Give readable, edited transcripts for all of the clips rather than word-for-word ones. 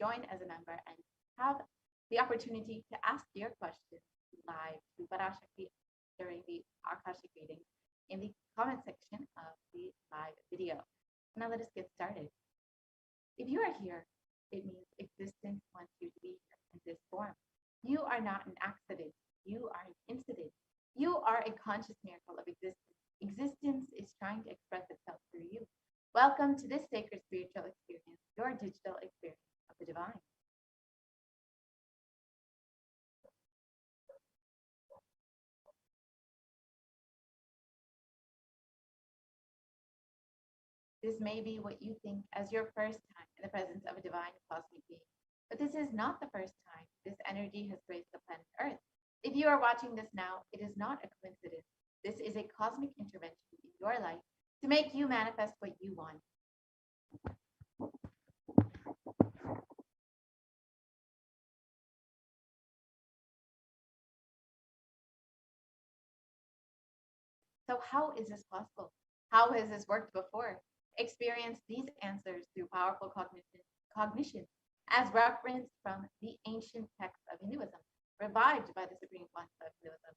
join as a member and have the opportunity to ask your questions live to Parashakti during the Akashic reading in the comment section of the live video. Now let us get started. If you are here, it means existence wants you to be here in this form. You are not an accident. You are an incident. You are a conscious miracle of existence. Existence is trying to express itself through you. Welcome to this sacred spiritual experience, your digital experience of the divine. This may be what you think as your first time in the presence of a divine cosmic being, but this is not the first time this energy has graced the planet Earth. If you are watching this now, it is not a coincidence. This is a cosmic intervention in your life to make you manifest what you want. So how is this possible? How has this worked before? Experience these answers through powerful cognition as referenced from the ancient texts of Hinduism, revived by the Supreme Concept of Hinduism.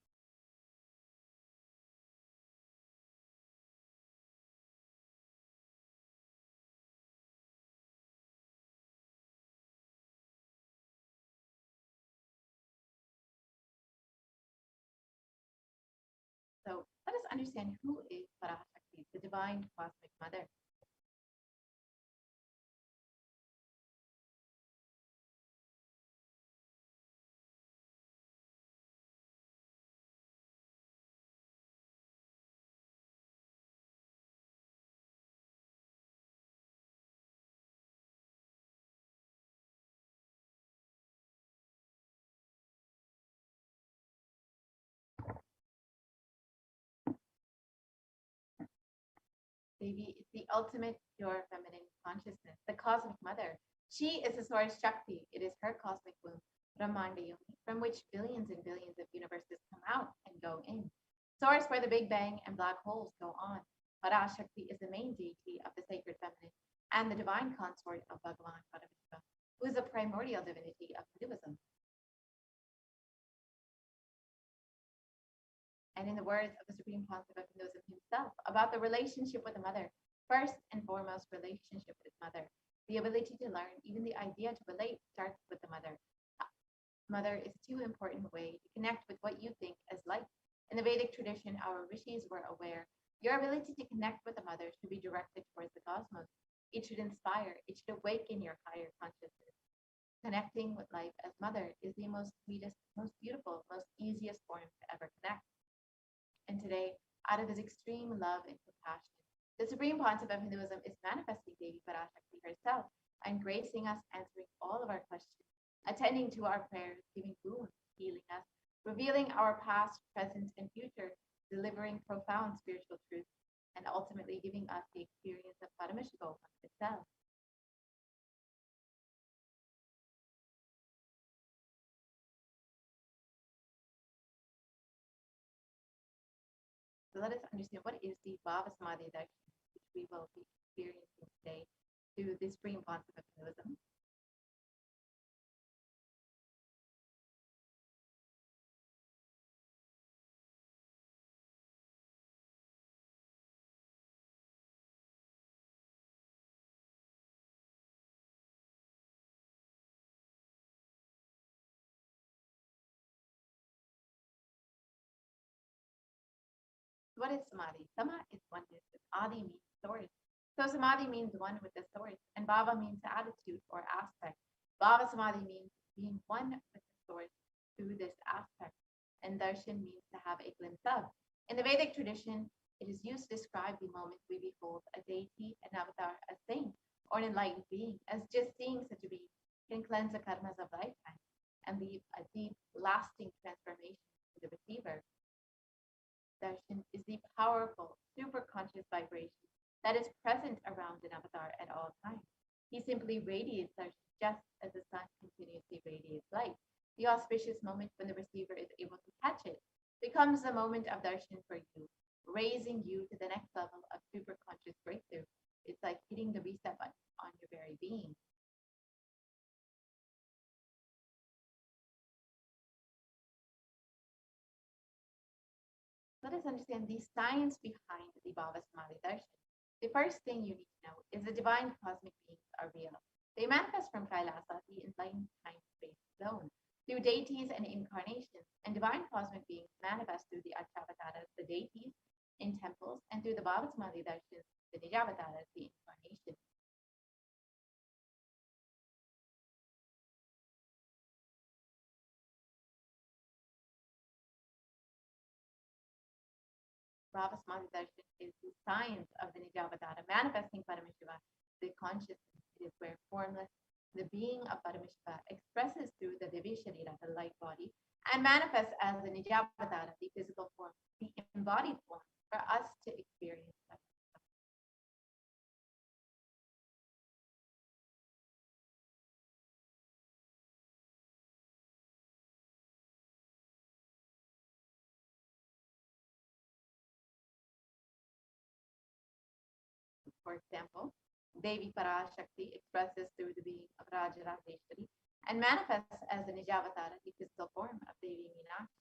So let us understand who is Parashakti, the divine cosmic mother. Devi is the ultimate pure feminine consciousness, the cosmic mother. She is the source Shakti. It is her cosmic womb, Brahmanda Yoni, from which billions and billions of universes come out and go in. Source where the Big Bang and black holes go on. Parashakti is the main deity of the sacred feminine and the divine consort of Bhagavan Paramashivoham, who is the primordial divinity of Hinduism. And in the words of the Supreme Concept of Hinduism himself, about the relationship with the mother, first and foremost, relationship with mother. The ability to learn, even the idea to relate, starts with the mother. Mother is too important way to connect with what you think as life. In the Vedic tradition, our rishis were aware your ability to connect with the mother should be directed towards the cosmos. It should inspire, it should awaken your higher consciousness. Connecting with life as mother is the most sweetest, most beautiful, most easiest form to ever connect. And today, out of his extreme love and compassion, the Supreme Concept of Hinduism is manifesting Devi Parashakti herself and gracing us, answering all of our questions, attending to our prayers, giving boons, healing us, revealing our past, present, and future, delivering profound spiritual truths, and ultimately giving us the experience of Paramashivoham itself. So let us understand what is the BHAVASAMADHI darshan, which we will be experiencing today through the Supreme Concept of Hinduism. What is samadhi? Sama is oneness, and adi means source. So samadhi means one with the source, and bhava means attitude or aspect. Bhava samadhi means being one with the source through this aspect, and darshan means to have a glimpse of. In the Vedic tradition, it is used to describe the moment we behold a deity, an avatar, a saint, or an enlightened being, as just seeing such a being can cleanse the karmas of lifetime and leave a deep, lasting transformation to the receiver. Darshan is the powerful, super conscious vibration that is present around an avatar at all times. He simply radiates darshan just as the sun continuously radiates light. The auspicious moment when the receiver is able to catch it becomes the moment of darshan for you, raising you to the next level of super conscious breakthrough. It's like hitting the reset button on your very being. let us understand the science behind the BHAVASAMADHI darshan. The first thing you need to know is the divine cosmic beings are real. They manifest from Kailasa, the enlightened time-space zone, through deities and incarnations, and divine cosmic beings manifest through the Achavataras, the deities, in temples, and through the BHAVASAMADHI darshans, the Nijavataras, the incarnations. BHAVASAMADHI darshan is the science of the Nijavatara, manifesting Paramashiva, the consciousness. It is where formless, the being of Paramashiva, expresses through the Divya Sharira, the light body, and manifests as the Nijavatara, the physical form, the embodied form, for us to experience that. For example, Devi Parashakti expresses through the being of Rajarajeshwari and manifests as the Nijavatara, the physical form of Devi Meenakshi.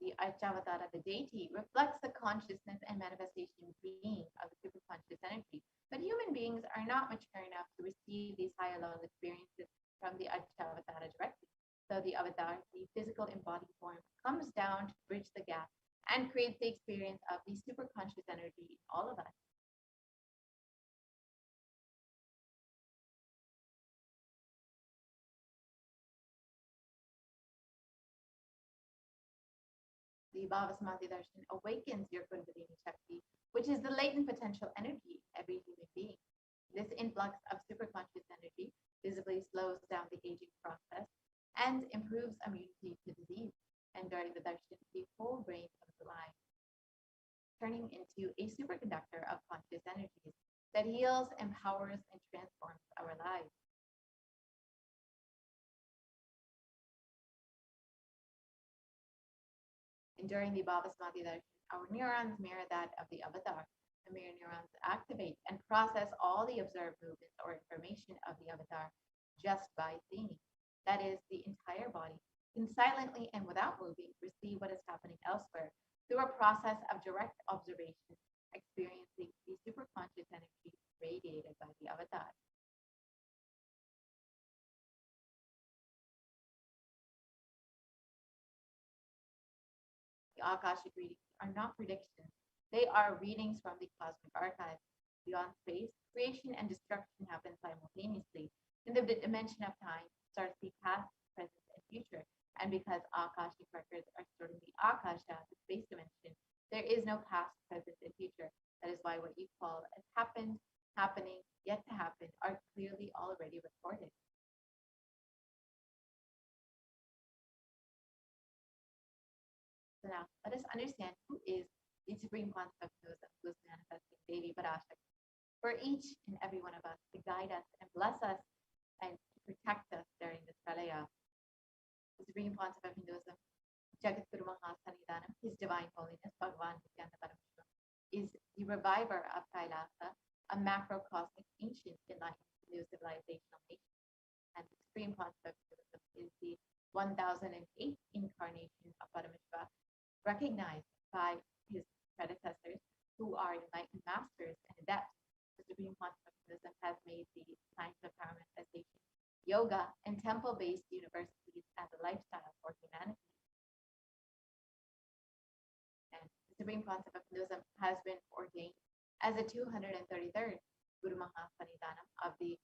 The Archavatara, the deity, reflects the consciousness and manifestation being of the superconscious energy. But human beings are not mature enough to receive these higher level experiences from the Archavatara directly. So the avatar, the physical embodied form, comes down to bridge the gap and creates the experience of the superconscious energy in all of us. The BHAVASAMADHI darshan awakens your Kundalini Shakti, which is the latent potential energy in every human being. This influx of superconscious energy visibly slows down the aging process and improves immunity to disease. And during the darshan, the whole brain comes alive, turning into a superconductor of conscious energies that heals, empowers, and transforms our lives. And during the BHAVASAMADHI darshan, our neurons mirror that of the avatar. The mirror neurons activate and process all the observed movements or information of the avatar just by seeing. That is, the entire body can silently and without moving perceive what is happening elsewhere through a process of direct observation, experiencing the superconscious energy radiated by the avatar. The Akashic readings are not predictions. They are readings from the cosmic archive. Beyond space, creation and destruction happen simultaneously. In the dimension of time, starts the past, present, and future. And because Akashic records are stored in the Akasha, the space dimension, there is no past, present, and future. That is why what you call as happened, happening, yet to happen are clearly already recorded. So now let us understand who is the supreme concept of who is manifesting Devi Parashakti for each and every one of us to guide us and bless us and to protect us during this pralaya. The supreme concept of Hinduism, Jagadguru Mahasanidanam, His Divine Holiness, Bhagavan Nithyananda Paramashivam, is the reviver of Kailasa, a macrocosmic ancient enlightened new civilizational nation. And the supreme concept of Hinduism is the 1008 incarnation of Paramashiva, recognized by his predecessors who are enlightened masters and adepts. The supreme concept of Hinduism has made the science of power manifestation, yoga, and temple-based universities as a lifestyle for humanity. And the supreme concept of Hinduism has been ordained as the 233rd Guru Mahasanidanam of the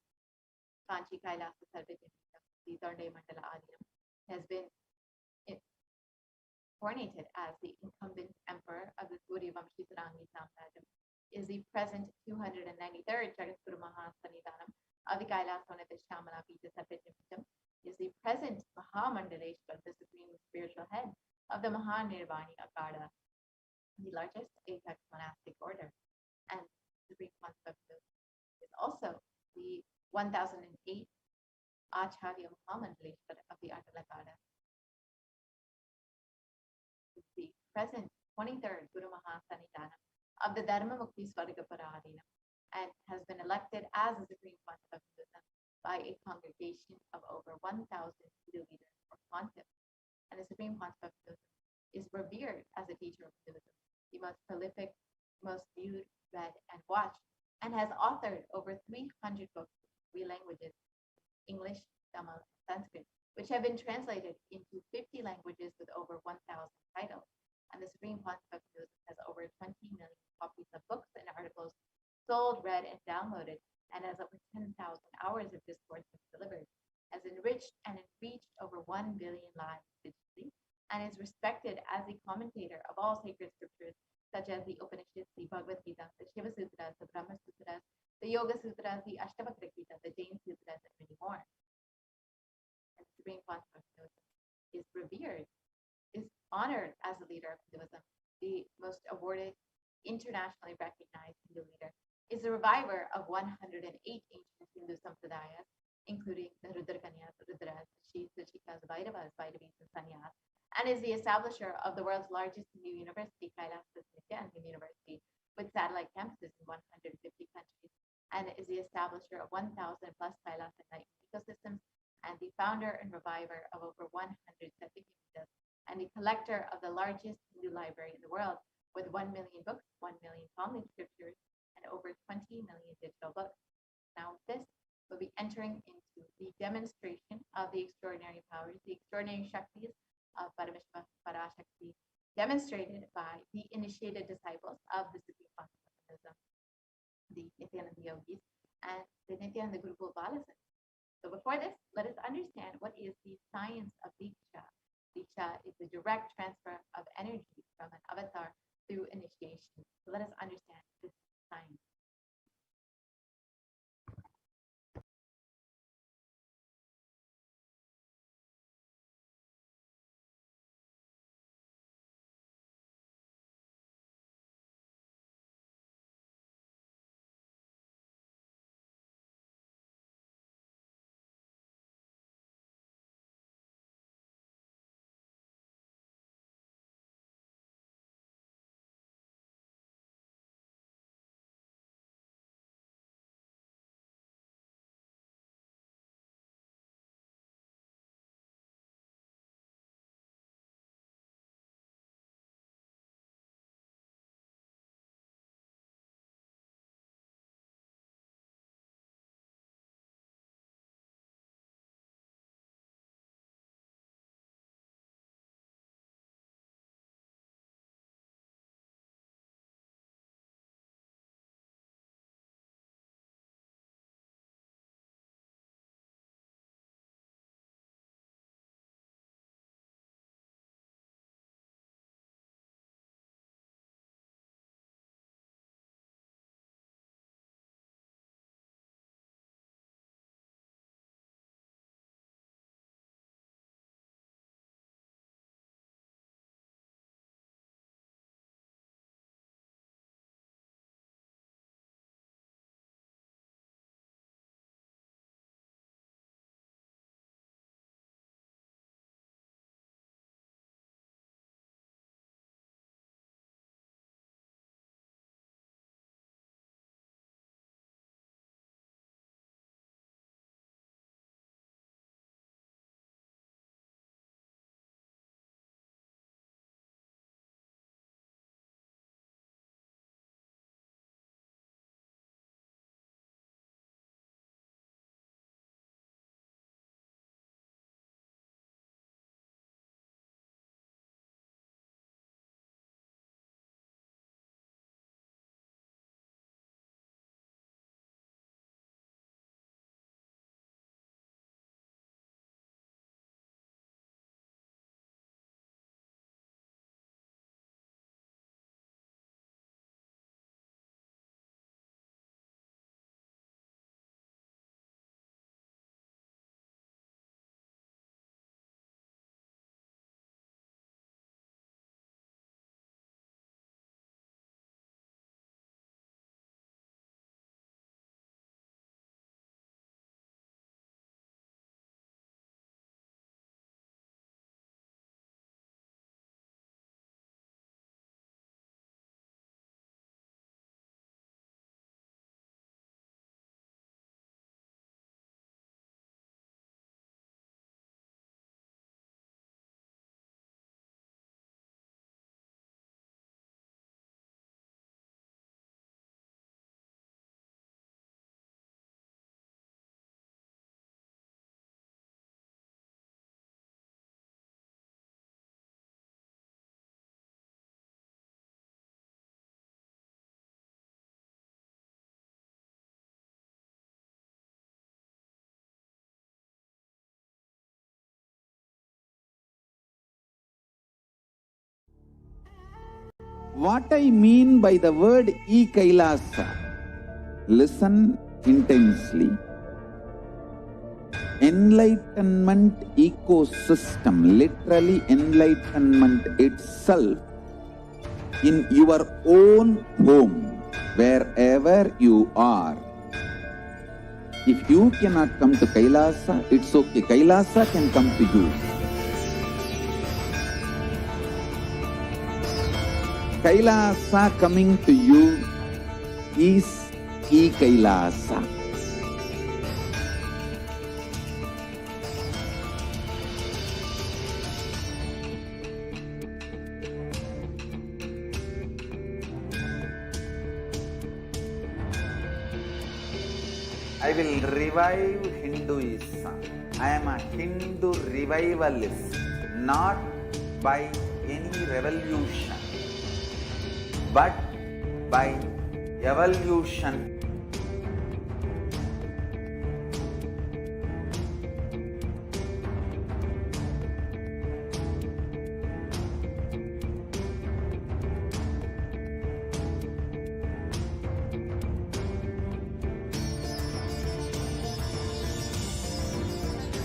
Kanchi Kailasa Sarvijnana, the Darde Mandala Adinam, has been coronated as the incumbent emperor of the Suri Vamshi Sarangi Samrajam, is the present 293rd Jagadguru Mahasanidanam of the Kailasa Shamala Pita Sarvijnana, is the present Mahamandaleshwar, the supreme spiritual head of the Mahanirvani Akada, the largest apex monastic order. And the supreme concept is also the 1008 Acharya Mahamandaleshwar of the Atalakada. present 23rd Guru Mahasanidana of the Dharma Mukti Swarga Paradina, and has been elected as the Supreme Pontiff of Hinduism by a congregation of over 1,000 Hindu leaders or pontiffs. And the Supreme Pontiff of Hinduism is revered as a teacher of Hinduism, the most prolific, most viewed, read, and watched, and has authored over 300 books in 3 languages, English, Tamil, and Sanskrit, which have been translated into 50 languages with over 1,000 titles. And the Supreme Pontiff of Hinduism has over 20 million copies of books and articles sold, read, and downloaded, and has over 10,000 hours of discourse delivered, has enriched and enriched over 1 billion lives digitally, and is respected as a commentator of all sacred scriptures, such as the Upanishads, the Bhagavad Gita, the Shiva Sutras, the Brahma Sutras, the Yoga Sutras, the Ashtavakra Gita, the Jain Sutras, and many more. And the Supreme Pontiff of Hinduism is revered, is honored as a leader of Hinduism, the most awarded, internationally recognized Hindu leader, is the reviver of 108 ancient Hindu sampradayas, including the Rudrakanyas, Rudras, Shis, the Chikas, Bhairavas, Bhairavis, and Sanyas, and is the establisher of the world's largest Hindu university, Kailasa Nithyananda University, with satellite campuses in 150 countries, and is the establisher of 1,000 plus Kailasa enlightenment ecosystems, and the founder and reviver of over 100 Satyamitas, and the collector of the largest Hindu library in the world, with 1 million books, 1 million Talmud scriptures, and over 20 million digital books. Now with this, we'll be entering into the demonstration of the extraordinary powers, the extraordinary Shaktis of Paramashivoham Parashakti, demonstrated by the initiated disciples of the Supreme Pontiff of Hinduism, the Nithyananda Yogis, and the Nithyananda Gurukul Balasans. So before this, let us understand what is the science of Diksha. Diksha is the direct transfer of energy from an avatar through initiation. So let us understand this science. What I mean by the word Kailasa, listen intensely. Enlightenment ecosystem, literally enlightenment itself, in your own home, wherever you are. If you cannot come to Kailasa, it's okay. Kailasa can come to you. Kailasa coming to you is Kailasa. I will revive Hinduism. I am a Hindu revivalist, not by any revolution, but by evolution.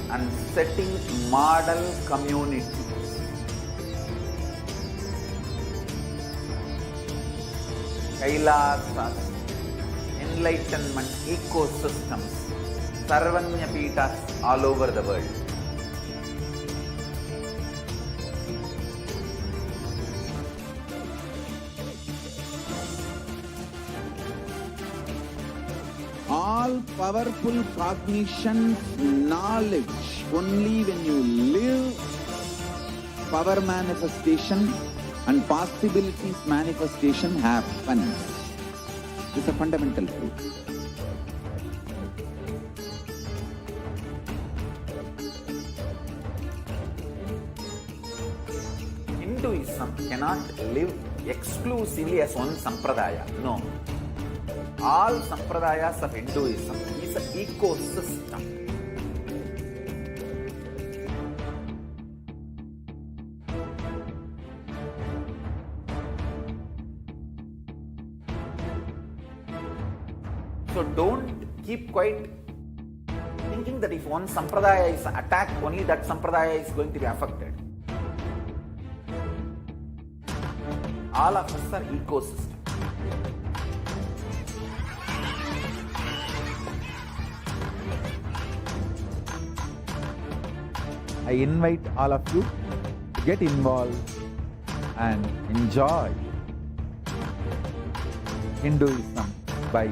And setting model community. Kailasas, enlightenment ecosystems, Sarvanya Pitas all over the world. All powerful cognition, knowledge, only when you live, power manifestation and possibilities manifestation happens. It's a fundamental truth. Hinduism cannot live exclusively as one sampradaya. No. All sampradayas of Hinduism is an ecosystem. So don't keep quiet thinking that if one sampradaya is attacked, only that sampradaya is going to be affected. All of us are ecosystem. I invite all of you to get involved and enjoy Hinduism by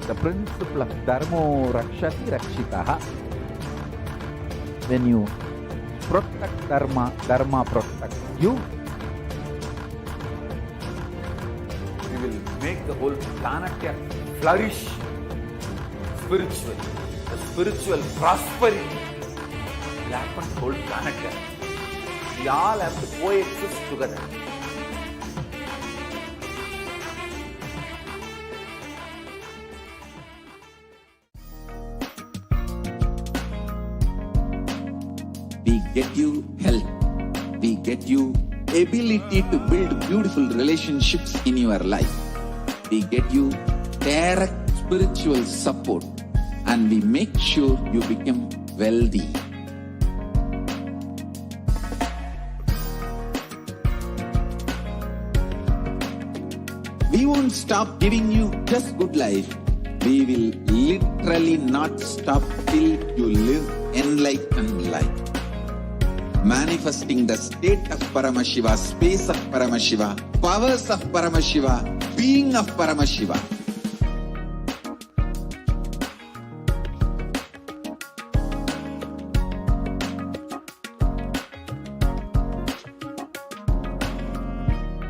the principle of Dharmo Rakshati Rakshitaha. When you protect Dharma, Dharma protects you. We will make the whole planet flourish spiritually. The spiritual prosperity will happen to the whole planet. We all have to coexist together. We get you health. We get you ability to build beautiful relationships in your life. We get you direct spiritual support, and we make sure you become wealthy. We won't stop giving you just good life. We will literally not stop till you live enlightened life. Manifesting the state of Paramashiva, space of Paramashiva, powers of Paramashiva, being of Paramashiva.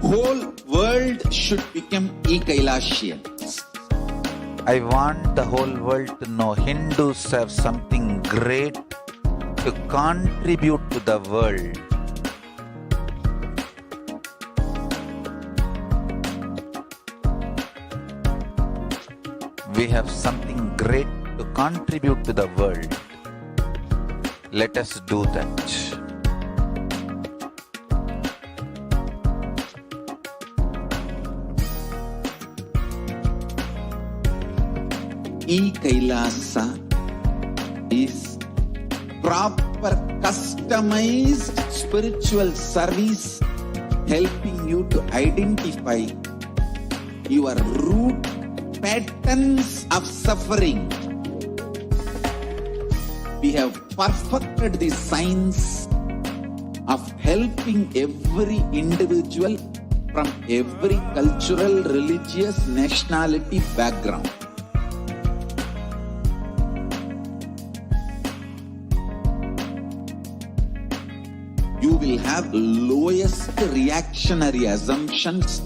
Whole world should become Kailasian. I want the whole world to know Hindus have something great to contribute to the world. We have something great to contribute to the world. Let us do that. Kailasa is proper customized spiritual service helping you to identify your root patterns of suffering. We have perfected the science of helping every individual from every cultural, religious, nationality background. You will have lowest reactionary assumptions,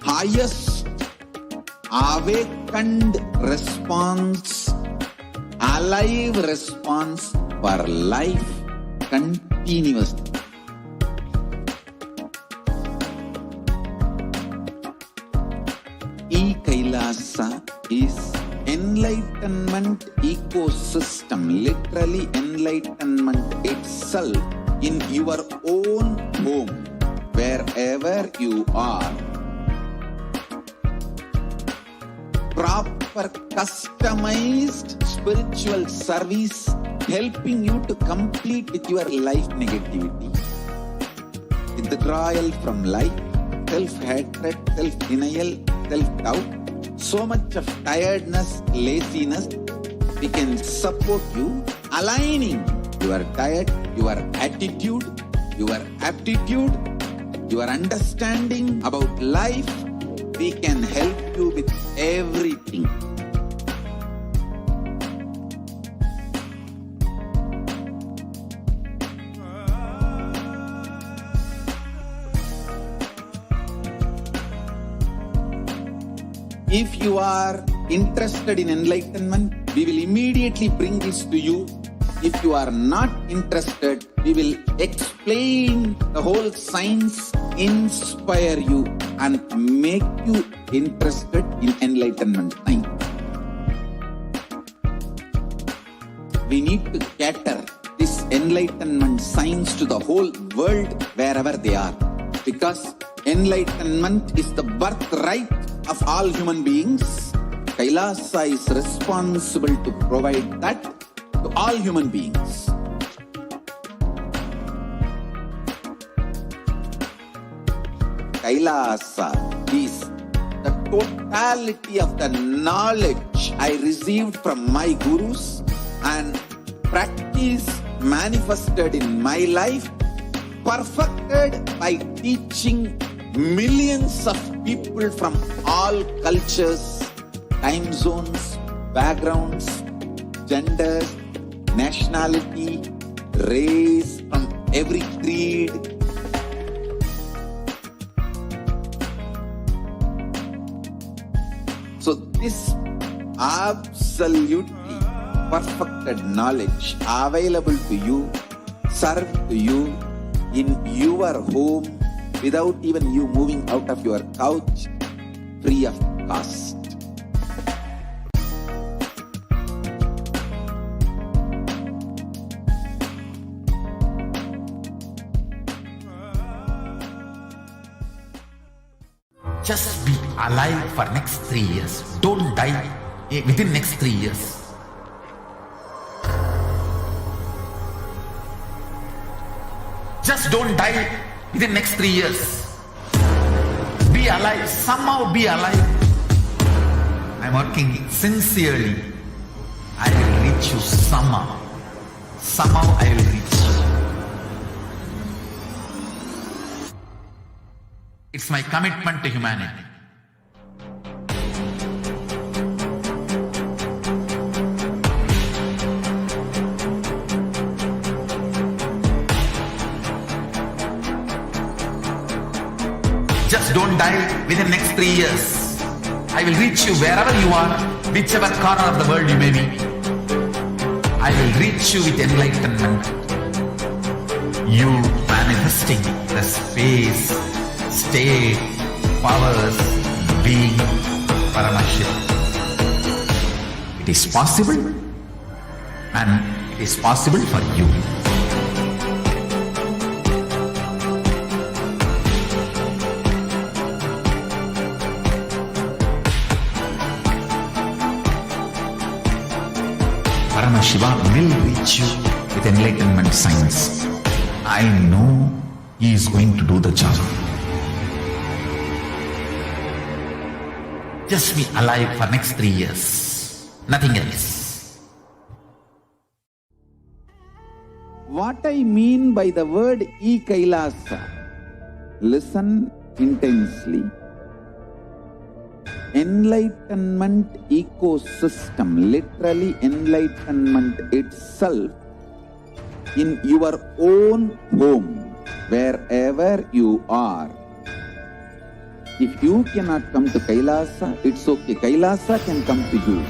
highest awakened response, alive response for life continuously. Kailasa is enlightenment ecosystem, literally enlightenment itself in your own home, wherever you are. Proper customized spiritual service helping you to complete with your life negativity, withdrawal from life, self-hatred, self-denial, self-doubt, so much of tiredness, laziness. We can support you aligning your diet, your attitude, your aptitude, your understanding about life. We can help you with everything. If you are interested in enlightenment, we will immediately bring this to you. If you are not interested, we will explain the whole science, inspire you and make you interested in enlightenment science. We need to cater this enlightenment science to the whole world wherever they are, because enlightenment is the birthright of all human beings. Kailasa is responsible to provide that to all human beings. Kailasa is the totality of the knowledge I received from my gurus and practice manifested in my life, perfected by teaching millions of people from all cultures, time zones, backgrounds, genders, nationality, race, from every creed. So this absolutely perfected knowledge available to you, served to you in your home, without even you moving out of your couch, free of cost. Just be alive for next 3 years. Don't die within next 3 years. Just don't die within next 3 years. Be alive. Somehow be alive. I'm working sincerely. I will reach you somehow. Somehow I will reach you. It's my commitment to humanity. Just don't die within next 3 years. I will reach you wherever you are, whichever corner of the world you may be. I will reach you with enlightenment. You manifesting the space, state, powers, being Paramashivoham. It is possible, and it is possible for you. Paramashiva will reach you with enlightenment signs. I know he is going to do the job. Just be alive for next 3 years. Nothing else. What I mean by the word Kailasa, listen intensely. Enlightenment ecosystem, literally enlightenment itself, in your own home, wherever you are. If you cannot come to Kailasa, it's okay. Kailasa can come to you.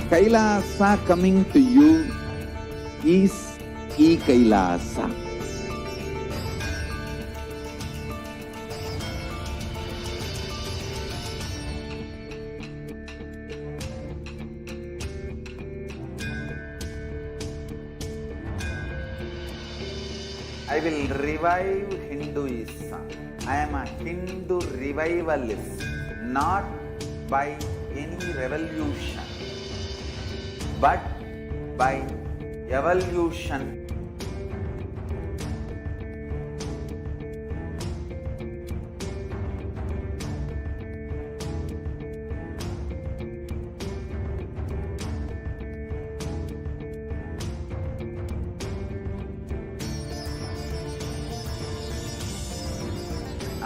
Kailasa coming to you is Kailasa. I will revive Hinduism. I am a Hindu revivalist, not by any revolution, but by evolution.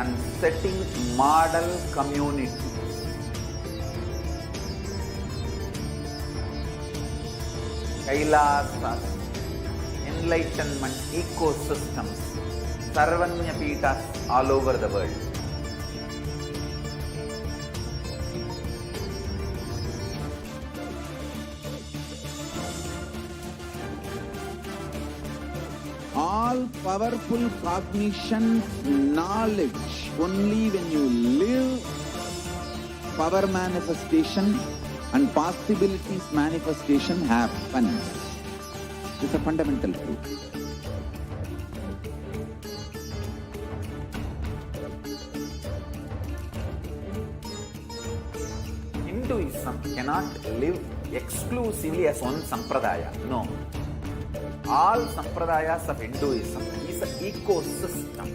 And setting model community. Kailasa, enlightenment ecosystems, Sarvanya Pitas all over the world. All powerful cognition, knowledge, only when you live, power manifestation and possibilities manifestation happens. It's a fundamental truth. Hinduism cannot live exclusively as one sampradaya. No. All sampradayas of Hinduism is an ecosystem.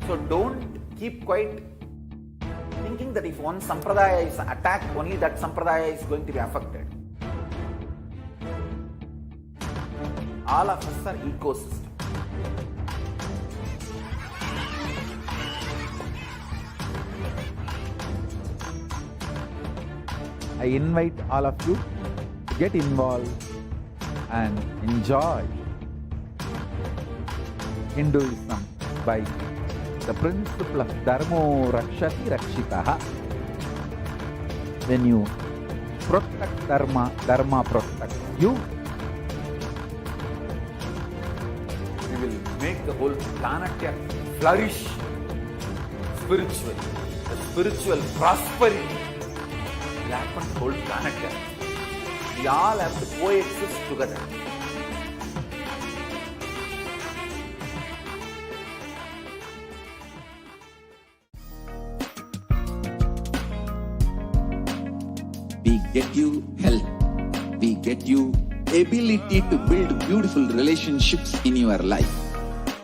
So don't keep quiet thinking that if one sampradaya is attacked, only that sampradaya is going to be affected. All of us are ecosystem. I invite all of you to get involved and enjoy Hinduism by the principle of Dharmo Rakshati Rakshitaha. When you protect Dharma, Dharma protects you. We will make the whole planet flourish spiritually. The spiritual prosperity will happen to the whole planet. We all have to coexist together. We get you health. We get you ability to build beautiful relationships in your life.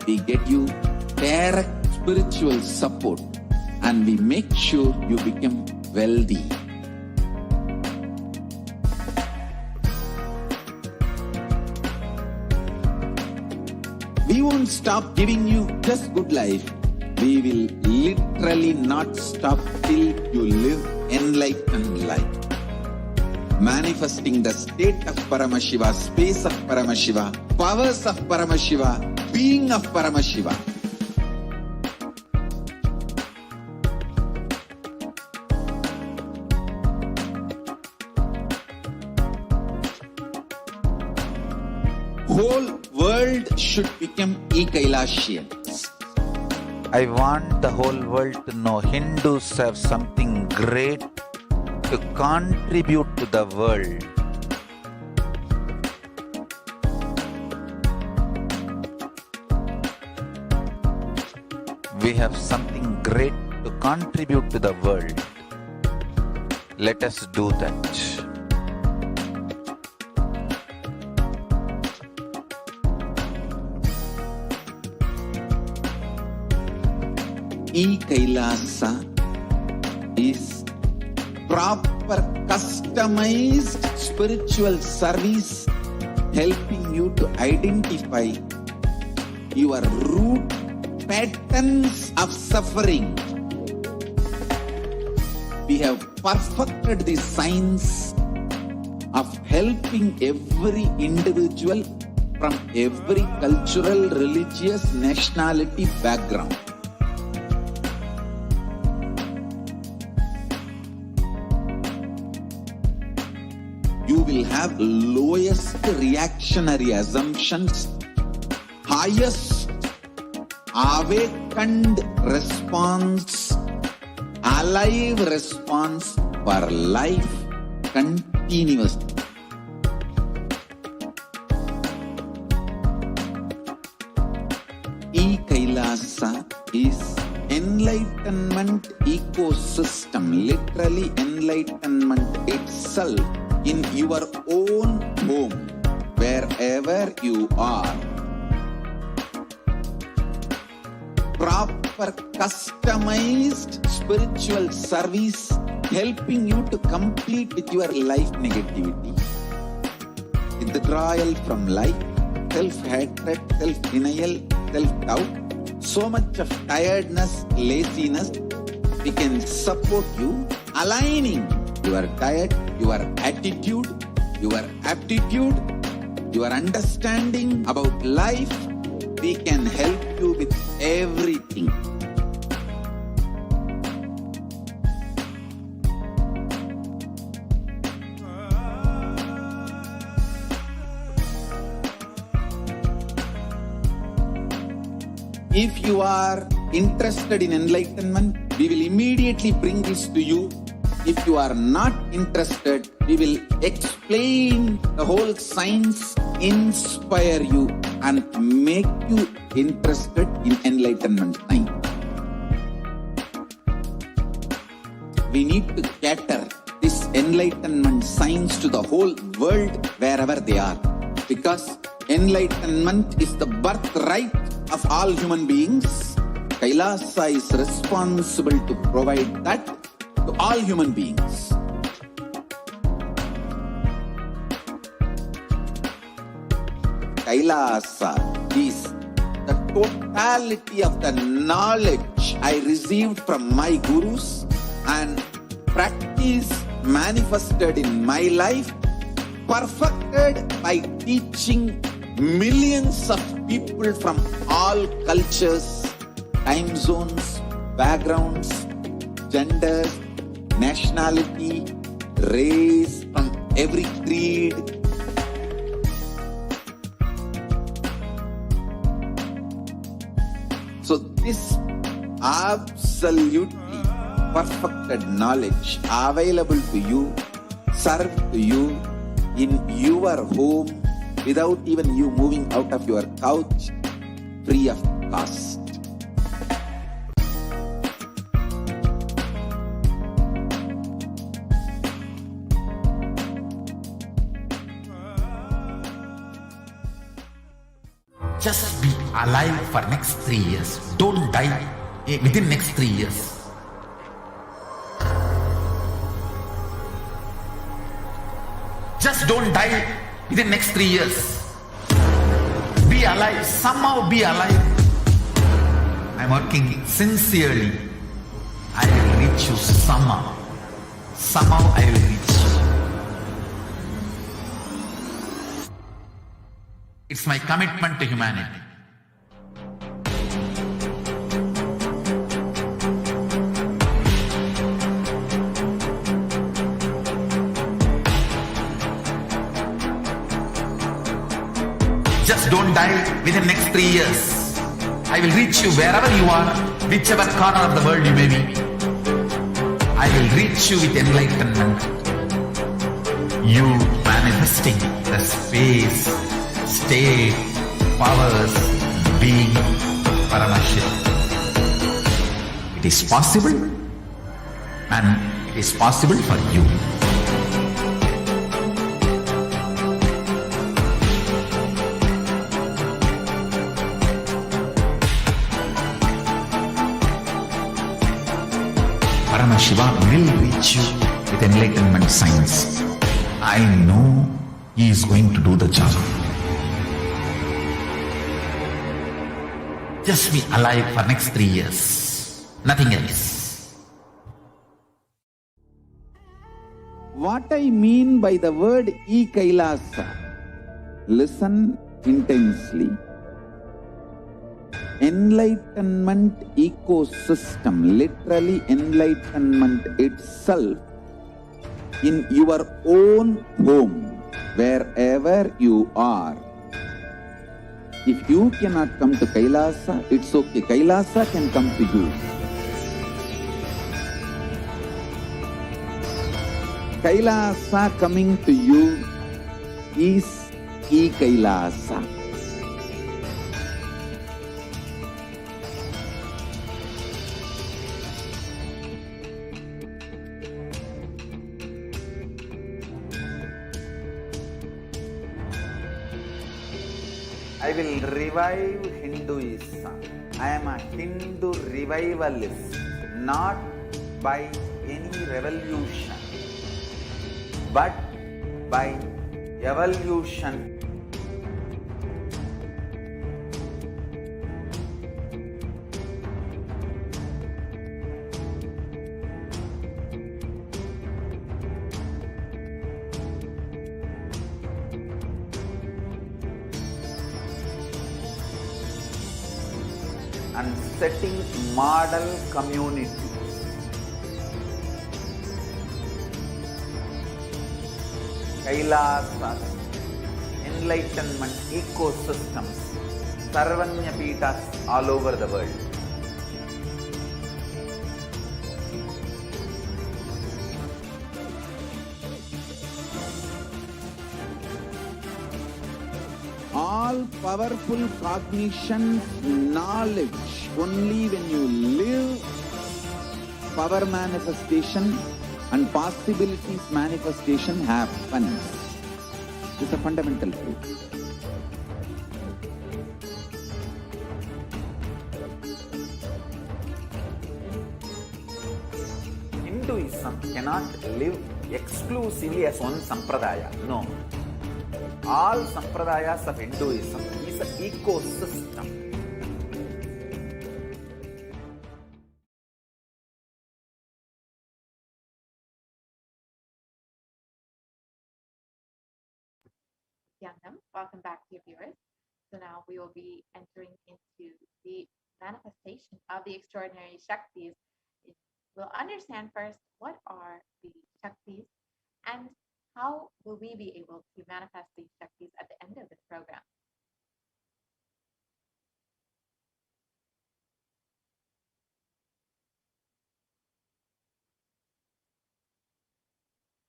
We get you direct spiritual support, and we make sure you become wealthy. We won't stop giving you just good life. We will literally not stop till you live enlightened life. Manifesting the state of Paramashiva, space of Paramashiva, powers of Paramashiva, being of Paramashiva. Whole world should become Kailasians. I want the whole world to know Hindus have something great to contribute to the world. We have something great to contribute to the world. Let us do that. Kailasa is proper customized spiritual service helping you to identify your root patterns of suffering. We have perfected the science of helping every individual from every cultural, religious, nationality background. You will have lowest reactionary assumptions, highest awakened response, alive response for life continuously. Kailasa is enlightenment ecosystem, literally enlightenment itself in your own home, wherever you are. Proper customized spiritual service helping you to complete with your life negativity, withdrawal from life, self-hatred, self-denial, self-doubt, so much of tiredness, laziness. We can support you aligning your diet, your attitude, your aptitude, your understanding about life. We can help you with everything. If you are interested in enlightenment, we will immediately bring this to you. If you are not interested, we will explain the whole science, inspire you and make you interested in enlightenment science. We need to cater this enlightenment science to the whole world wherever they are, because enlightenment is the birthright of all human beings. Kailasa is responsible to provide that to all human beings. Kailasa is the totality of the knowledge I received from my gurus and practice manifested in my life, perfected by teaching millions of people from all cultures, time zones, backgrounds, genders, nationality, race, from every creed. So this absolutely perfected knowledge available to you, served to you in your home without even you moving out of your couch, free of cost. Just be alive for next 3 years. Don't die within next 3 years. Just don't die within next 3 years. Be alive. Somehow be alive. I'm working sincerely. I will reach you somehow. Somehow I will reach you. It's my commitment to humanity. Just don't die within next 3 years. I will reach you wherever you are, whichever corner of the world you may be. I will reach you with enlightenment. You manifesting the space, state, powers, being Paramashivoham. It is possible, and it is possible for you. Paramashiva will reach you with enlightenment science. I know he is going to do the job. Just be alive for next 3 years. Nothing else. What I mean by the word Kailasa, listen intensely. Enlightenment ecosystem, literally enlightenment itself, in your own home, wherever you are. If you cannot come to Kailasa, it's okay. Kailasa can come to you. Kailasa coming to you is Kailasa. I will revive Hinduism. I am a Hindu revivalist, not by any revolution, but by evolution. And setting model community. Kailasas, enlightenment ecosystems, Sarvanya Pitas all over the world. All powerful cognition, knowledge, only when you live, power manifestation and possibilities manifestation happens. This is a fundamental truth. Hinduism cannot live exclusively as one sampradaya. No. All sampradayas of Hinduism is an ecosystem. Nityanandam, welcome back to your viewers. So now we will be entering into the manifestation of the extraordinary Shaktis. We'll understand first what are the Shaktis and how will we be able to manifest these Shaktis at the end of this program.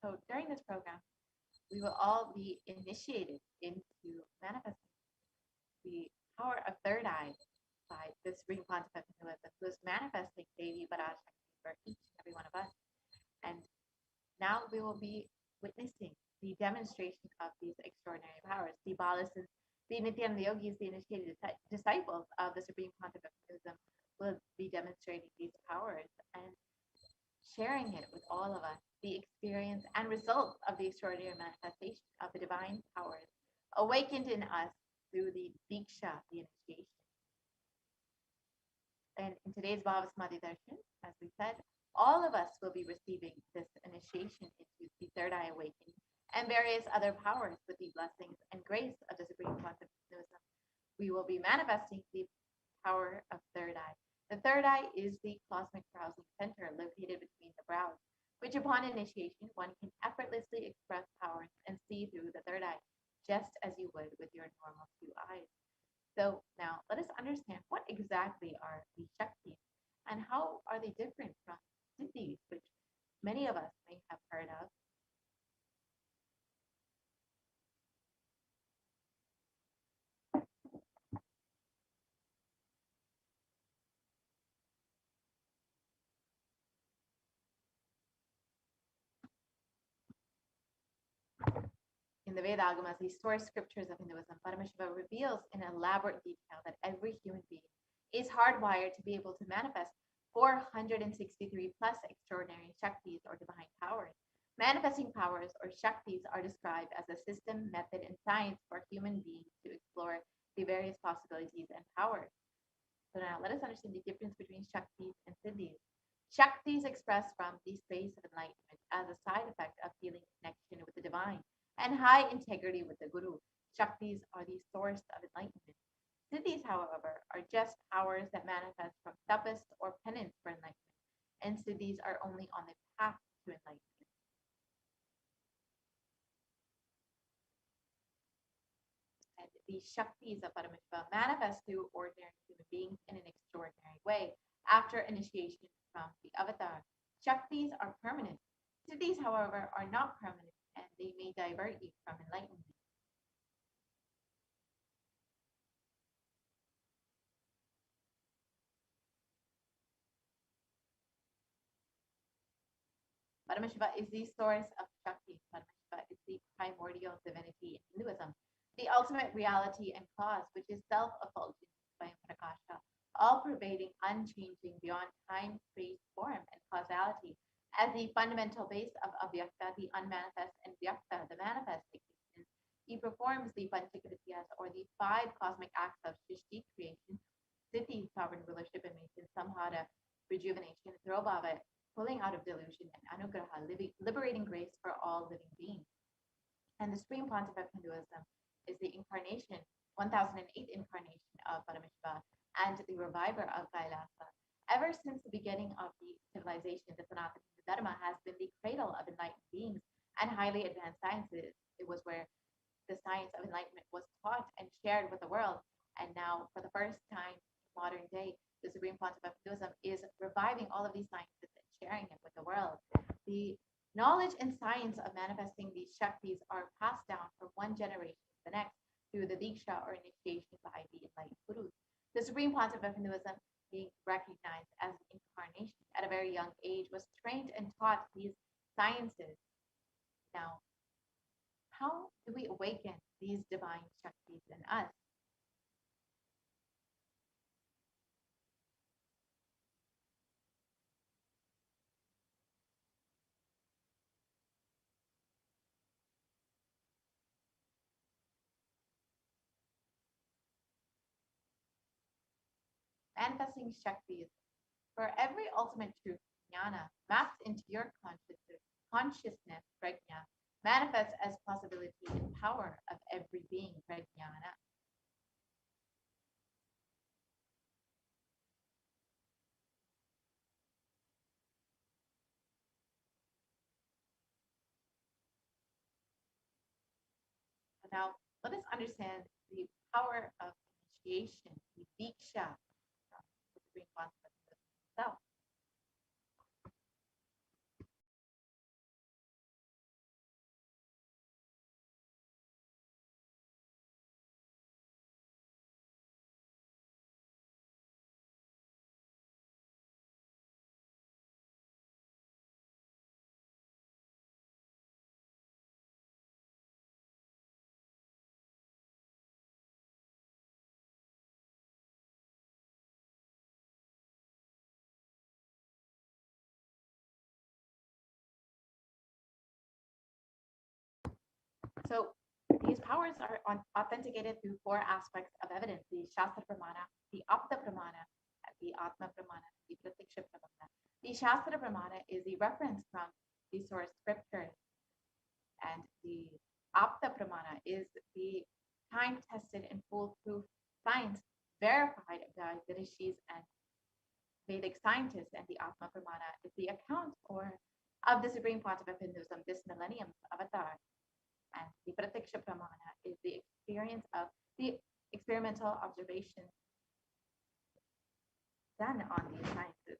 So during this program, we will all be initiated into manifesting the power of third eye by the Supreme Concept who is manifesting Devi Parashakti for each and every one of us. And now we will be witnessing the demonstration of these extraordinary powers. The Balasas, the Nityananda Yogis, the initiated disciples of the Supreme Concept of Buddhism will be demonstrating these powers and sharing it with all of us, the experience and results of the extraordinary manifestation of the divine powers awakened in us through the Diksha, the initiation. And in today's BHAVASAMADHI Darshan, as we said, all of us will be receiving this initiation into the third eye awakening and various other powers with the blessings and grace of the Supreme Concept of Buddhism. We will be manifesting the power of third eye. The third eye is the cosmic browsing center located between the brows, which upon initiation, one can effortlessly express powers and see through the third eye, just as you would with your normal two eyes. So now let us understand what exactly are the Shaktis and how are they different from Siddhis, which many of us may have heard of. In the Veda Agamas, the source scriptures of Hinduism, Paramashiva reveals in elaborate detail that every human being is hardwired to be able to manifest 463 plus extraordinary Shaktis or divine powers. Manifesting powers or Shaktis are described as a system, method, and science for human beings to explore the various possibilities and powers. So now let us understand the difference between Shaktis and Siddhis. Shaktis express from the space of enlightenment as a side effect of feeling connection with the divine and high integrity with the Guru. Shaktis are the source of enlightenment. Siddhis, however, are just powers that manifest from tapas or penance for enlightenment, and Siddhis are only on the path to enlightenment. And the Shaktis of Paramashiva manifest through ordinary human beings in an extraordinary way after initiation from the avatar. Shaktis are permanent. Siddhis, however, are not permanent, and they may divert you from enlightenment. Paramashiva is the source of Shakti. Paramashiva is the primordial divinity in Hinduism, the ultimate reality and cause, which is self-effulgent, Swayam Prakasha, all-pervading, unchanging, beyond time, space, form, and causality, as the fundamental base of Avyakta, the unmanifest, and Vyakta, the manifest existence. He performs the Panchakrityas, or the 5 cosmic acts of Srishti, creation, Siddhi, sovereign rulership, and maintenance, Samhara, rejuvenation, Throbhava, pulling out of delusion, and Anugraha, liberating grace for all living beings. And the Supreme Pontiff of Hinduism is the incarnation, 1008 incarnation of Paramashiva, and the reviver of Kailasa. Ever since the beginning of the civilization, the Sanatana Hindu Dharma has been the cradle of enlightened beings and highly advanced sciences. It was where the science of enlightenment was taught and shared with the world. And now, for the first time in modern day, the Supreme Pontiff of Hinduism is reviving all of these sciences and sharing it with the world. The knowledge and science of manifesting these Shaktis are passed down from one generation to the next through the Diksha or initiation by the enlightened Gurus. The Supreme Pontiff of Hinduism, being recognized as an incarnation at a very young age, was trained and taught these sciences. Now, how do we awaken these divine Shaktis in us? Manifesting Shaktis. For every ultimate truth, jnana, mapped into your consciousness, prajna, manifests as possibility and power of every being, prajnana. Now, let us understand the power of initiation, the diksha, from the Supreme Pontiff himself. So these powers are authenticated through 4 aspects of evidence: the Shastra Pramana, the Apta Pramana, the Atma Pramana, the Pratiksha Pramana. The Shastra Pramana is the reference from the source scriptures, and the Apta Pramana is the time-tested and foolproof science verified by the rishis and Vedic scientists, and the Atma Pramana is the account of the Supreme Pontiff of Hinduism, this millennium's avatar. And the Pratiksha Pramana is the experience of the experimental observations done on these sciences.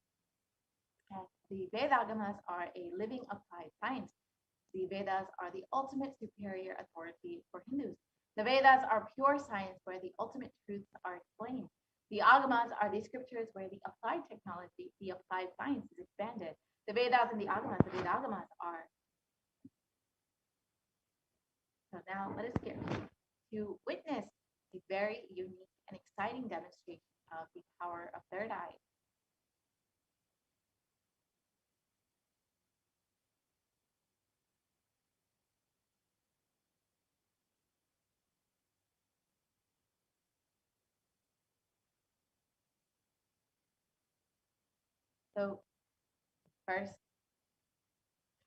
And the Vedagamas are a living applied science. The Vedas are the ultimate superior authority for Hindus. The Vedas are pure science where the ultimate truths are explained. The Agamas are the scriptures where the applied technology, the applied science is expanded. The Vedas and the Agamas are So now let us get to witness a very unique and exciting demonstration of the power of third eye. So first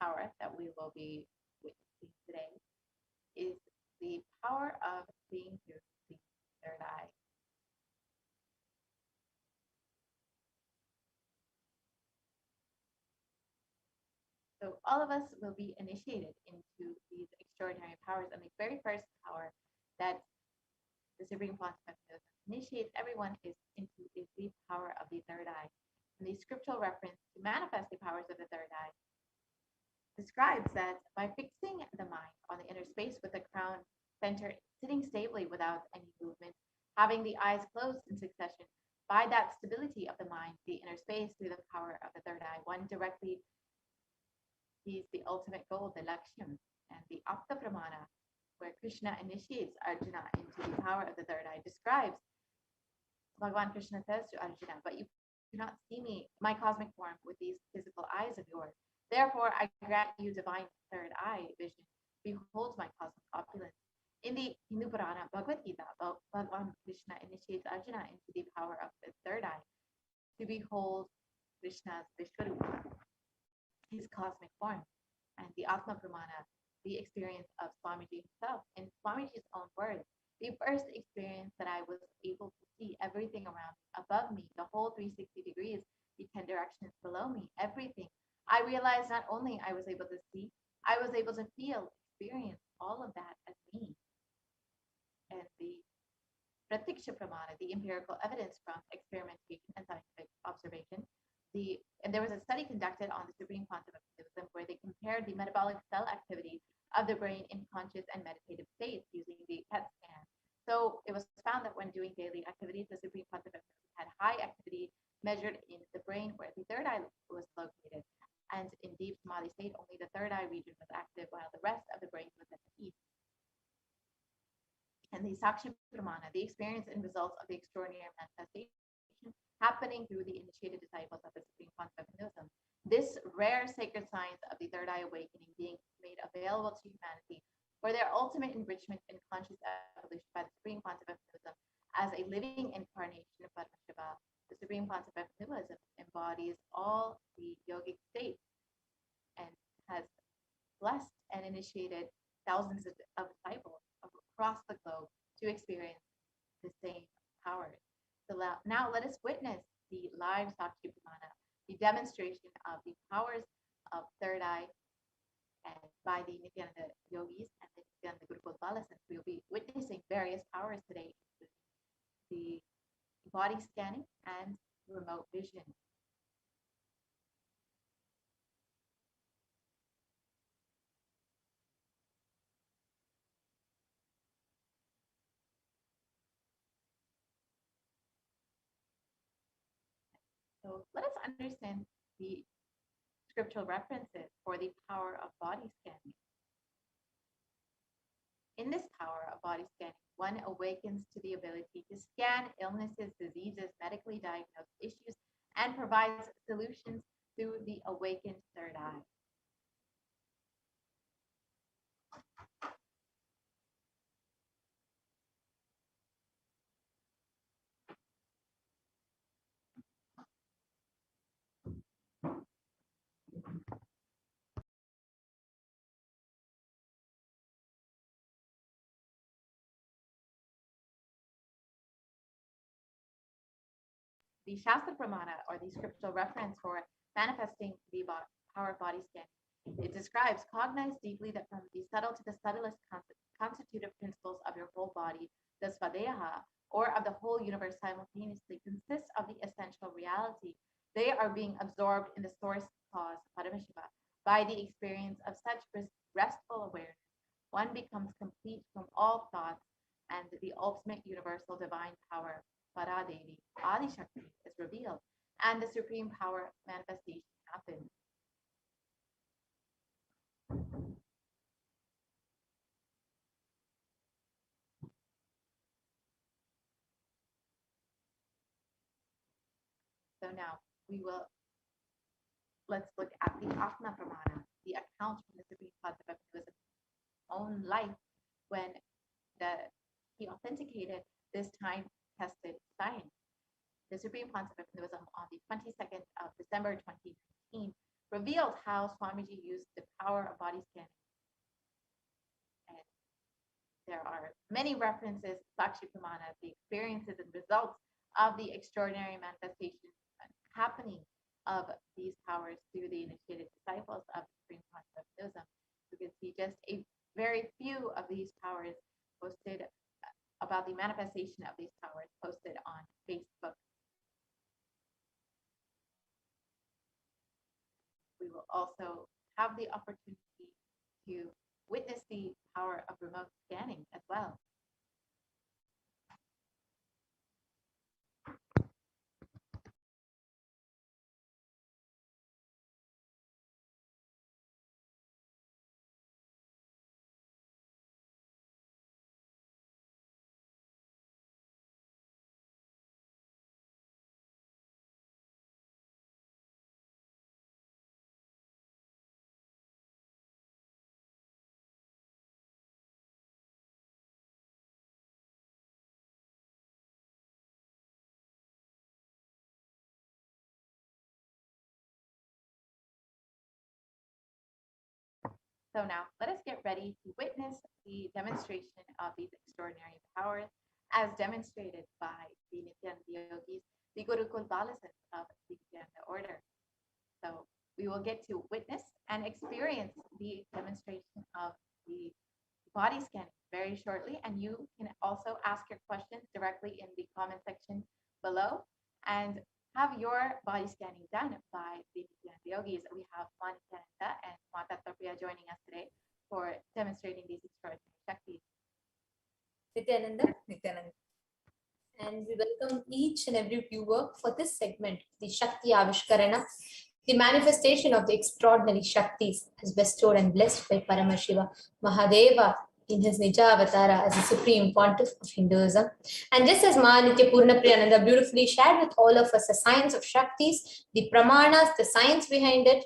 power that we will be witnessing today is the power of seeing through the third eye. So all of us will be initiated into these extraordinary powers, and the very first power that the Supreme Pontiff initiates everyone is the power of the third eye. And the scriptural reference to manifest the powers of the third eye describes that by fixing the mind on the inner space with the crown center sitting stably without any movement, having the eyes closed in succession, by that stability of the mind, the inner space through the power of the third eye, one directly sees the ultimate goal, the Laksham, and the Apta Pramana, where Krishna initiates Arjuna into the power of the third eye, describes Bhagavan Krishna says to Arjuna, but you cannot see me, my cosmic form, with these physical eyes of yours. Therefore, I grant you divine third eye vision. Behold my cosmic opulence. In the Hindu Purana Bhagavad Gita, Bhagavan Krishna initiates Arjuna into the power of the third eye to behold Krishna's Vishwarupa, his cosmic form, and the Atma Pramana, the experience of Swamiji himself. In Swamiji's own words, the first experience that I was able to see everything around me, above me, the whole 360 degrees, the 10 directions below me, everything. I realized not only I was able to see, I was able to feel, experience all of that as me. And the Pratiksha Pramana, the empirical evidence from experimentation and scientific observation, and there was a study conducted on the Supreme Pontiff of Buddhism where they compared the metabolic cell activity of the brain in conscious and meditative states using the PET scan. So it was found that when doing daily activities, the Supreme Pontiff had high activity measured in the brain where the third eye was located. And in deep samadhi state, only the third eye region was active while the rest of the brain was at peace. And the Sakshi Pramana, the experience and results of the extraordinary manifestation happening through the initiated disciples of the Supreme Pontiff of Hinduism. This rare sacred science of the third eye awakening being made available to humanity for their ultimate enrichment in conscious evolution by the Supreme Pontiff of Hinduism as a living incarnation of Paramashiva. The Supreme Pontiff of Hinduism embodies all the yogic states and has blessed and initiated thousands of disciples across the globe to experience the same powers. So now let us witness the live Sakshi Pramana, the demonstration of the powers of third eye and by the Nithyananda yogis and the Nithyananda Gurukul Balasans. We will be witnessing various powers today, the body scanning and remote vision. So let us understand the scriptural references for the power of body scanning. In this power of body scanning, one awakens to the ability to scan illnesses, diseases, medically diagnosed issues, and provides solutions through the awakened third eye. The Shastra Pramana, or the scriptural reference for manifesting the power of body scanning, it describes, cognize deeply that from the subtle to the subtlest constitutive principles of your whole body, the Svadeha, or of the whole universe simultaneously, consists of the essential reality. They are being absorbed in the source cause, Paramashiva. By the experience of such restful awareness, one becomes complete from all thoughts, and the ultimate universal divine power, Paradevi, Adi Shakti, is revealed, and the supreme power manifestation happens. So now let's look at the Atma Pramana, the account from the Supreme Concept of Hinduism's own life when he authenticated this time-tested science. The Supreme Concept of Hinduism on the 22nd of December 2019 revealed how Swamiji used the power of body scanning. And there are many references, Sakshi Pramana, the experiences and results of the extraordinary manifestations and happening of these powers through the initiated disciples of the Supreme Concept of Hinduism. You can see just a very few of these powers posted about the manifestation of these powers posted on Facebook. We will also have the opportunity to witness the power of remote scanning as well. So now let us get ready to witness the demonstration of these extraordinary powers as demonstrated by the Nithyananda Yogis, the Gurukul Balasas of the Nithyananda order. So we will get to witness and experience the demonstration of the body scanning very shortly, and you can also ask your questions directly in the comment section below and have your body scanning done by the Nithyananda Yogis. We have Nithyananda and Mata Tapriya joining us today for demonstrating these extraordinary Shaktis. Nithyananda. And we welcome each and every viewer for this segment, the Shakti Avishkarana, the manifestation of the extraordinary Shaktis as bestowed and blessed by Paramashiva Mahadeva in his Nija Avatara as the Supreme Pontiff of Hinduism. And just as Mahanitya Purna Priyananda beautifully shared with all of us the science of Shaktis, the Pramanas, the science behind it,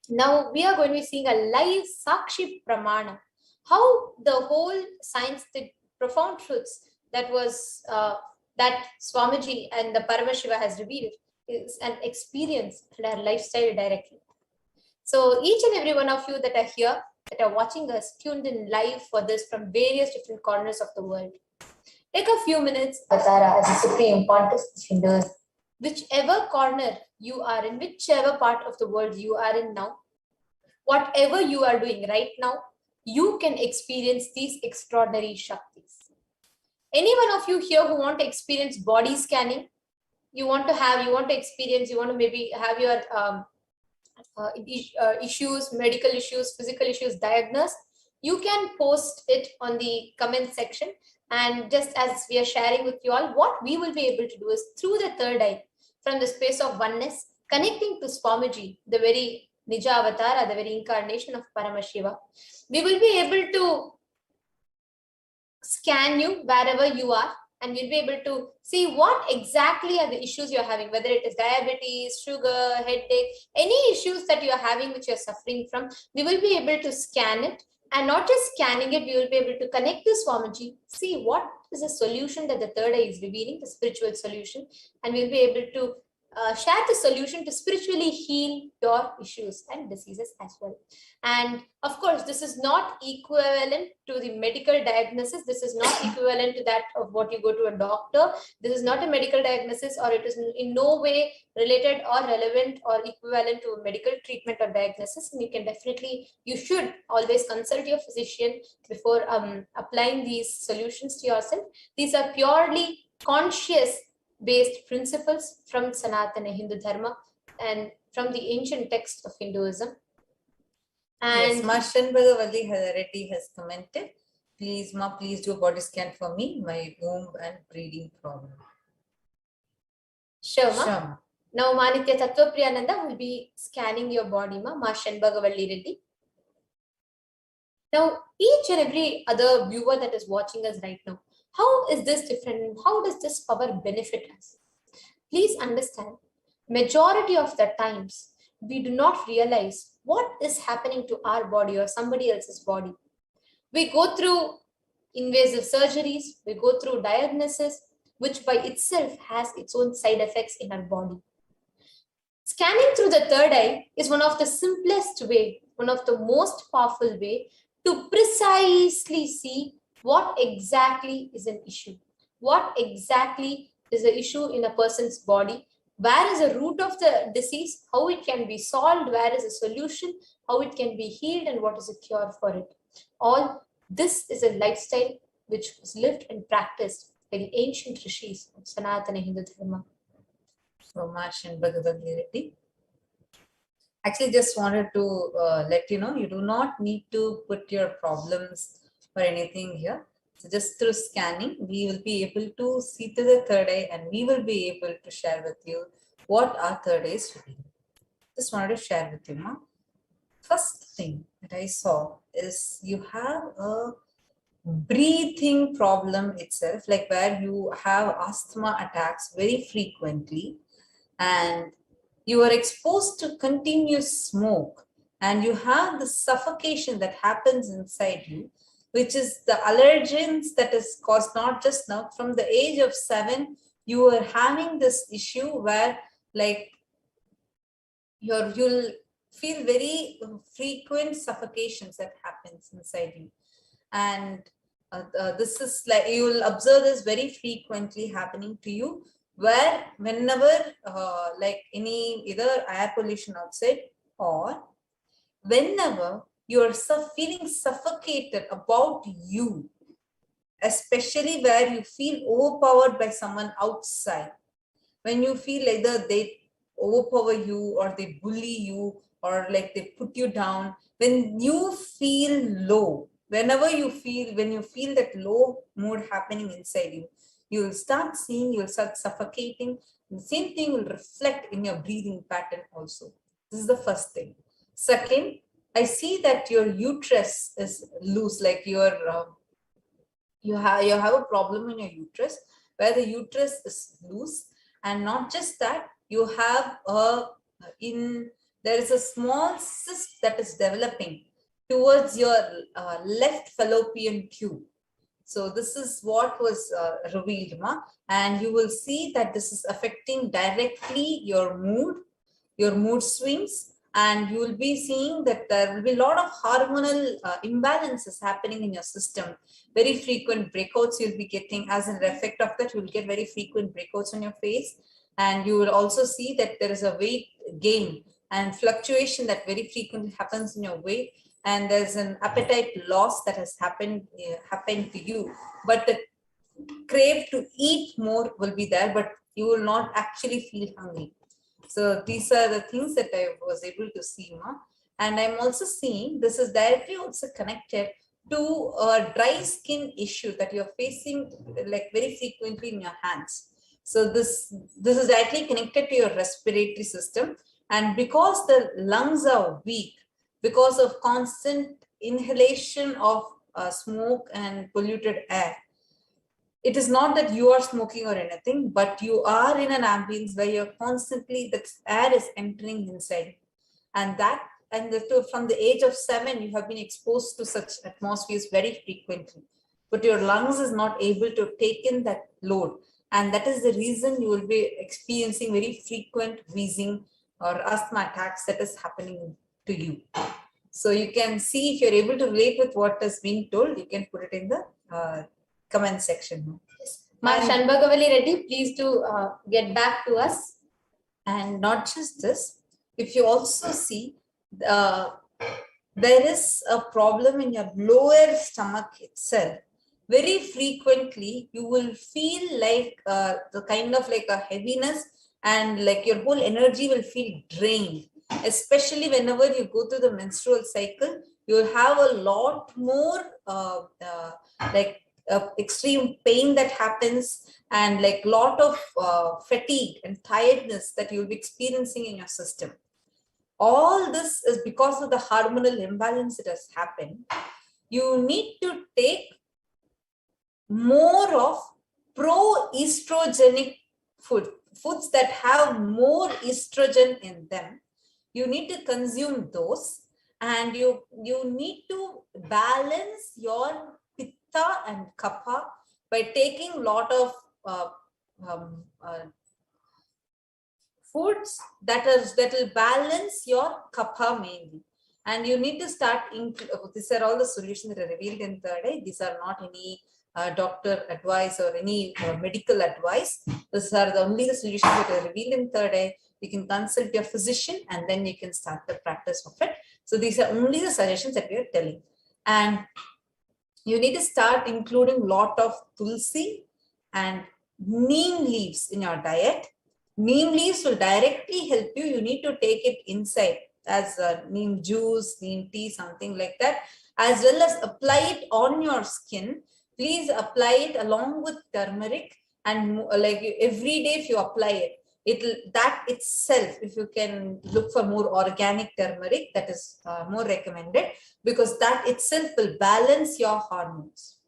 now we are going to be seeing a live Sakshi Pramana, how the whole science, the profound truths that was that Swamiji and the Paramashiva has revealed is an experience and our lifestyle directly. So each and every one of you that are here, that are watching us, tuned in live for this from various different corners of the world, take a few minutes, Avatara as the Supreme Pontiff of Hinduism. Whichever corner you are in, whichever part of the world you are in now, whatever you are doing right now, you can experience these extraordinary Shaktis. Any one of you here who want to experience body scanning, you want to experience, you want to maybe have your issues, medical issues, physical issues diagnosed, you can post it on the comment section. And just as we are sharing with you all, what we will be able to do is through the third eye, from the space of oneness, connecting to Swamiji, the very Nija Avatara, the very incarnation of Paramashiva, we will be able to scan you wherever you are, and we'll be able to see what exactly are the issues you're having, whether it is diabetes, sugar, headache, any issues that you're having which you're suffering from. We will be able to scan it, and not just scanning it, we will be able to connect to Swamiji, see what is the solution that the third eye is revealing, the spiritual solution, and we'll be able to share the solution to spiritually heal your issues and diseases as well. And of course, this is not equivalent to the medical diagnosis. This is not equivalent to that of what you go to a doctor. This is not a medical diagnosis, or it is in no way related or relevant or equivalent to a medical treatment or diagnosis. And you should always consult your physician before applying these solutions to yourself. These are purely conscious based principles from Sanatana Hindu Dharma and from the ancient text of Hinduism. And yes, Ma Shanbhagavalli Reddy has commented, please do a body scan for me, my womb and breeding problem. Sure, Ma. Now Manitya Tattva Priyananda will be scanning your body, Ma Shanbhagavalli Reddy. Now each and every other viewer that is watching us right now, how is this different? How does this power benefit us? Please understand, majority of the times, we do not realize what is happening to our body or somebody else's body. We go through invasive surgeries, we go through diagnosis, which by itself has its own side effects in our body. Scanning through the third eye is one of the simplest way, one of the most powerful way to precisely see what exactly is an issue, what exactly is the issue in a person's body, where is the root of the disease, how it can be solved, where is the solution, how it can be healed, and what is a cure for it. All this is a lifestyle which was lived and practiced by the ancient rishis of Sanatana Hindu Dharma. So much in Bhagavad Gita. Actually, just wanted to let you know, you do not need to put your problems or anything here. So just through scanning, we will be able to see to the third eye, and we will be able to share with you what our third eye is doing. Just wanted to share with you, Ma. First thing that I saw is you have a breathing problem itself, like where you have asthma attacks very frequently, and you are exposed to continuous smoke, and you have the suffocation that happens inside you, which is the allergens that is caused not just now. From the age of 7, you are having this issue where like you'll feel very frequent suffocations that happens inside you. And this is like, you will observe this very frequently happening to you, where whenever like any either air pollution outside, or whenever you are feeling suffocated about you, especially where you feel overpowered by someone outside, when you feel either they overpower you or they bully you or like they put you down, when you feel low, when you feel that low mood happening inside you, you'll start seeing, you'll start suffocating. The same thing will reflect in your breathing pattern also. This is the first thing. Second, I see that your uterus is loose, like you have a problem in your uterus, where the uterus is loose, and not just that, you have there is a small cyst that is developing towards your left fallopian tube. So this is what was revealed, Ma, and you will see that this is affecting directly your mood swings, and you will be seeing that there will be a lot of hormonal imbalances happening in your system. Very frequent breakouts you'll be getting. As an effect of that, you will get very frequent breakouts on your face, and you will also see that there is a weight gain and fluctuation that very frequently happens in your weight, and there's an appetite loss that has happened to you, but the crave to eat more will be there, but you will not actually feel hungry. So these are the things that I was able to see, Ma. And I'm also seeing this is directly also connected to a dry skin issue that you're facing like very frequently in your hands. So this is directly connected to your respiratory system, and because the lungs are weak, because of constant inhalation of smoke and polluted air. It is not that you are smoking or anything, but you are in an ambience where you're constantly, that air is entering inside. And from the age of 7, you have been exposed to such atmospheres very frequently, but your lungs is not able to take in that load. And that is the reason you will be experiencing very frequent wheezing or asthma attacks that is happening to you. So you can see, if you're able to relate with what is being told, you can put it in the comment section. Ma Shanbhagavali Reddy, please do get back to us. And not just this, if you also see, there is a problem in your lower stomach itself. Very frequently, you will feel like the kind of like a heaviness, and like your whole energy will feel drained. Especially whenever you go through the menstrual cycle, you'll have a lot more extreme pain that happens, and like lot of fatigue and tiredness that you'll be experiencing in your system. All this is because of the hormonal imbalance that has happened. You need to take more of pro-estrogenic foods that have more estrogen in them, you need to consume those, and you need to balance your pitta and kapha by taking a lot of foods that will balance your kapha mainly. And you need to start, these are all the solutions that are revealed in third eye. These are not any doctor advice or any medical advice. These are only the solutions that are revealed in third eye. You can consult your physician and then you can start the practice of it. So these are only the suggestions that we are telling. And you need to start including lot of tulsi and neem leaves in your diet. Neem leaves will directly help you. You need to take it inside as neem juice, neem tea, something like that, as well as apply it on your skin. Please apply it along with turmeric, and like every day if you apply it, that itself, if you can look for more organic turmeric, that is more recommended, because that itself will balance your hormones.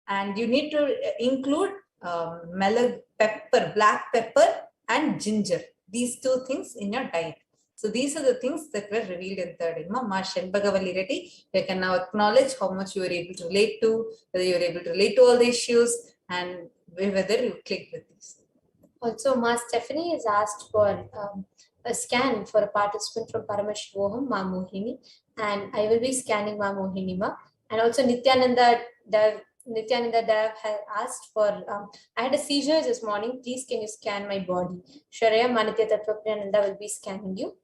And you need to include pepper, black pepper and ginger, these two things in your diet. So these are the things that were revealed in third eye. Ma Shenbagavali Reddy, you can now acknowledge how much you were able to relate to, whether you were able to relate to all the issues, and whether you click with these. Also, Ma Stephanie is asked for a scan for a participant from Paramashivoham, Ma Mohini, and I will be scanning Ma Mohini Ma. And also Nithyananda Dev has asked for, I had a seizure this morning, please can you scan my body? Sharaya Manitya Tattvapriyananda will be scanning you,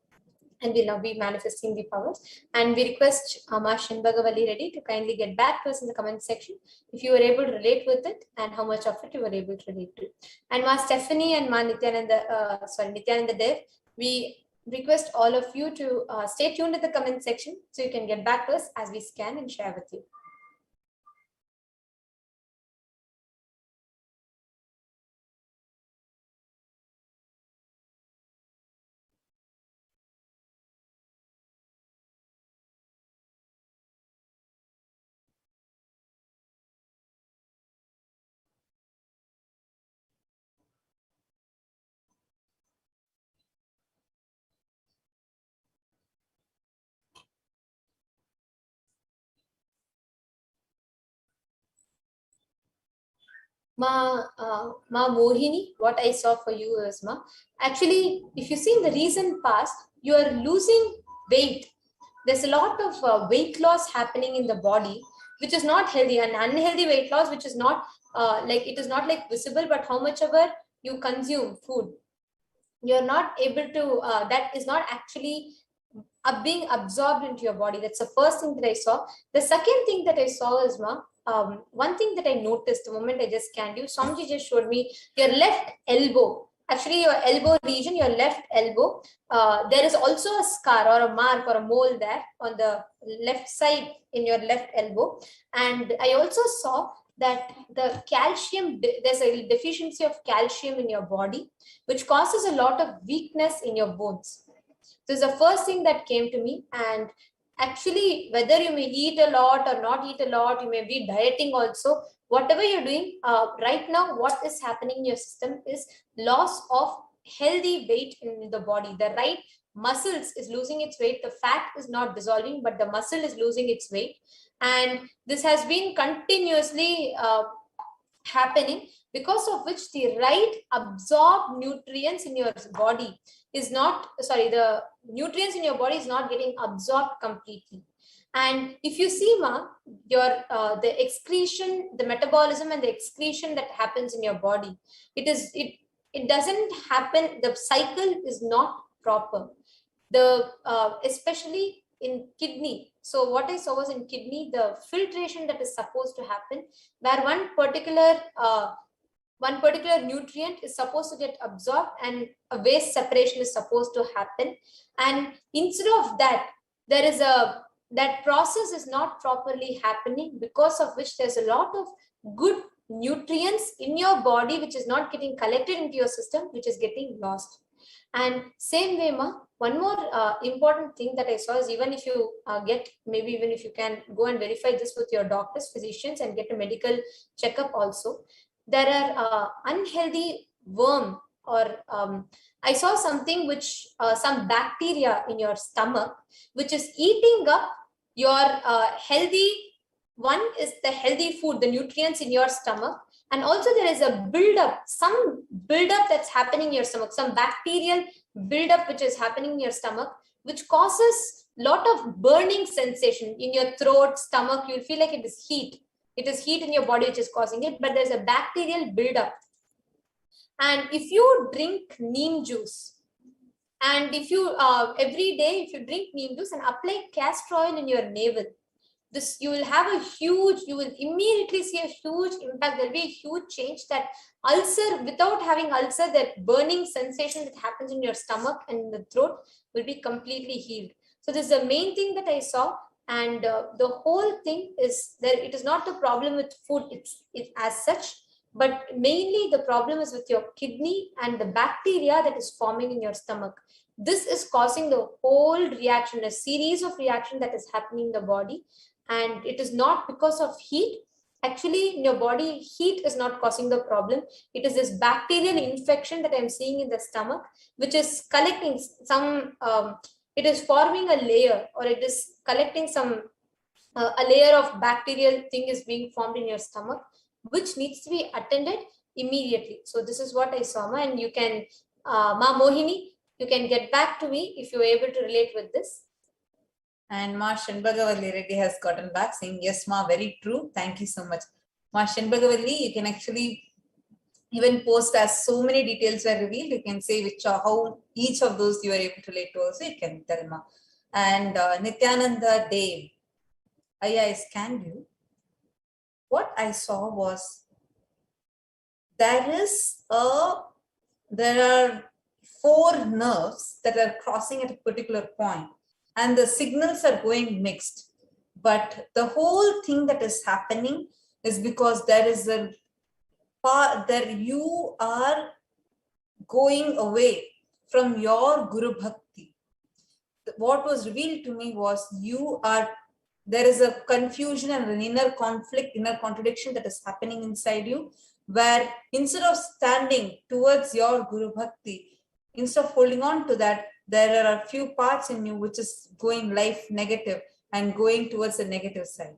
and will now be manifesting the powers. And we request Ma Shenbagavali Reddy to kindly get back to us in the comment section if you were able to relate with it and how much of it you were able to relate to. And Ma Stephanie and Ma Nithyananda Dev, we request all of you to stay tuned in the comment section so you can get back to us as we scan and share with you. Ma Mohini, what I saw for you is, Ma, actually, if you see in the recent past, you are losing weight. There's a lot of weight loss happening in the body, which is not healthy, and unhealthy weight loss, which is not it is not like visible, but how much ever you consume food, you're not able to, that is not actually being absorbed into your body. That's the first thing that I saw. The second thing that I saw is, Ma, one thing that I noticed the moment I just scanned you, Swamiji just showed me your left elbow. Actually, your elbow region, your left elbow, there is also a scar or a mark or a mole there on the left side in your left elbow. And I also saw that the calcium, there's a deficiency of calcium in your body, which causes a lot of weakness in your bones. This is the first thing that came to me. And actually, whether you may eat a lot or not eat a lot, you may be dieting also, whatever you're doing right now, what is happening in your system is loss of healthy weight in the body. The right muscles is losing its weight. The fat is not dissolving, but the muscle is losing its weight. And this has been continuously happening, because of which the right absorbed nutrients in your body is not, the nutrients in your body is not getting absorbed completely. And if you see, Ma, your the excretion, the metabolism and the excretion that happens in your body, it doesn't happen, the cycle is not proper. The especially in kidney. So what I saw was in kidney, the filtration that is supposed to happen, where one particular nutrient is supposed to get absorbed and a waste separation is supposed to happen. And instead of that, there is that process is not properly happening, because of which there's a lot of good nutrients in your body which is not getting collected into your system, which is getting lost. And same way, Ma, one more important thing that I saw is, even if you maybe even if you can go and verify this with your doctors, physicians, and get a medical checkup also, there are unhealthy worm or I saw something which some bacteria in your stomach, which is eating up your healthy. One is the healthy food, the nutrients in your stomach, and also there is a buildup, some buildup that's happening in your stomach, some bacterial buildup which is happening in your stomach, which causes lot of burning sensation in your throat, stomach. You'll feel like it is heat. It is heat in your body which is causing it, but there's a bacterial buildup. And if you drink neem juice, and if you every day, if you drink neem juice and apply castor oil in your navel, this you will have a huge, you will immediately see a huge impact. There'll be a huge change. That ulcer, without having ulcer, that burning sensation that happens in your stomach and in the throat will be completely healed. So this is the main thing that I saw. And the whole thing is that it is not the problem with food it as such, but mainly the problem is with your kidney and the bacteria that is forming in your stomach. This is causing the whole reaction, a series of reaction that is happening in the body. And it is not because of heat. Actually, in your body, heat is not causing the problem. It is this bacterial infection that I'm seeing in the stomach, which is collecting some, it is forming a layer, or it is collecting some, a layer of bacterial thing is being formed in your stomach, which needs to be attended immediately. So this is what I saw, Ma, and you can, Ma Mohini, you can get back to me if you're able to relate with this. And Ma Shanbhagavalli Reddy has gotten back saying, yes, Ma, very true. Thank you so much. Ma Shanbhagavalli, you can actually even post as so many details were revealed. You can say which how each of those you are able to relate to also. You can tell, Ma. And Nithyananda Dev, I scanned you. What I saw was there are 4 nerves that are crossing at a particular point, and the signals are going mixed. But the whole thing that is happening is because there is a part that you are going away from your Guru Bhakti. What was revealed to me was there is a confusion and an inner conflict, inner contradiction that is happening inside you, where instead of standing towards your Guru Bhakti, instead of holding on to that, there are a few parts in you which is going life negative and going towards the negative side.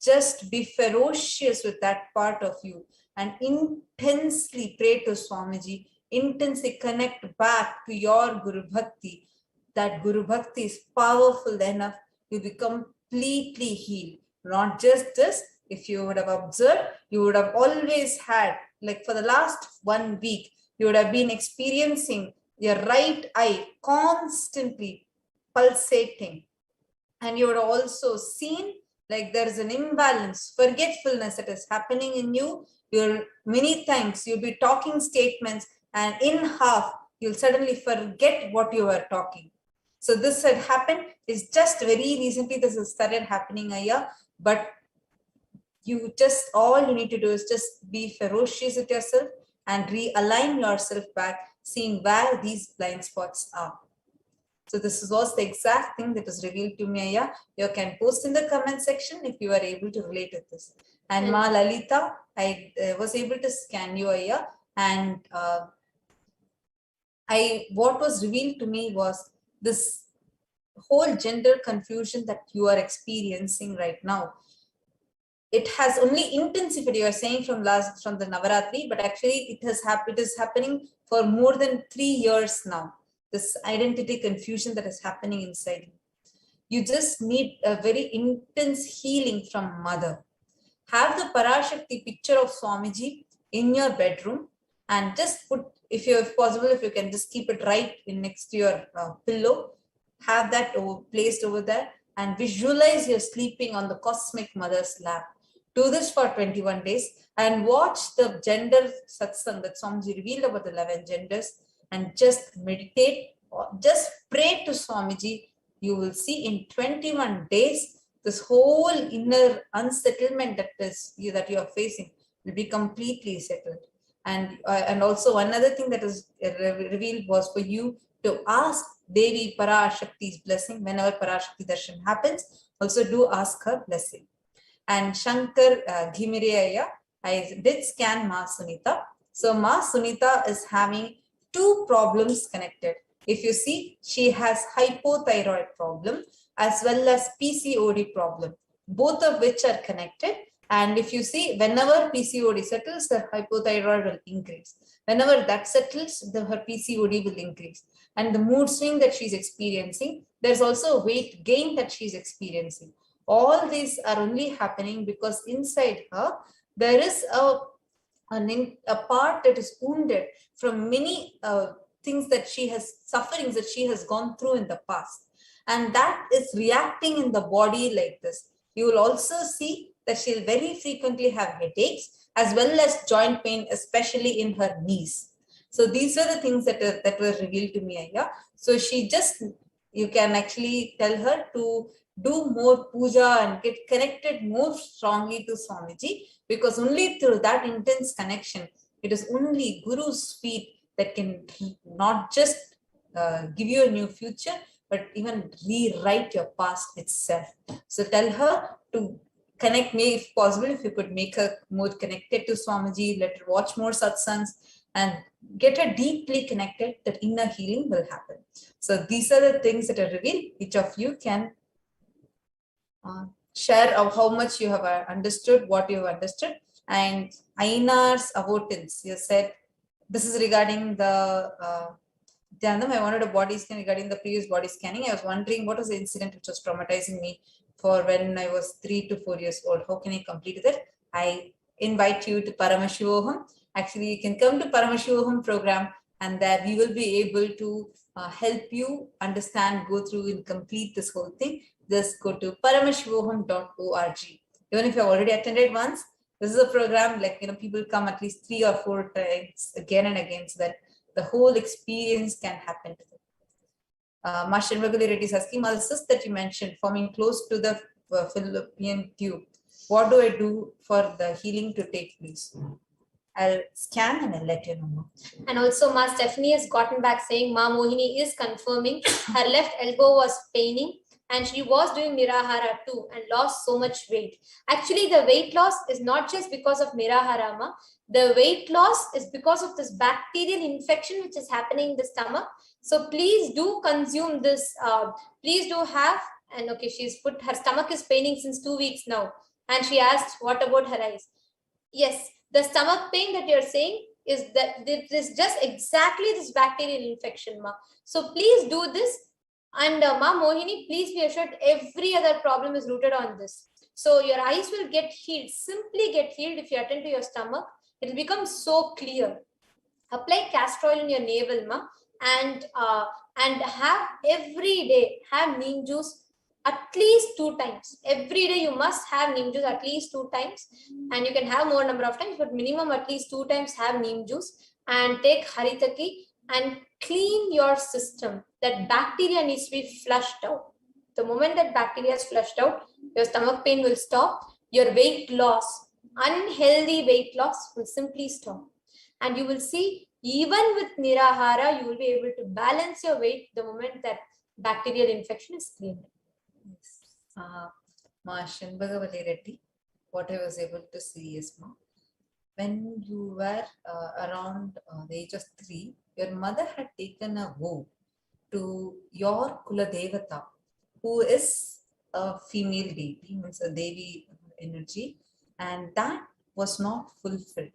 Just be ferocious with that part of you and intensely pray to Swamiji, intensely connect back to your Guru Bhakti. That Guru Bhakti is powerful enough to be completely healed. Not just this, if you would have observed, you would have always had, like for the last 1 week, you would have been experiencing your right eye constantly pulsating. And you would have also seen like there is an imbalance, forgetfulness that is happening in you. Many times you'll be talking statements and in half, you'll suddenly forget what you were talking. So this had happened. It's just very recently this has started happening, Ayya. But all you need to do is just be ferocious with yourself and realign yourself back, seeing where these blind spots are. So this was the exact thing that was revealed to me, Ayya. You can post in the comment section if you are able to relate with this. And Ma Lalita, I was able to scan you, Ayya. And what was revealed to me was this whole gender confusion that you are experiencing right now. It has only intensified, you are saying from the Navaratri, but actually it is happening for more than 3 years now. This identity confusion that is happening inside you. You just need a very intense healing from Mother. Have the Parashakti picture of Swamiji in your bedroom and just put, if possible, if you can just keep it right next to your pillow, have that placed over there and visualize you're sleeping on the cosmic Mother's lap. Do this for 21 days and watch the gender satsang that Swamiji revealed about the 11 genders and just meditate or just pray to Swamiji. You will see in 21 days, this whole inner unsettlement that you are facing will be completely settled. And also another thing that is revealed was for you to ask Devi Parashakti's blessing whenever Parashakti Darshan happens. Also do ask her blessing. And Shankar Ghimireyaya, I did scan Ma Sunita. So Ma Sunita is having two problems connected. If you see, she has hypothyroid problem as well as PCOD problem, both of which are connected. And if you see, whenever PCOD settles, the hypothyroid will increase. Whenever that settles, her PCOD will increase. And the mood swing that she's experiencing, there's also a weight gain that she's experiencing. All these are only happening because inside her, there is a part that is wounded from many things that she has, sufferings that she has gone through in the past. And that is reacting in the body like this. You will also see that she'll very frequently have headaches as well as joint pain, especially in her knees. So these are the things that were revealed to me, Ayya. So she just, you can actually tell her to do more puja and get connected more strongly to Swamiji, because only through that intense connection, it is only Guru's feet that can not just give you a new future, but even rewrite your past itself. So tell her to connect me, if possible, if you could make her more connected to Swamiji, let her watch more satsangs and get her deeply connected, that inner healing will happen. So these are the things that are revealed. Each of you can share of how much you have understood, what you have understood. And Ainar's avoidance, you said, this is regarding the Dhanam, I wanted a body scan regarding the previous body scanning. I was wondering what was the incident which was traumatizing me for when I was 3 to 4 years old. How can I complete that? I invite you to Paramashivoham. Actually, you can come to Paramashivoham program, and there we will be able to help you understand, go through and complete this whole thing. Just go to paramashivoham.org. Even if you have already attended once, this is a program like, people come at least 3 or 4 times again and again, so that the whole experience can happen to them. Marshal Reddy is asking, the cyst that you mentioned forming close to the fallopian tube, what do I do for the healing to take place? I'll scan and I'll let you know. And also Ma Stephanie has gotten back saying Ma Mohini is confirming her left elbow was paining and she was doing Nirahara too and lost so much weight. Actually, the weight loss is not just because of Nirahara, Ma. The weight loss is because of this bacterial infection which is happening in the stomach. So please do consume this. Please do have, and okay, she's put, her stomach is paining since 2 weeks now. And she asked, what about her eyes? Yes, the stomach pain that you're saying is that this is just exactly this bacterial infection, Ma. So please do this. And Ma Mohini, please be assured every other problem is rooted on this. So your eyes will get healed, simply get healed if you attend to your stomach. It will become so clear. Apply castor oil in your navel, Ma, and have every day, have neem juice at least 2 times. Every day you must have neem juice at least 2 times. And you can have more number of times, but minimum at least 2 times have neem juice. And take haritaki and clean your system. That bacteria needs to be flushed out. The moment that bacteria is flushed out, your stomach pain will stop. Your weight loss, unhealthy weight loss will simply stop. And you will see, even with Nirahara, you will be able to balance your weight the moment that bacterial infection is cleared. Ma Shanbagavali Reddy, what I was able to see is, Ma, when you were around the age of 3, your mother had taken a vow to your Kuladevata, who is a female deity, means a Devi energy, and that was not fulfilled.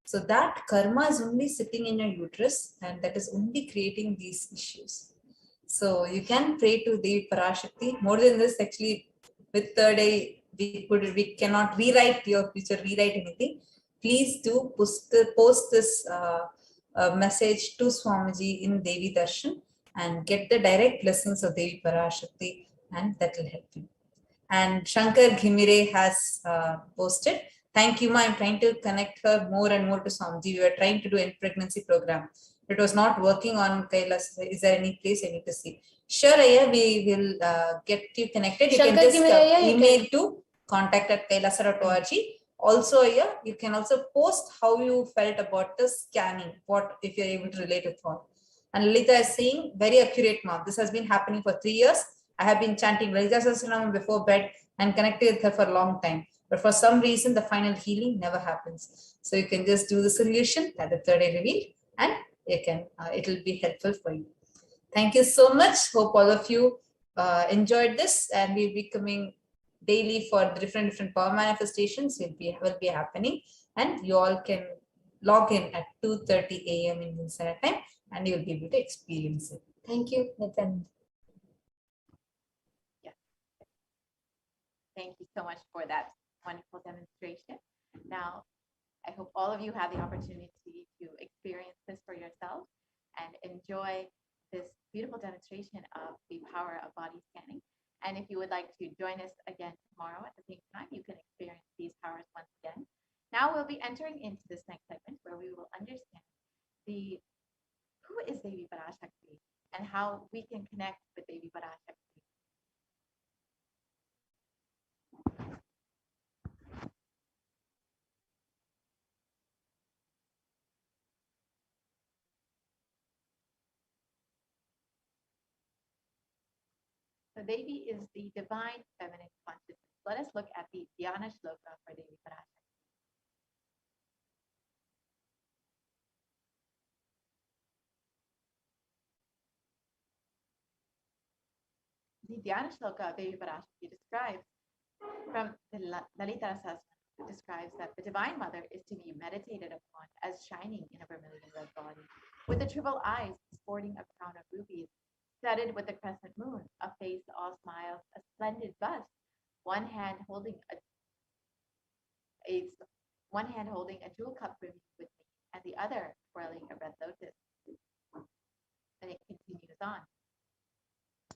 So that karma is only sitting in your uterus, and that is only creating these issues. So you can pray to Devi Parashakti. More than this, actually, with third eye, we cannot rewrite your future, rewrite anything. Please do post this message to Swamiji in Devi Darshan and get the direct blessings of Devi Parashakti, and that will help you. And Shankar Ghimire has posted, thank you, Ma. I'm trying to connect her more and more to Swamiji. We were trying to do a pregnancy program. It was not working on Kailasa. Is there any place I need to see? Sure, Aya, we will get you connected. You Shankar can just email can... to contact@kailasa.org. Also, Aya, you can also post how you felt about the scanning, what if you're able to relate with all. And Lalita is saying, very accurate, Ma. This has been happening for 3 years. I have been chanting Lalita Sahasranam before bed and connected with her for a long time. But for some reason, the final healing never happens. So you can just do the solution that the third eye revealed, and you can it will be helpful for you. Thank you so much. Hope all of you enjoyed this, and we'll be coming daily for the different power manifestations will be happening, and you all can log in at 2:30 a.m. Indian Standard Time, and you'll be able to experience it. Thank you, Nityananda. Thank you so much for that wonderful demonstration. Now, I hope all of you have the opportunity to experience this for yourself and enjoy this beautiful demonstration of the power of body scanning. And if you would like to join us again tomorrow at the same time, you can experience these powers once again. Now we'll be entering into this next segment where we will understand who is Devi Parashakti and how we can connect with Devi Parashakti. So Devi is the divine feminine consciousness. Let us look at the Dhyana Shloka for Devi Parashakti. The Dhyana Shloka of Devi Parashakti describes from the Lalita Sahasranama, describes that the Divine Mother is to be meditated upon as shining in a vermilion red body, with the triple eyes sporting a crown of rubies, studded with the crescent moon, a face all smiles, a splendid bust, one hand holding a jewel cup brimming with me, and the other twirling a red lotus. And it continues on.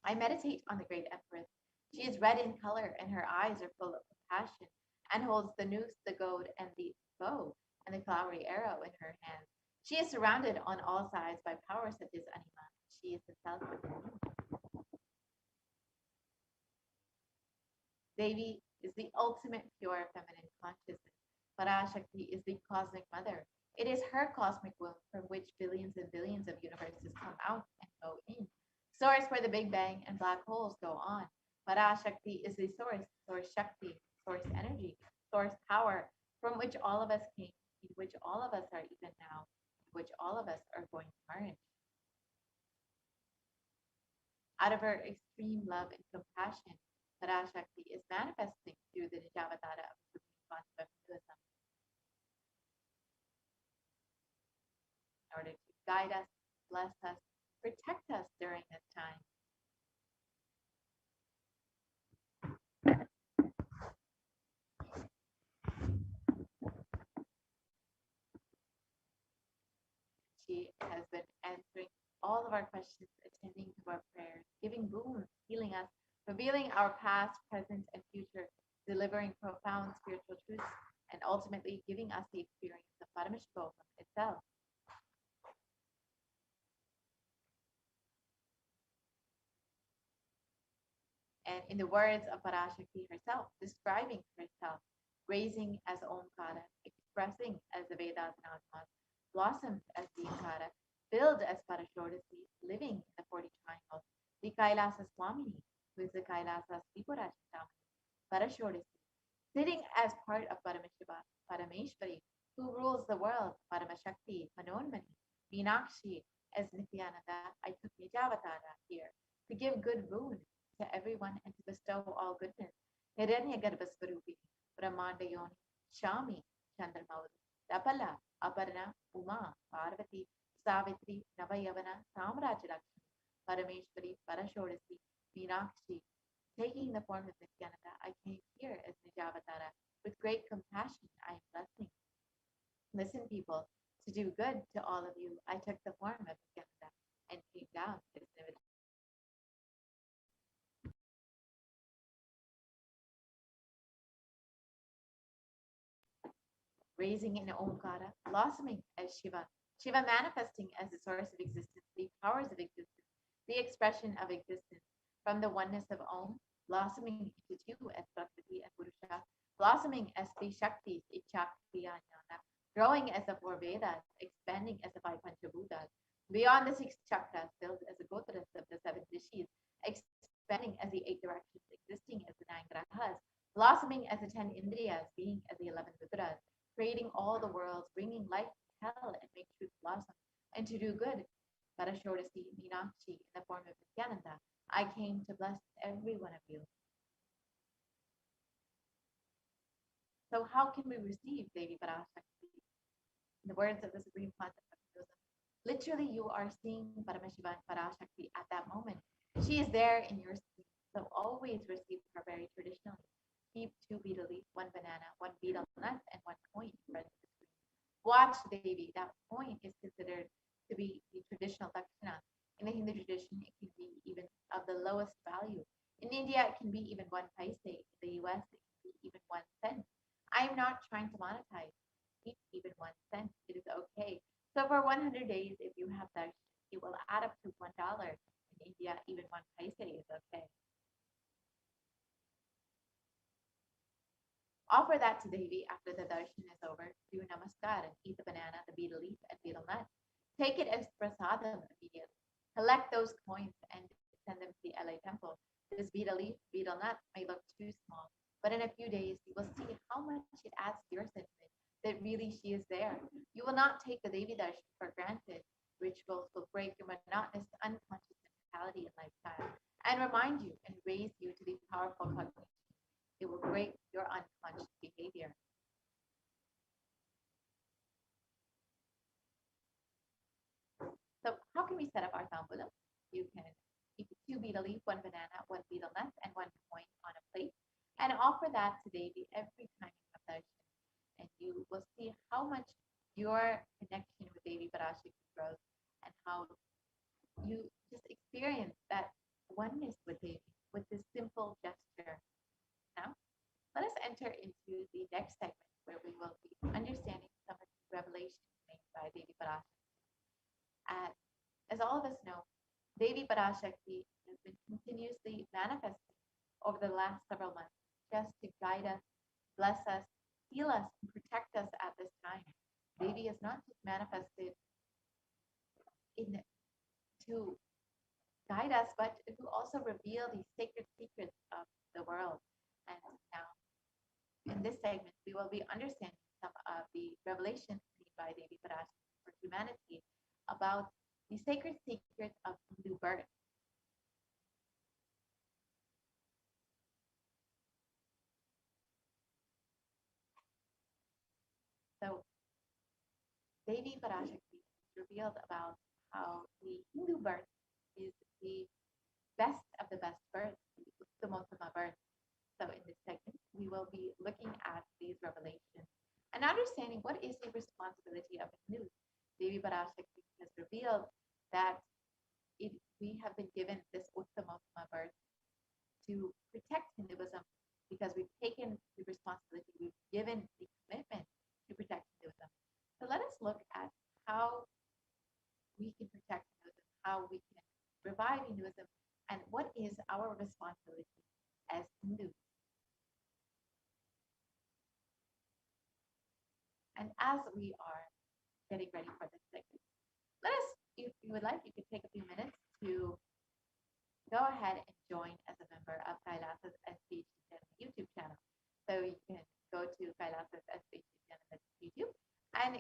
I meditate on the great Empress. She is red in color, and her eyes are full of compassion, and holds the noose, the goad, and the bow, and the flowery arrow in her hands. She is surrounded on all sides by power such as Anima. She is the self within me. Devi is the ultimate pure feminine consciousness. Parashakti is the cosmic mother. It is her cosmic womb from which billions and billions of universes come out and go in. Source where the Big Bang and black holes go on. Parashakti is the source Shakti, source energy, source power, from which all of us came, in which all of us are even now, in which all of us are going to merge. Out of her extreme love and compassion, Parashakti is manifesting through the Nijavatara of the Supreme Concept of Hinduism in order to guide us, bless us, protect us during this time. She has been answering all of our questions, attending to our prayers, giving boons, healing us, revealing our past, present, and future, delivering profound spiritual truths, and ultimately giving us the experience of Paramashivoham itself. And in the words of Parashakti herself, describing herself, raising as Omkara, expressing as the Vedas and Atmas, blossomed as the Inkara, filled as Parashodasi, living in the 40 triangles, the Kailasa Swamini, who is the Kailasa Tripura Chintamani, Parashodasi, sitting as part of Paramashiva, Parameshwari, who rules the world, Paramashakti, Manonmani, Meenakshi, as Nithyananda, I took Nijavatara here to give good boon to everyone and to bestow all goodness. Hiranya Garbhasvarupini, Brahmanda Yoni, Shami, Chandramaudi, Tapala, Aparna, Uma, Parvati, Savitri, Navayavana, Samrajalakshmi, Parameshwari, Parashodasi, Meenakshi. Taking the form of Nithyananda, I came here as Nijavatara. With great compassion, I am blessing. Listen, people, to do good to all of you, I took the form of Nithyananda and came down as Nivedana. Raising in Omkara, blossoming as Shiva, Shiva manifesting as the source of existence, the powers of existence, the expression of existence, from the oneness of Om, blossoming into two as Prakriti and Purusha, blossoming as three Shaktis, Ichakti and Jnana, growing as the four Vedas, expanding as the five Panchabhutas, beyond the six chakras, filled as the Gotras of the seven Rishis, expanding as the eight directions, existing as the nine grahas, blossoming as the 10 Indriyas, being as the 11 Rudras, creating all the worlds, bringing life to hell and make truth blossom, and to do good. Parashodasi Meenakshi in the form of Nithyananda, I came to bless every one of you. So how can we receive Devi Parashakti? In the words of the Supreme Concept of Hinduism, literally you are seeing Paramashiva and Parashakti at that moment. She is there in your screen, so always receive her very traditionally. Keep 2 betel leaf, 1 banana, 1 betel nut, and 1 coin in front of the screen. Watch Devi. That coin is considered to be the traditional dakshina. In the Hindu tradition, it can be even of the lowest value. In India, it can be even 1 paise. In the US, it can be even 1 cent. I am not trying to monetize. Keep even 1 cent. It is okay. So for 100 days, if you have darshan, it will add up to $1. In India, even 1 paise is okay. Offer that to Devi after the darshan is over. Do namaskar and eat the banana, the betel leaf, and betel nut. Take it as prasadam immediately. Collect those coins and send them to the LA temple. This betel leaf, betel nut may look too small, but in a few days you will see how much it adds to your sentiment that really she is there. You will not take the Devi darshan for granted. Rituals will break your monotonous, unconscious mentality and lifestyle and remind you and raise you to the powerful cognition. It will break your unconscious behavior. So how can we set up our tambulam? You can keep 2 betel leaf, 1 banana, 1 betel nut, and 1 coin on a plate, and offer that to Devi every time you have darshan. And you will see how much your connection with Devi Parashakti grows, and how you just experience that oneness with Devi with this simple gesture. Now, let us enter into the next segment where we will be understanding some of the revelations made by Devi Parashakti. As all of us know, Devi Parashakti has been continuously manifesting over the last several months just to guide us, bless us, heal us, and protect us at this time. Devi is not just manifested to guide us, but to also reveal the sacred secrets of the world. And now, in this segment, we will be understanding some of the revelations made by Devi Parashakti for humanity about the sacred secrets of Hindu birth. So, Devi Parashakti revealed about how the Hindu birth is the best of the best birth, the Uttamottama birth. So in this segment, we will be looking at these revelations and understanding what is the responsibility of Hindus. Devi Parashakti has revealed that we have been given this Uttamottama birth to protect Hinduism because we've taken the responsibility, we've given the commitment to protect Hinduism. So let us look at how we can protect Hinduism, how we can revive Hinduism, and what is our responsibility as Hindus. And as we are getting ready for this segment, let us, if you would like, you could take a few minutes to go ahead and join as a member of Kailasa's HDH Nithyananda YouTube channel. So you can go to Kailasa's HDH Nithyananda YouTube, and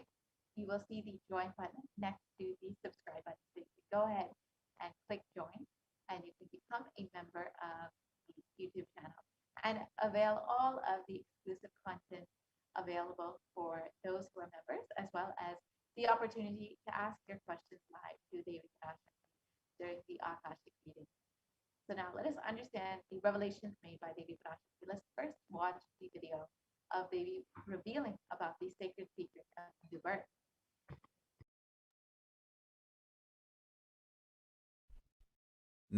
you will see the join button next to the subscribe button. So you can go ahead and click join, and you can become a member of the YouTube channel and avail all of the exclusive content available for those who are members, as well as the opportunity to ask your questions live to Devi Parashakti during the Akashic reading. So now let us understand the revelations made by Devi Parashakti. Let's first watch the video of Devi revealing about the sacred secret of Hindu birth.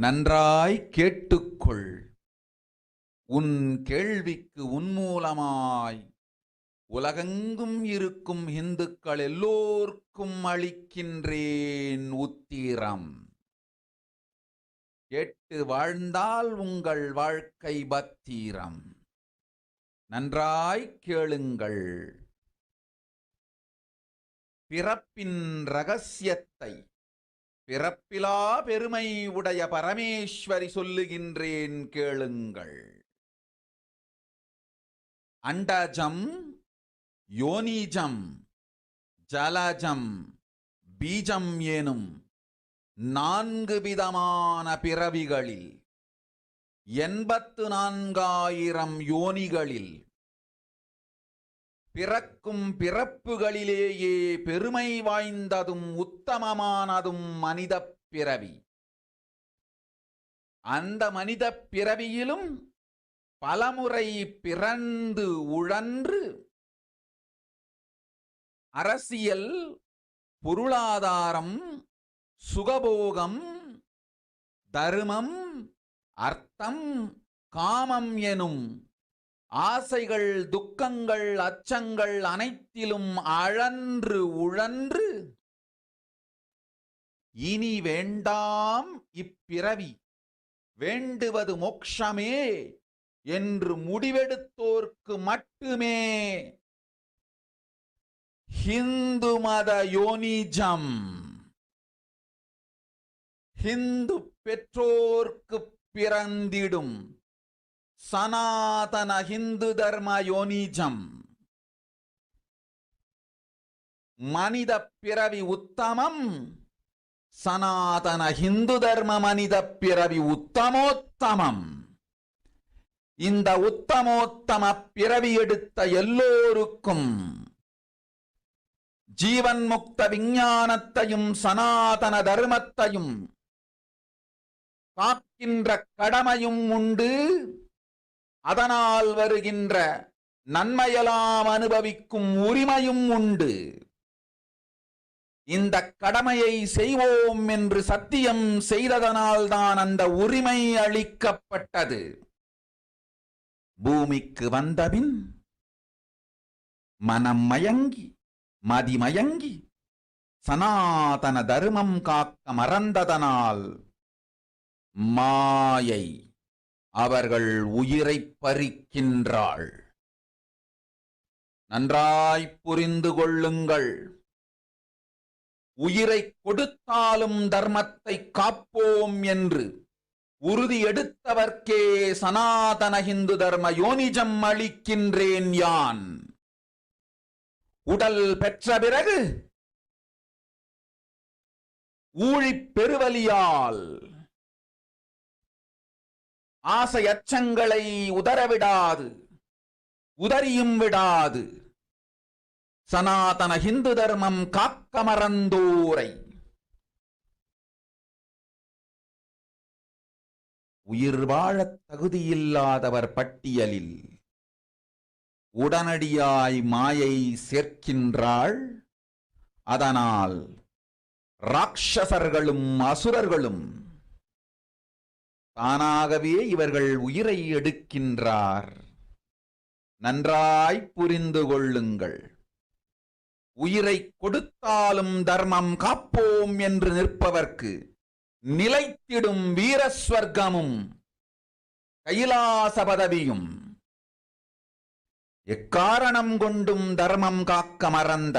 நன்றாய் கேட்டுக்கொள். உன் கேள்விக்கு உன்மூலமாய் உலகெங்கும் இருக்கும் இந்துக்கள் எல்லோர்க்கும் அளிக்கின்றேன் உத்திரம். கேட்டு வாழ்ந்தால் உங்கள் வாழ்க்கை பத்திரம். நன்றாய் கேளுங்கள். பிறப்பின் ரகசியத்தை பிறப்பிலா பெருமை உடைய பரமேஸ்வரி சொல்லுகின்றேன் கேளுங்கள். அண்டஜம், யோனிஜம், ஜலஜம், பீஜம் எனும் 4 விதமான பிறவிகளில் 84,000 யோனிகளில் பிறக்கும் பிறப்புகளிலேயே பெருமை வாய்ந்ததும் உத்தமமானதும் மனிதப் பிறவி. அந்த மனிதப் பிறவியிலும் பலமுறை பிறந்து உழன்று அரசியல், பொருளாதாரம், சுகபோகம், தர்மம், அர்த்தம், காமம் எனும் ஆசைகள், துக்கங்கள், அச்சங்கள் அனைத்திலும் அழன்று உழன்று இனி வேண்டாம் இப்பிறவி, வேண்டுவது மோட்சமே என்று முடிவெடுத்தோர்க்கு மட்டுமே ஹிந்து மத யோனிஜம், ஹிந்து பெற்றோர்க்கு பிறந்திடும் சனாதன ஹிந்து தர்ம யோனிஜம், மனித பிறவி உத்தமம், சனாதன ஹிந்து தர்ம மனித பிறவி உத்தமோத்தமம். இந்த உத்தமோத்தம பிறவி எடுத்த எல்லோருக்கும் ஜீவன் முக்த விஞ்ஞானத்தையும் சனாதன தர்மத்தையும் காக்கின்ற கடமையும் உண்டு. அதனால் வருகின்ற நன்மையெல்லாம் அனுபவிக்கும் உரிமையும் உண்டு. இந்த கடமையை செய்வோம் என்று சத்தியம் செய்ததனால்தான் அந்த உரிமை அளிக்கப்பட்டது. பூமிக்கு வந்தபின் மனம் மயங்கி மதிமயங்கி சனாதன தர்மம் காக்க மறந்ததனால் மாயை அவர்கள் உயிரை பறிக்கின்றாள். நன்றாய் புரிந்து கொள்ளுங்கள். உயிரை கொடுத்தாலும் தர்மத்தை காப்போம் என்று உறுதி எடுத்தவர்க்கே சனாதன ஹிந்து தர்ம யோனிஜம் அளிக்கின்றேன் யான். உடல் பெற்ற பிறகு ஊழிப் பெருவலியால் ஆசை அச்சங்களை உதறவிடாது, உதறியும் விடாது சனாதன ஹிந்து தர்மம் காக்க மறந்தோரை உயிர் வாழத் தகுதியில்லாதவர் பட்டியலில் உடனடியாய் மாயை சேர்க்கின்றாள். அதனால் ராட்சசர்களும் அசுரர்களும் தானாகவே இவர்கள் உயிரை எடுக்கின்றார். நன்றாய் புரிந்து கொள்ளுங்கள். உயிரை கொடுத்தாலும் தர்மம் காப்போம் என்று நிற்பவர்க்கு நிலைத்திடும் வீரஸ்வர்க்கமும் கைலாச பதவியும், எக்காரணம் கொண்டும் தர்மம் காக்க மறந்த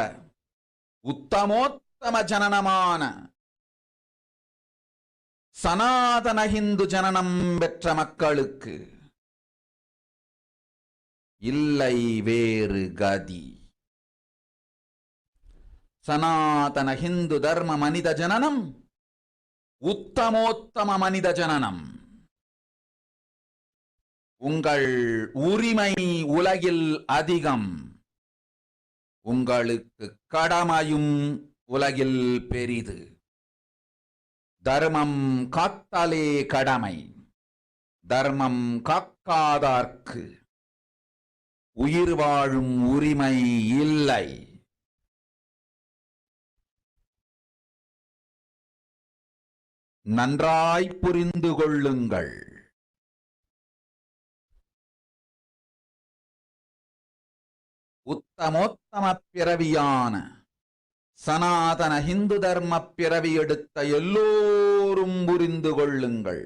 உத்தமோத்தம ஜனனமான சனாதன ஹிந்து ஜனனம் பெற்ற மக்களுக்கு இல்லை வேறு கதி. சனாதன ஹிந்து தர்ம மனித ஜனனம் உத்தமோத்தம மனித ஜனனம். உங்கள் உரிமை உலகில் அதிகம், உங்களுக்கு கடமையும் உலகில் பெரிது. தர்மம் காத்தாலே கடமை, தர்மம் காக்காதார்க்கு உயிர் வாழும் உரிமை இல்லை. நன்றாய் புரிந்து கொள்ளுங்கள். உத்தமோத்தம பிறவியான சனாதன ஹிந்து தர்ம பிறவி எடுத்த எல்லோரும் புரிந்து கொள்ளுங்கள்.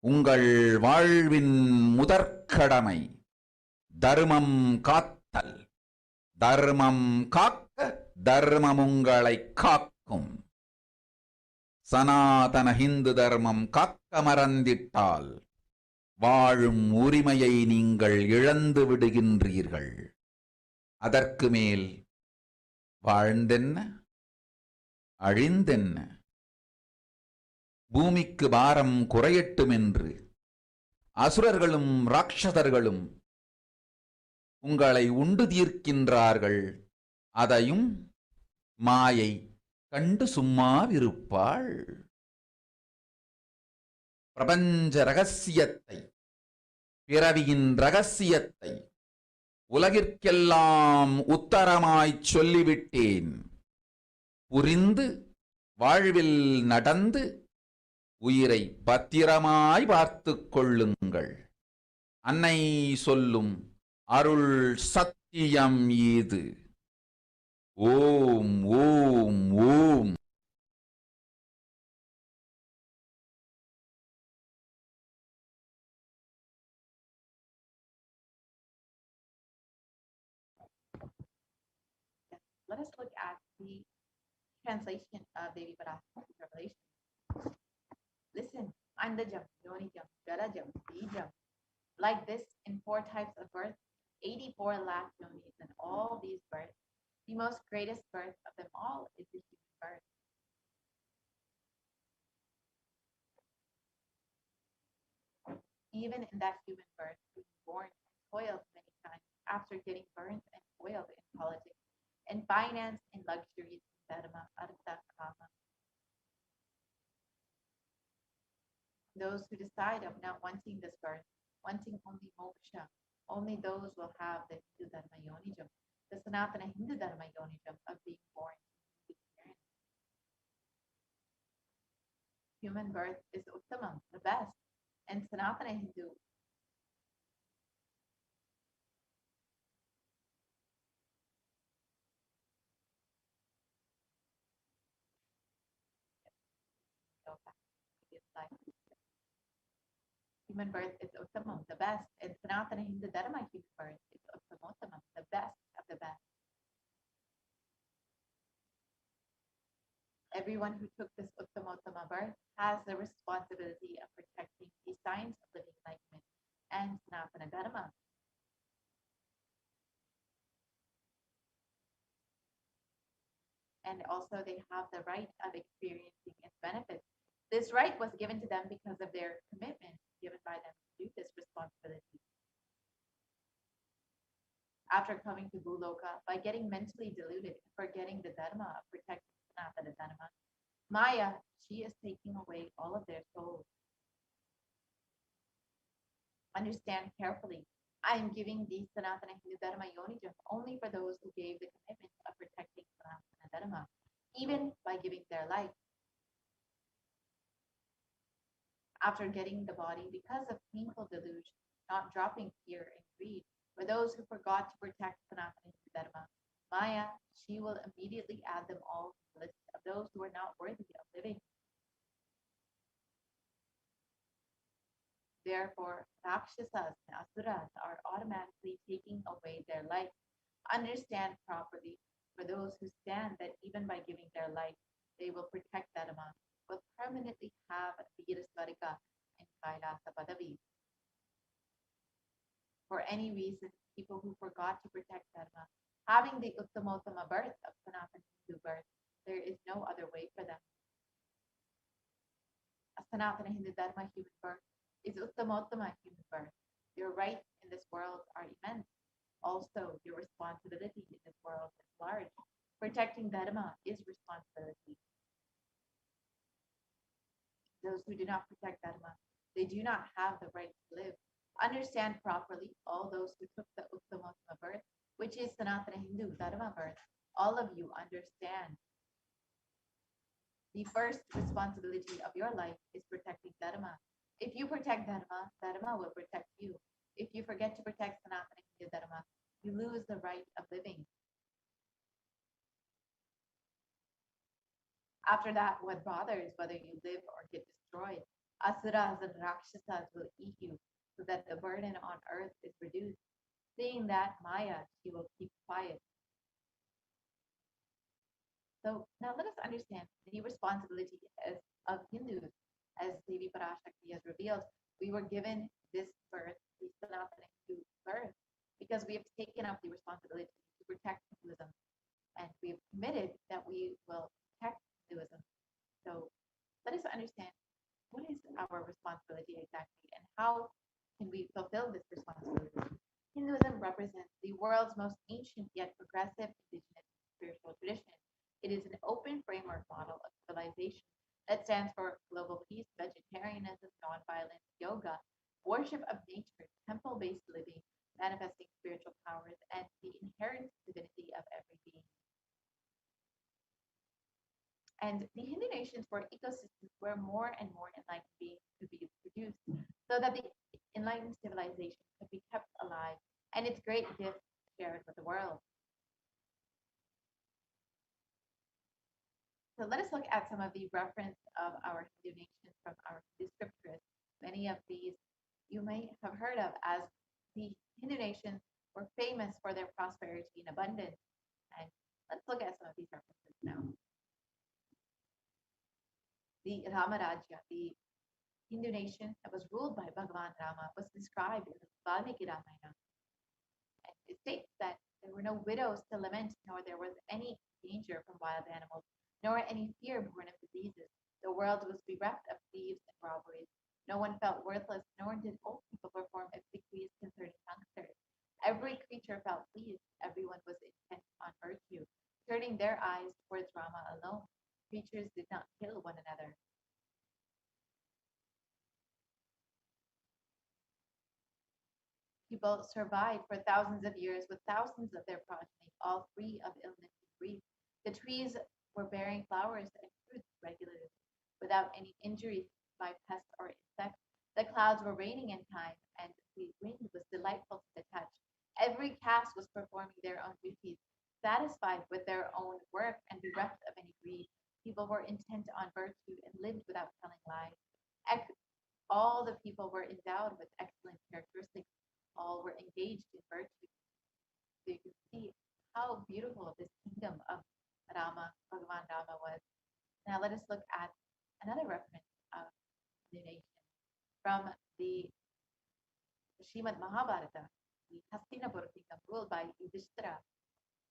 உங்கள் வாழ்வின் முதற்கடமை தர்மம் காத்தல். தர்மம் காக்க தர்மம் உங்களை காக்கும். சனாதன ஹிந்து தர்மம் காக்க மறந்திட்டால் வாழும் உரிமையை நீங்கள் இழந்து விடுகின்றீர்கள். அதற்கு மேல் வாழ்ந்தென்ன அழிந்தென்ன? பூமிக்கு பாரம் குறையட்டும் என்று அசுரர்களும் ராட்சதர்களும் உங்களை உண்டு தீர்க்கின்றார்கள். அதையும் மாயை கண்டு சும்மாவிருப்பாள். பிரபஞ்ச ரகசியத்தை, பிறவியின் ரகசியத்தை உலகிற்கெல்லாம் உத்தரமாய்ச் சொல்லிவிட்டேன். புரிந்து வாழ்வில் நடந்து உயிரை பத்திரமாய் பார்த்துக் கொள்ளுங்கள். அன்னை சொல்லும் அருள் சத்தியம் இது. ஓம் ஓம் ஓம். Let us look at the translation of Devi Parashakti's revelation. Listen, I'm the Jam, Yonijam, Jalajam, Bijam. Like this, in 4 types of birth, 84 lakh yonis, and all these births, the most greatest birth of them all is the human birth. Even in that human birth, being born and toiled many times after getting burned and toiled in politics, in finance, in luxuries, in dharma, artha, kama. Those who decide of not wanting this birth, wanting only moksha, only those will have the Hindu Dharma Yonijam, the Sanatana Hindu Dharma Yonijam of being born to parents. Human birth is Uttamam, the best, and Sanatana Hindu human birth is Uttamam, the best, and Sanatana Hindu Dharma human birth is Uttamottamam, the best of the best. Everyone who took this Uttamottama birth has the responsibility of protecting the signs of living enlightenment and Sanatana Dharma. And also they have the right of experiencing its benefits. This right was given to them because of their commitment given by them to do this responsibility. After coming to Bhuloka, by getting mentally deluded and forgetting the Dharma of protecting Sanatana Dharma, Maya, she is taking away all of their souls. Understand carefully. I am giving the Sanatana Hindu Dharma Yonijam only for those who gave the commitment of protecting Sanatana Dharma, even by giving their life. After getting the body because of painful delusion, not dropping fear and greed, for those who forgot to protect Sanatana Hindu Dharma, Maya, she will immediately add them all to the list of those who are not worthy of living. Therefore, Rakshasas and Asuras are automatically taking away their life. Understand properly, for those who stand that even by giving their life, they will protect Dharma, will permanently have Virasvarika and Kailasa Padavi. For any reason, people who forgot to protect Dharma, having the Uttamottama birth of Sanatana Hindu birth, there is no other way for them. A Sanatana Hindu Dharma human birth is Uttamottama human birth. Your rights in this world are immense. Also, your responsibility in this world is large. Protecting Dharma is responsibility. Those who do not protect Dharma, they do not have the right to live. Understand properly, all those who took the Uttamottama birth, which is Sanatana Hindu Dharma birth, all of you understand. The first responsibility of your life is protecting Dharma. If you protect Dharma, Dharma will protect you. If you forget to protect Sanatana Hindu Dharma, you lose the right of living. After that, what bothers whether you live or get destroyed? Asuras and Rakshasas will eat you, so that the burden on earth is reduced. Seeing that, Maya, she will keep quiet. So now let us understand the responsibility of Hindus, as Devi Parashakti has revealed. We were given this birth, the Sanatana Hindu birth, because we have taken up the responsibility to protect Hinduism, and we have committed that we will protect Hinduism. So let us understand what is our responsibility exactly, and how can we fulfill this responsibility. Hinduism represents the world's most ancient yet progressive indigenous spiritual tradition. It is an open framework model of civilization that stands for global peace, vegetarianism, nonviolence, yoga, worship of nature, temple-based living, manifesting spiritual powers, and the inherent divinity of every being. And the Hindu nations were ecosystems where more and more enlightened beings could be produced, so that the enlightened civilization could be kept alive and its great gift shared with the world. So let us look at some of the reference of our Hindu nations from our Hindu scriptures. Many of these you may have heard of, as the Hindu nations were famous for their prosperity and abundance. And let's look at some of these references now. The Ramarajya, the Hindu nation that was ruled by Bhagavan Rama, was described in the Valmiki Ramayana. And it states that there were no widows to lament, nor there was any danger from wild animals, nor any fear born of diseases. The world was bereft of thieves and robberies. No one felt worthless, nor did old people perform obsequies concerning youngsters. Every creature felt pleased. Everyone was intent on virtue, turning their eyes towards Rama alone. Creatures did not kill one another. People survived for thousands of years with thousands of their progeny, all free of illness and grief. The trees were bearing flowers and fruits regularly, without any injuries by pests or insects. The clouds were raining in time, and the wind was delightful to the touch. Every caste was performing their own duties, satisfied with their own work and bereft of any greed. People were intent on virtue and lived without telling lies. All the people were endowed with excellent characteristics. All were engaged in virtue. So you can see how beautiful this kingdom of Rama, Bhagavan Rama was. Now let us look at another reference of the nation from the Srimad Mahabharata, the Hastinapura kingdom ruled by Yudhishthira.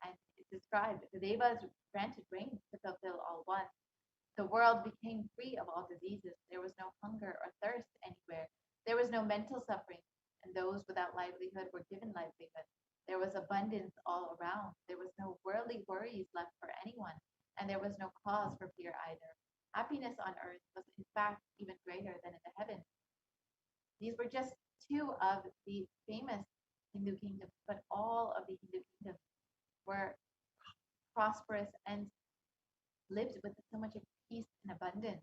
And it's described the Devas granted rain to fulfill all wants. The world became free of all diseases. There was no hunger or thirst anywhere. There was no mental suffering, and those without livelihood were given livelihood. There was abundance all around. There was no worldly worries left for anyone, and there was no cause for fear either. Happiness on earth was in fact even greater than in the heavens. These were just two of the famous Hindu kingdoms, but all of the Hindu kingdoms were prosperous and lived with so much peace and abundance.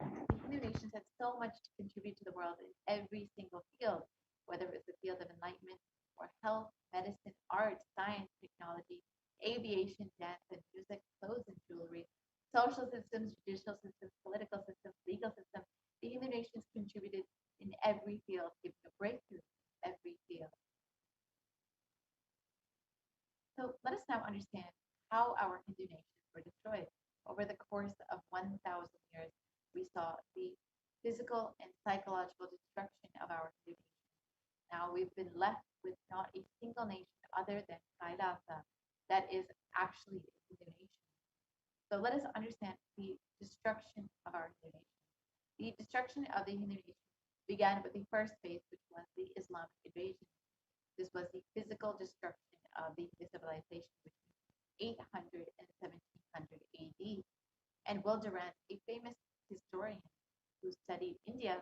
The Hindu nations had so much to contribute to the world in every single field, whether it was the field of enlightenment or health, medicine, art, science, technology, aviation, dance and music, clothes and jewelry, social systems, judicial systems, political systems, legal systems. The Hindu nations contributed in every field, giving a breakthrough in every field. So let us now understand how our Hindu nations were destroyed. Over the course of 1,000 years, we saw the physical and psychological destruction of our Hindu nation. Now we've been left with not a single nation other than Kailasa that is actually a Hindu nation. So let us understand the destruction of our Hindu nation. The destruction of the Hindu nation began with the first phase, which was the Islamic invasion. This was the physical destruction of the Hindu civilization between 800 and 1700 AD. And Will Durant, a famous historian who studied India,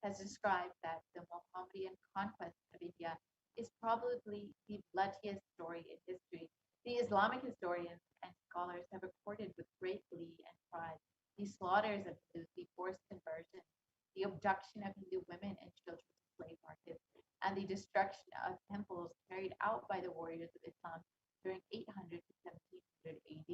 has described that the Mohammedan conquest of India is probably the bloodiest story in history. The Islamic historians and scholars have recorded with great glee and pride the slaughters of Hindus, the forced conversion, the abduction of Hindu women and children to slave markets, and the destruction of temples carried out by the warriors of Islam during 800 to 1700 AD.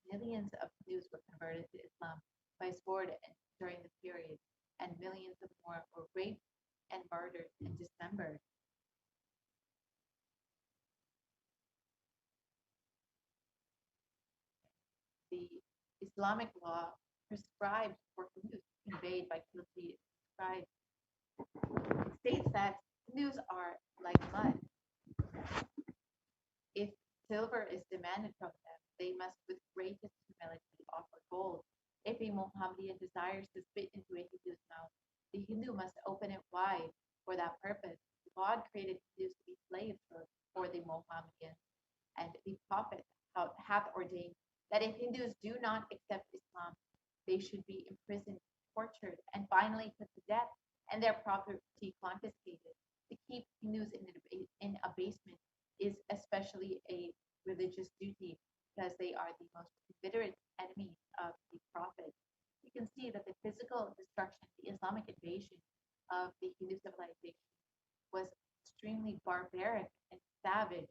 Millions of Hindus were converted to Islam by sword during the period, and millions of more were raped and murdered and dismembered. The Islamic law prescribed for Hindus to invade by cruelty, prescribed It states that Hindus are like mud. If silver is demanded from them, they must with greatest humility offer gold. If a Mohammedan desires to spit into a Hindu's mouth, the Hindu must open it wide for that purpose. God created Hindus to be slaves for the Mohammedans, and the Prophet hath ordained that if Hindus do not accept Islam, they should be imprisoned, tortured, and finally put to death, and their property confiscated. To keep Hindus in abasement is especially a religious duty because they are the most inveterate enemies of the Prophet. You can see that the physical destruction, the Islamic invasion of the Hindu civilization was extremely barbaric and savage.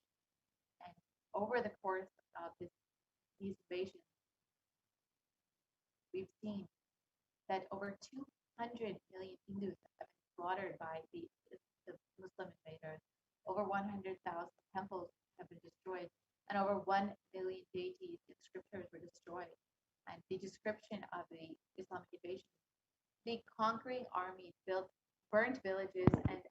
And over the course of these invasions, we've seen that over 200 million Hindus have been slaughtered by the Muslim invaders. Over 100,000 temples have been destroyed, and over 1 million deities and scriptures were destroyed. And the description of the Islamic invasion, the conquering army burnt villages and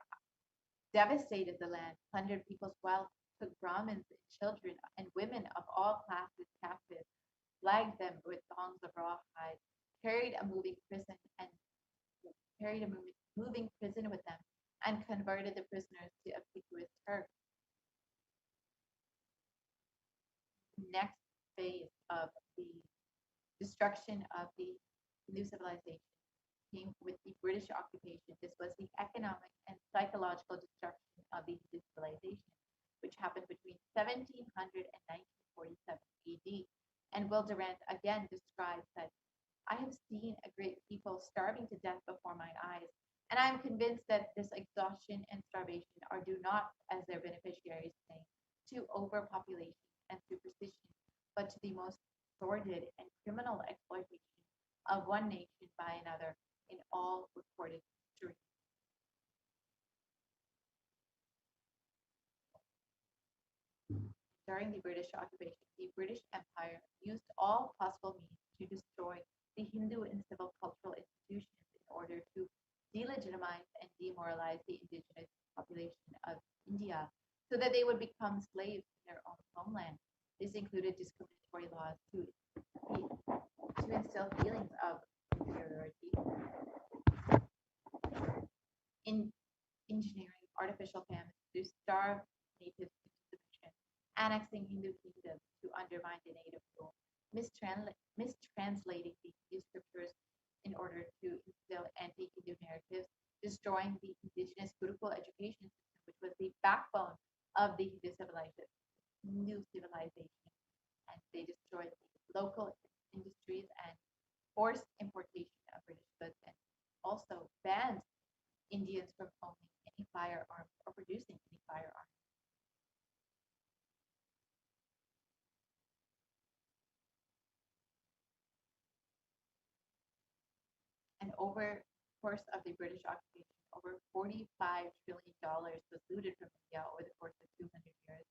devastated the land, plundered people's wealth, took Brahmins and children and women of all classes captive, flagged them with thongs of rawhide, carried a moving prison with them, and converted the prisoners to obsequious Turks. Next phase of the destruction of the Hindu civilization came with the British occupation. This was the economic and psychological destruction of the Hindu civilization, which happened between 1700 and 1947 AD. And Will Durant again describes that I have seen a great people starving to death before my eyes, and I am convinced that this exhaustion and starvation are due not, as their beneficiaries say, to overpopulation and superstition, but to the most sordid and criminal exploitation of one nation by another in all recorded history. During the British occupation, the British Empire used all possible means to destroy the Hindu and civil cultural institutions in order to delegitimize and demoralize the indigenous population of India so that they would become slaves in their own homeland. This included discriminatory laws to instill feelings of inferiority, in engineering artificial famines to starve natives into submission, annexing Hindu kingdoms to undermine the native rule, mistranslating the Hindu scriptures in order to instill anti-Hindu narratives, destroying the indigenous Gurukul education system, which was the backbone of the Hindu civilization. And they destroyed the local industries and forced importation of British goods, and also banned Indians from owning any firearms or producing any firearms. And over the course of the British occupation, over $45 trillion was looted from India over the course of 200 years.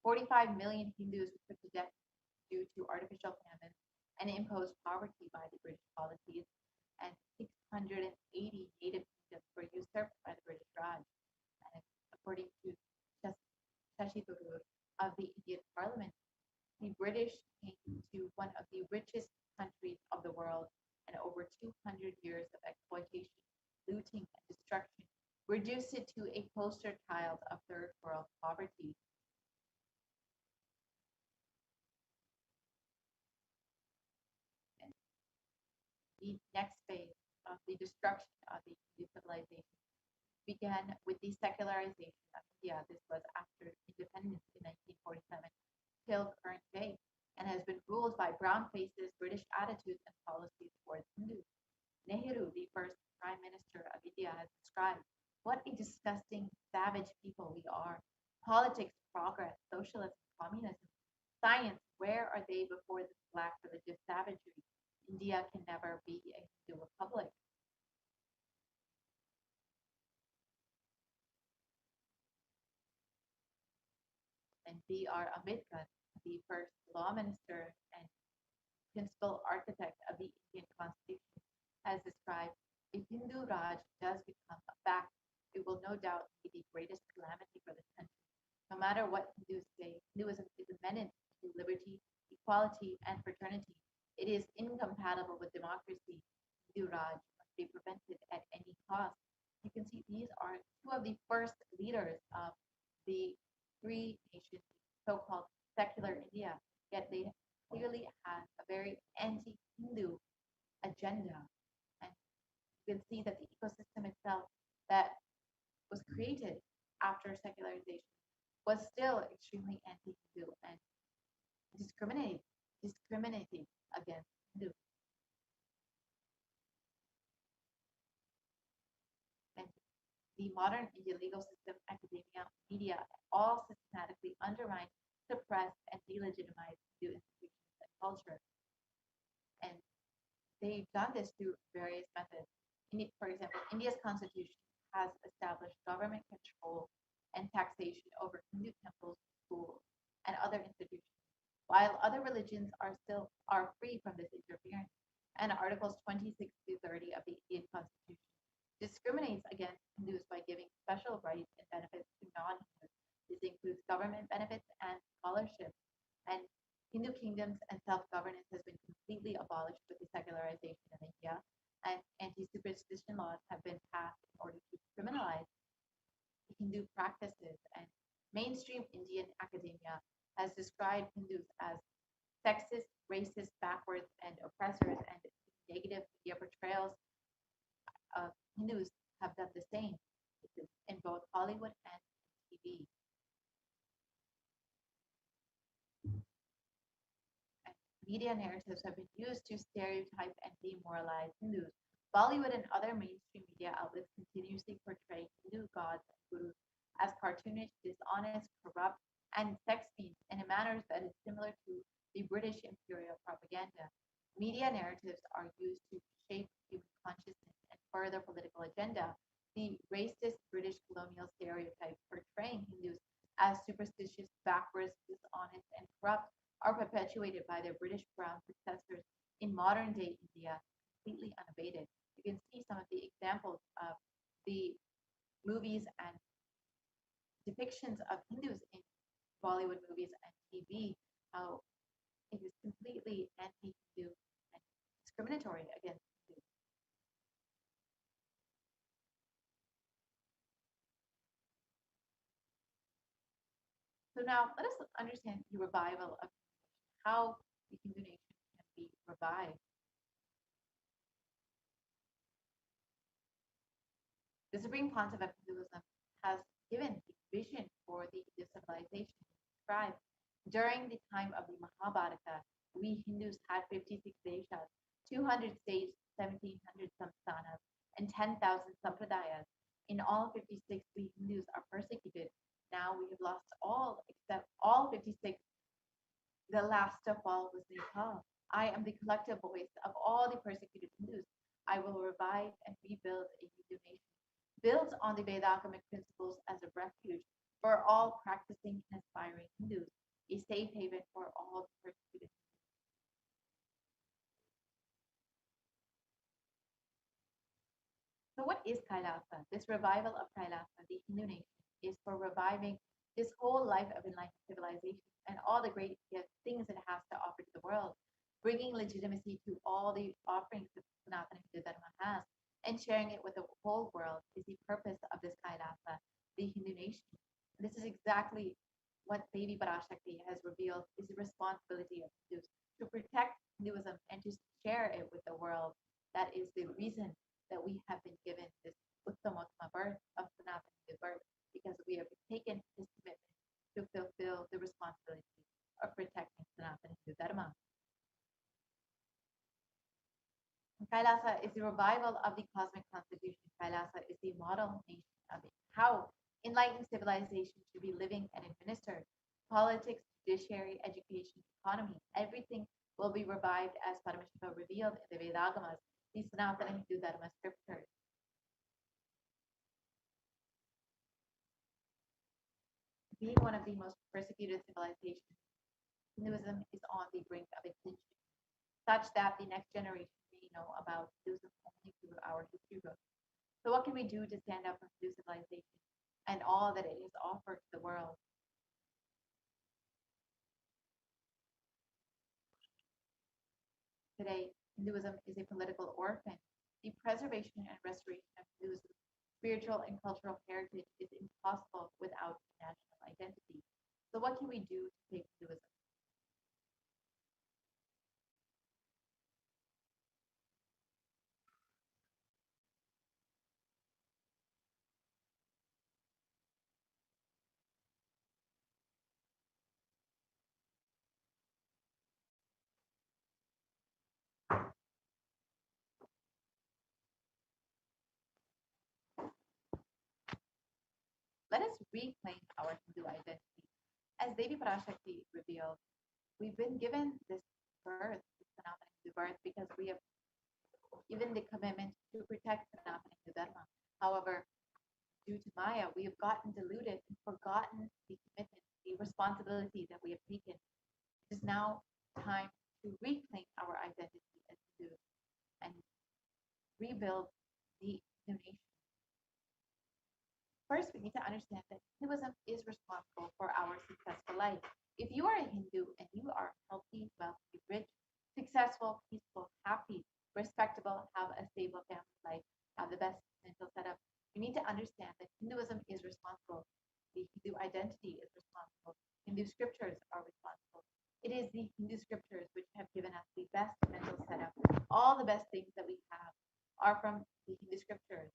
45 million Hindus were put to death due to artificial famine and imposed poverty by the British policies, and 680 native kingdoms were usurped by the British Raj. And according to Shashi Tharoor of the Indian Parliament, the British came to one of the richest countries of the world, and over 200 years of exploitation, looting, and destruction reduced it to a poster child of third world poverty. And the next phase of the destruction of the Hindu civilization began with the secularization of India. This was after independence in 1947 till current day, and has been ruled by brown faces, British attitudes and policies towards Hindus. Nehru, the first Prime Minister of India, has described what a disgusting, savage people we are. Politics, progress, socialism, communism, science, where are they before this black religious savagery? India can never be a Hindu republic. And B.R. Ambedkar, the first law minister and principal architect of the Indian Constitution, has described if Hindu Raj does become a fact, it will no doubt be the greatest calamity for this country. No matter what Hindus say, Hinduism is amendment to liberty, equality, and fraternity. It is incompatible with democracy. Hindu Raj must be prevented at any cost. You can see these are two of the first leaders of the three nations, so-called secular India, yet they clearly have a very anti-Hindu agenda. And you can see that the ecosystem itself that was created after secularization was still extremely anti-Hindu and discriminating against Hindu. And the modern Indian legal system, academia, media, all systematically undermine, suppress, and delegitimize Hindu institutions and culture. And they've done this through various methods. For example, India's constitution has established government control and taxation over Hindu temples, schools, and other institutions, while other religions are free from this interference. And Articles 26 to 30 of the Indian Constitution discriminates against Hindus by giving special rights and benefits to non-Hindus. This includes government benefits and scholarship. And Hindu kingdoms and self-governance has been completely abolished with the secularization of India, and anti-superstition laws have been passed in order to criminalize Hindu practices. And mainstream Indian academia has described Hindus as sexist, racist, backwards, and oppressors, and negative media portrayals of Hindus have done the same in both Hollywood and TV. And media narratives have been used to stereotype and demoralize Hindus. Bollywood and other mainstream media outlets continuously portray Hindu gods and gurus as cartoonish, dishonest, corrupt, and sex fiends in a manner that is similar to the British imperial propaganda. Media narratives are used to shape human consciousness and further political agenda. The racist British colonial stereotypes portraying Hindus as superstitious, backwards, dishonest, and corrupt are perpetuated by their British Brown successors in modern day India, completely unabated. You can see some of the examples of the movies and depictions of Hindus in Bollywood movies and TV, how it is completely anti-Hindu and discriminatory against Hindus. So now let us understand the revival of how the Hindu nation can be revived. The Supreme Pontiff of Hinduism has given a vision for the Hindu civilization described. During the time of the Mahabharata, we Hindus had 56 deshas, 200 states, 1700 samsthanas, and 10,000 sampradayas. In all 56, we Hindus are persecuted. Now we have lost all except all 56. The last of all was Nepal. I am the collective voice of all the persecuted Hindus. I will revive and rebuild a Hindu nation, built on the Vedagamic principles as a refuge for all practicing and aspiring Hindus, a safe haven for all the persecuted. So what is Kailasa? This revival of Kailasa, the Hindu nation, is for reviving this whole life of enlightened civilization and all the great things it has to offer to the world, bringing legitimacy to all the offerings that Sanatana Hindu Dharma has, and sharing it with the whole world is the purpose of this Kailasa, the Hindu nation. This is exactly what Devi Parashakti has revealed is the responsibility of Hindus to protect Hinduism and to share it with the world. That is the reason that we have been given this Uttamottama birth of Sanatana Hindu birth, because we have taken this commitment to fulfill the responsibility of protecting Sanatana Hindu Dharma. Kailasa is the revival of the cosmic constitution. Kailasa is the model nation of how enlightened civilization should be living and administered. Politics, judiciary, education, economy, everything will be revived as Paramashiva revealed in the Vedagamas, the Sanatana Hindu Dharma scriptures. Being one of the most persecuted civilizations, Hinduism is on the brink of extinction, such that the next generation may know about Hinduism only through our history books. So what can we do to stand up for Hindu civilization and all that it has offered to the world? Today, Hinduism is a political orphan. The preservation and restoration of Hinduism's spiritual and cultural heritage is impossible without national identity. So what can we do to save Hinduism? Let us reclaim our Hindu identity. As Devi Parashakti revealed, we've been given this birth, this phenomenon Hindu birth, because we have given the commitment to protect Sanatana Hindu Dharma. However, due to Maya, we have gotten deluded and forgotten the commitment, the responsibility that we have taken. It is now time to reclaim our identity as Hindus and rebuild the Hindu nation. First, we need to understand that Hinduism is responsible for our successful life. If you are a Hindu and you are healthy, wealthy, rich, successful, peaceful, happy, respectable, have a stable family life, have the best mental setup, you need to understand that Hinduism is responsible. The Hindu identity is responsible. Hindu scriptures are responsible. It is the Hindu scriptures which have given us the best mental setup. All the best things that we have are from the Hindu scriptures.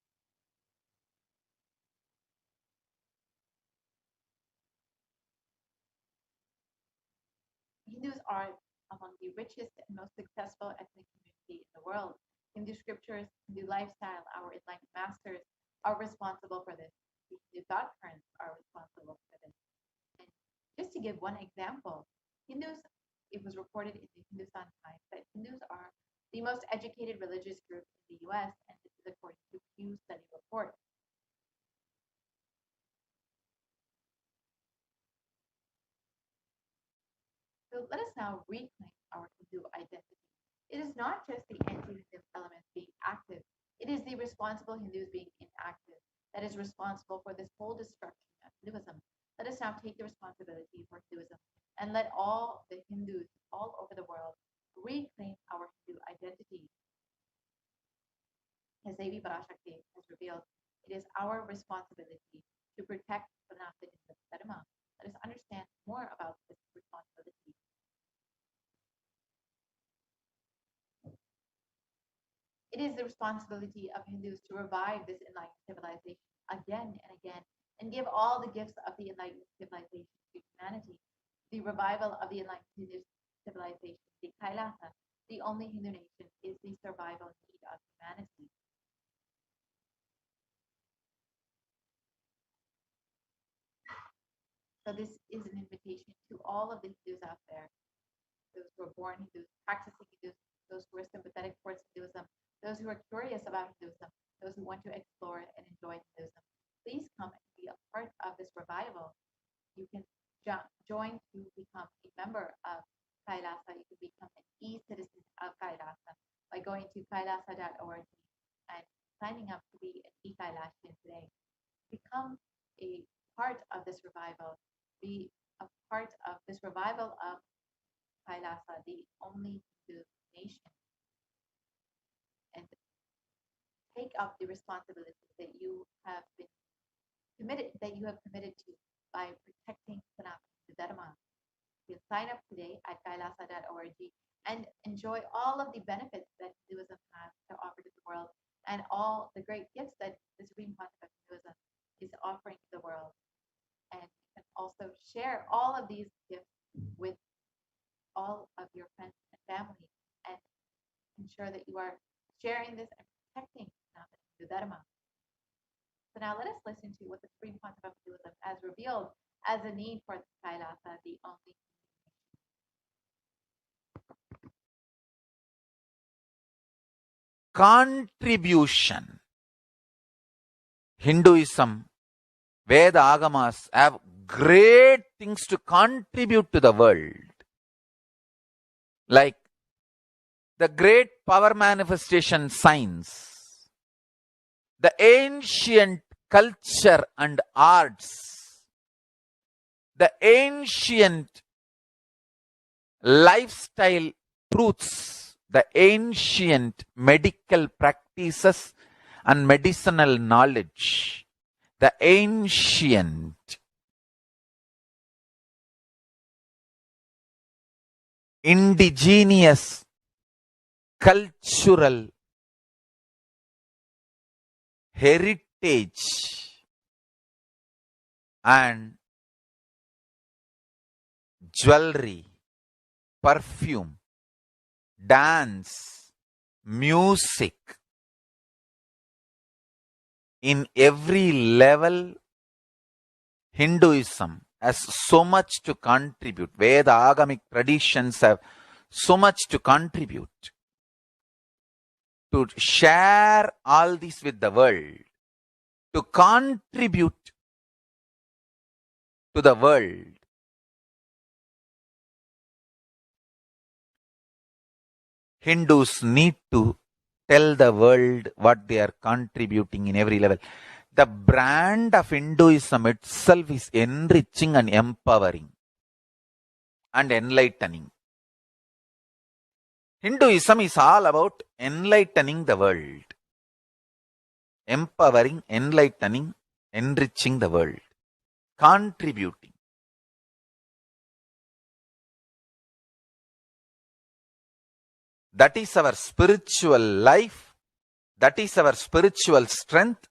Hindus are among the richest and most successful ethnic community in the world. Hindu scriptures, Hindu lifestyle, our enlightened masters are responsible for this. The Hindu thought currents are responsible for this. And just to give one example, Hindus, it was reported in the Hindustan Times that Hindus are the most educated religious group in the US, and this is according to Pew study report. So let us now reclaim our Hindu identity. It is not just the anti-Hindu elements being active, it is the responsible Hindus being inactive that is responsible for this whole destruction of Hinduism. Let us now take the responsibility for Hinduism and let all the Hindus all over the world reclaim our Hindu identity. As Devi Parashakti has revealed, it is our responsibility to protect Sanatana Hindu Dharma. Let us understand more about this responsibility. It is the responsibility of Hindus to revive this enlightened civilization again and again and give all the gifts of the enlightened civilization to humanity. The revival of the enlightened Hindu civilization, the Kailasa, the only Hindu nation, is the survival need of humanity. So this is an invitation to all of the Hindus out there, those who are born Hindus, practicing Hindus, those who are sympathetic towards Hinduism, those who are curious about Hinduism, those who want to explore and enjoy Hinduism. Please come and be a part of this revival. You can join to become a member of Kailasa. You can become an e-citizen of Kailasa by going to kailasa.org and signing up to be an e-Kailashian today. Become a part of this revival. Be a part of this revival of Kailasa, the only Hindu nation, and take up the responsibility that you have been committed to by protecting Sanatana Dharma. You can sign up today at kailasa.org and enjoy all of the benefits that Hinduism has to offer to the world and all the great gifts that the Supreme Concept of Hinduism is offering to the world. And you can also share all of these gifts with all of your friends and family and ensure that you are sharing this and protecting Sanatana Dharma. So now let us listen to what the Supreme Concept of Hinduism has revealed as a need for Kailasa, the only. Contribution. Hinduism, Veda Agamas have great things to contribute to the world. Like the great power manifestation science, the ancient culture and arts, the ancient lifestyle truths, the ancient medical practices and medicinal knowledge, the ancient indigenous cultural heritage and jewelry, perfume, dance, music, in every level, Hinduism has so much to contribute. Veda, Agamic traditions have so much to contribute. To share all this with the world, to contribute to the world. Hindus need to tell the world what they are contributing in every level. The brand of Hinduism itself is enriching and empowering and enlightening. Hinduism is all about enlightening the world, empowering, enlightening, enriching the world, contributing. That is our spiritual life. That is our spiritual strength.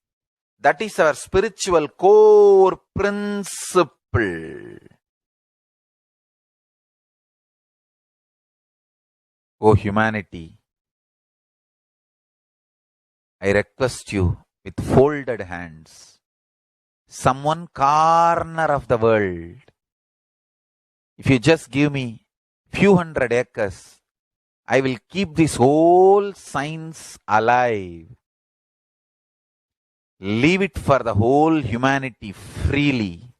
That is our spiritual core principle. O humanity, I request you with folded hands, some one corner of the world, if you just give me few hundred acres, I will keep this whole science alive. Leave it for the whole humanity freely.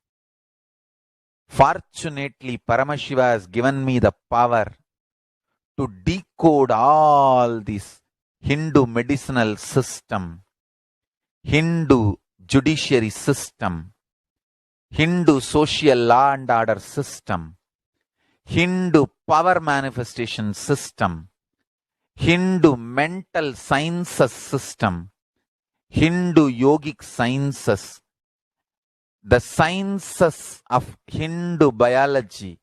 Fortunately, Paramashiva has given me the power to decode all this Hindu medicinal system, Hindu judiciary system, Hindu social law and order system, Hindu power manifestation system, Hindu mental sciences system, Hindu yogic sciences, the sciences of Hindu biology,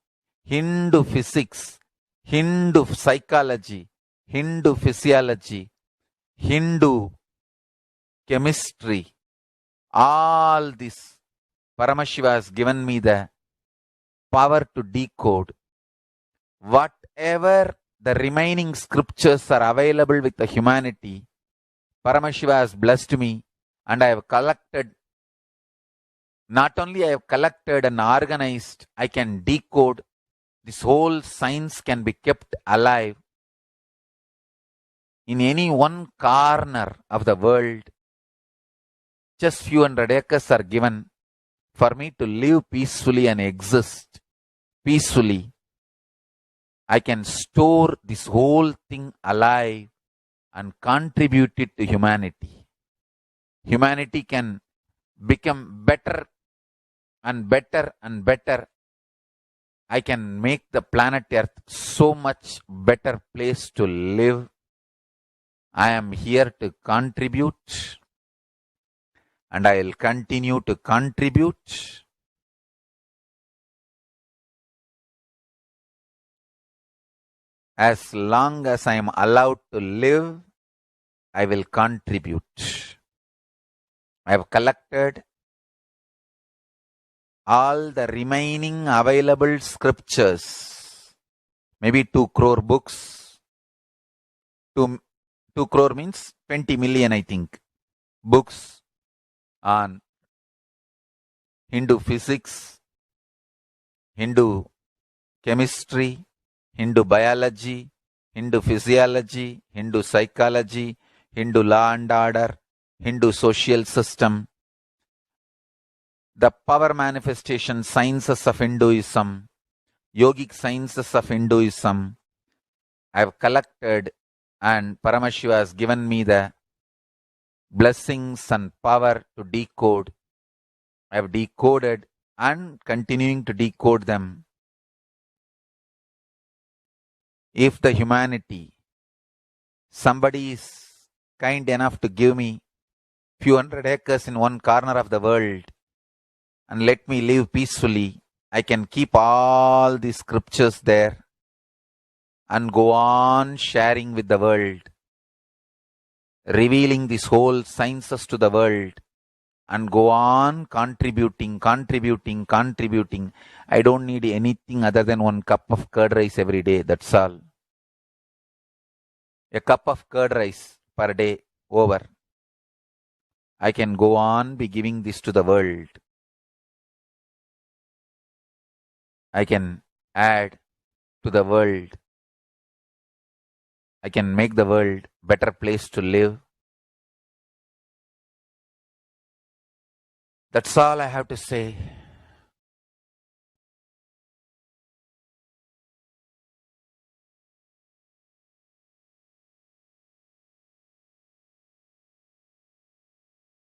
Hindu physics, Hindu psychology, Hindu physiology, Hindu chemistry, all this Paramashiva has given me the power to decode. Whatever the remaining scriptures are available with the humanity, Paramashiva has blessed me, and I have collected, not only I have collected and organized, I can decode. This whole science can be kept alive in any one corner of the world. Just few hundred acres are given for me to live peacefully and exist peacefully. I can store this whole thing alive and contribute it to humanity. Humanity can become better and better and better. I can make the planet Earth so much better place to live. I am here to contribute, and I will continue to contribute. As long as I am allowed to live, I will contribute. I have collected all the remaining available scriptures, maybe 2 crore books. 2 crore means 20 million, I think, books on Hindu physics, Hindu chemistry, Hindu biology, Hindu physiology, Hindu psychology, Hindu law and order, Hindu social system, the power manifestation sciences of Hinduism, yogic sciences of Hinduism. I have collected, and Paramashiva has given me the blessings and power to decode. I have decoded and continuing to decode them. If the humanity, somebody is kind enough to give me few hundred acres in one corner of the world and let me live peacefully, I can keep all the scriptures there and go on sharing with the world, revealing these whole sciences to the world, and go on contributing. I don't need anything other than one cup of curd rice every day. That's all. A cup of curd rice per day over. I can go on be giving this to the world. I can add to the world. I can make the world better place to live. That's all I have to say.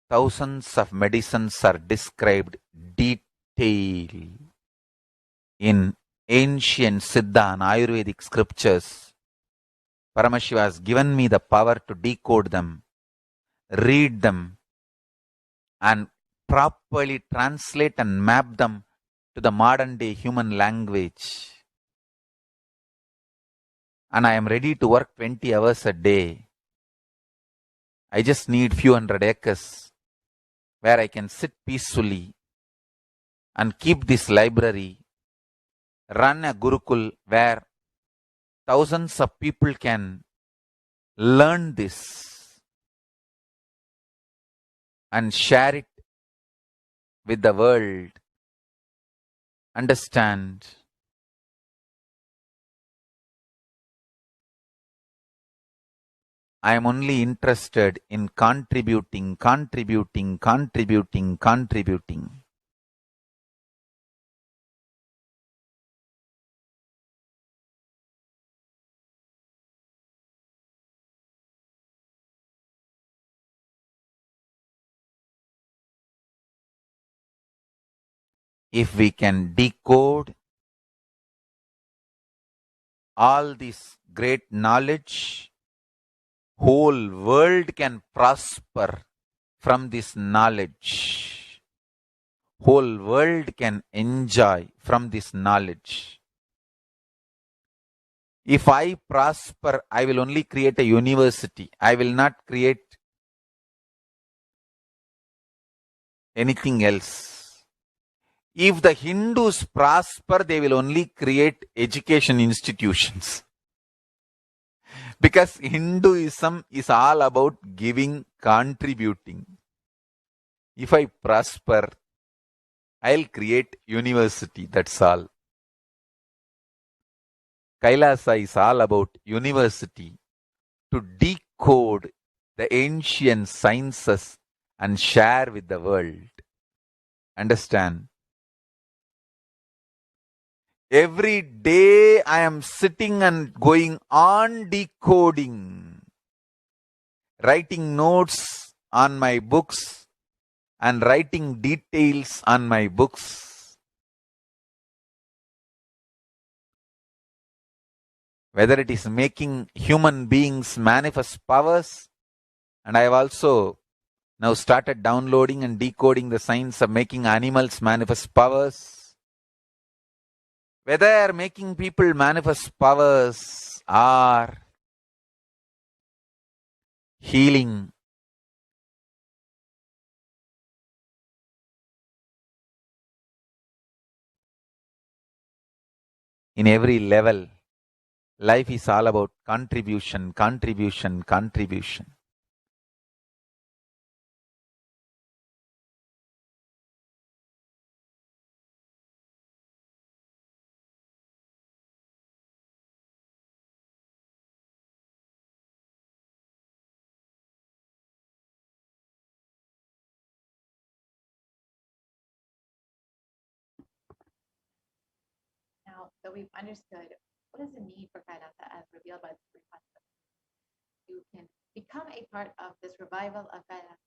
Thousands of medicines are described detail in ancient Siddha and Ayurvedic scriptures. Paramashiva has given me the power to decode them, read them, and properly translate and map them to the modern day human language. And I am ready to work 20 hours a day. I just need few hundred acres where I can sit peacefully and keep this library, run a Gurukul where thousands of people can learn this and share it with the world. Understand? I am only interested in contributing. If we can decode all this great knowledge, whole world can prosper from this knowledge. Whole world can enjoy from this knowledge. If I prosper, I will only create a university. I will not create anything else. If the Hindus prosper, they will only create education institutions. Because Hinduism is all about giving, contributing. If I prosper, I'll create university, that's all. Kailasa is all about university to decode the ancient sciences and share with the world. Understand? Every day I am sitting and going on decoding, writing notes on my books and writing details on my books. Whether it is making human beings manifest powers, and I have also now started downloading and decoding the science of making animals manifest powers. Whether making people manifest powers or healing, in every level, life is all about contribution. Now that we've understood what is the need for Kailasa as revealed by the three concepts, you can become a part of this revival of Kailasa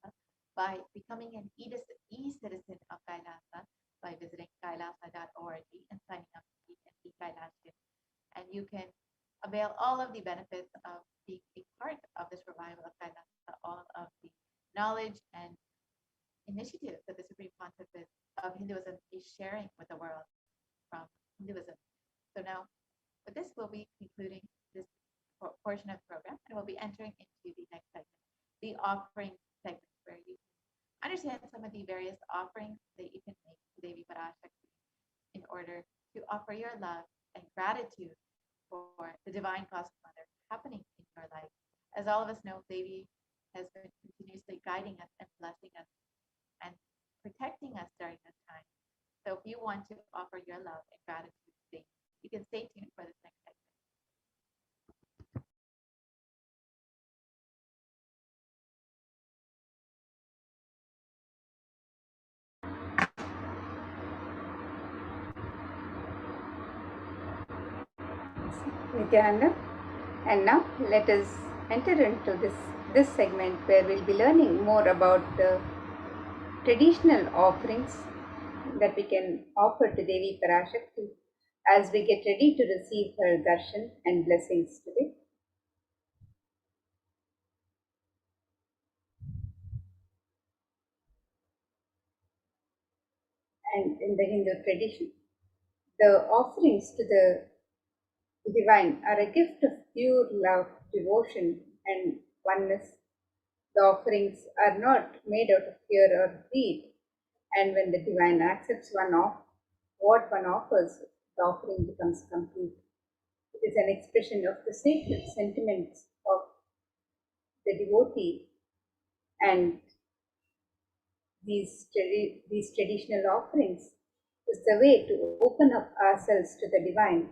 by becoming an e-citizen of Kailasa by visiting kailasa.org and signing up to be an e-Kailasian. And you can avail all of the benefits of being a part of this revival of Kailasa, all of the knowledge and initiatives that the Supreme Pontificate of Hinduism is sharing with the world from Hinduism. So now, with this, we'll be concluding this portion of the program, and we'll be entering into the next segment, the offering segment, where you can understand some of the various offerings that you can make to Devi Parashakti in order to offer your love and gratitude for the divine cosmic mother happening in your life. As all of us know, Devi has been continuously guiding us and blessing us and protecting us during this time. So if you want to offer your love and gratitude today, you can stay tuned for this next segment. Nithyananda. And now let us enter into this segment where we'll be learning more about the traditional offerings that we can offer to Devi Parashakti as we get ready to receive her darshan and blessings today. And in the Hindu tradition, the offerings to the divine are a gift of pure love, devotion, and oneness. The offerings are not made out of fear or greed, and when the divine accepts what one offers, the offering becomes complete. It is an expression of the sacred sentiments of the devotee, and these traditional offerings is the way to open up ourselves to the divine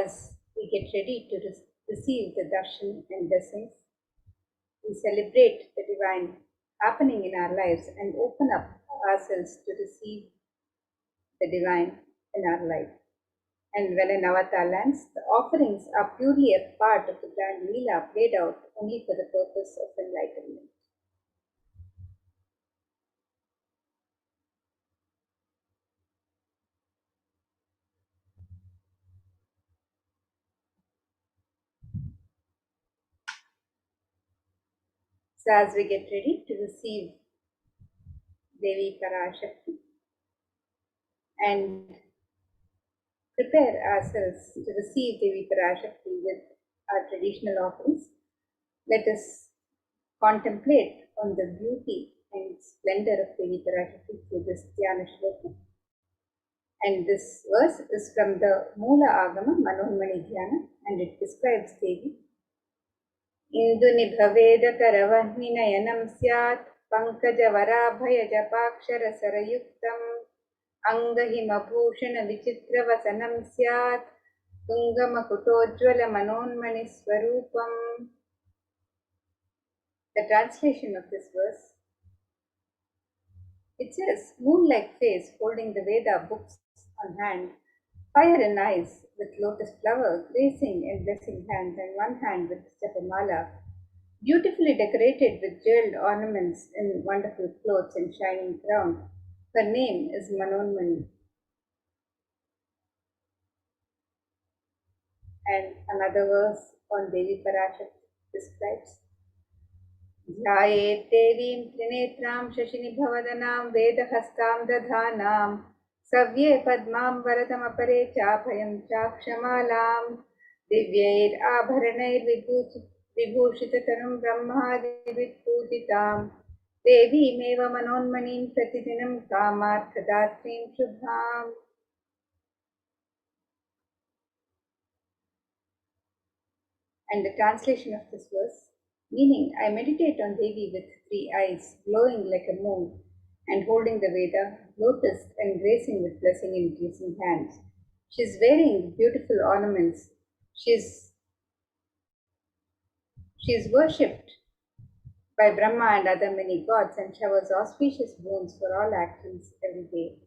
as we get ready to receive the darshan and blessings. We celebrate the divine happening in our lives and open up ourselves to receive the divine in our life. And when an avatar lands, the offerings are purely a part of the grand Leela played out only for the purpose of enlightenment. So as we get ready to receive Devi Parashakti and prepare ourselves to receive Devi Parashakti with our traditional offerings, let us contemplate on the beauty and splendor of Devi Parashakti through this Dhyana Shloka. And this verse is from the Moola Agama Manohmani Dhyana, and it describes Devi. Indunibhaveda Karavahminayanam Syat Pankaja Varabhaya Japakshara Sarayuktam Angahimabhushana Vichitra Vasanam Syat Tungamakutojvala Manonmani Swarupam. The translation of this verse, it says, moon-like face holding the Veda books on hand, fire in eyes with lotus flower gracing and blessing hands, and one hand with japamala, beautifully decorated with jeweled ornaments in wonderful clothes and shining crown. Her name is Manonmani. And another verse on Devi Parashakti describes, Jayet Devim Trinetram Shashinibhavadanaam Vedahastam Dadhanam Savye Padmam Varadam Apare Chapayam Chakshamalam Divyair Abharanair Vibhushitatanam Brahmadivit Pujitam Devi Meva Manonmanim Pratidinam Kamarthadatrim Shubham. And the translation of this verse, meaning, I meditate on Devi with three eyes, glowing like a moon, and holding the Veda, lotus, and gracing with blessing in gracing hands. She is wearing beautiful ornaments. She is worshipped by Brahma and other many gods, and showers auspicious boons for all actions every day.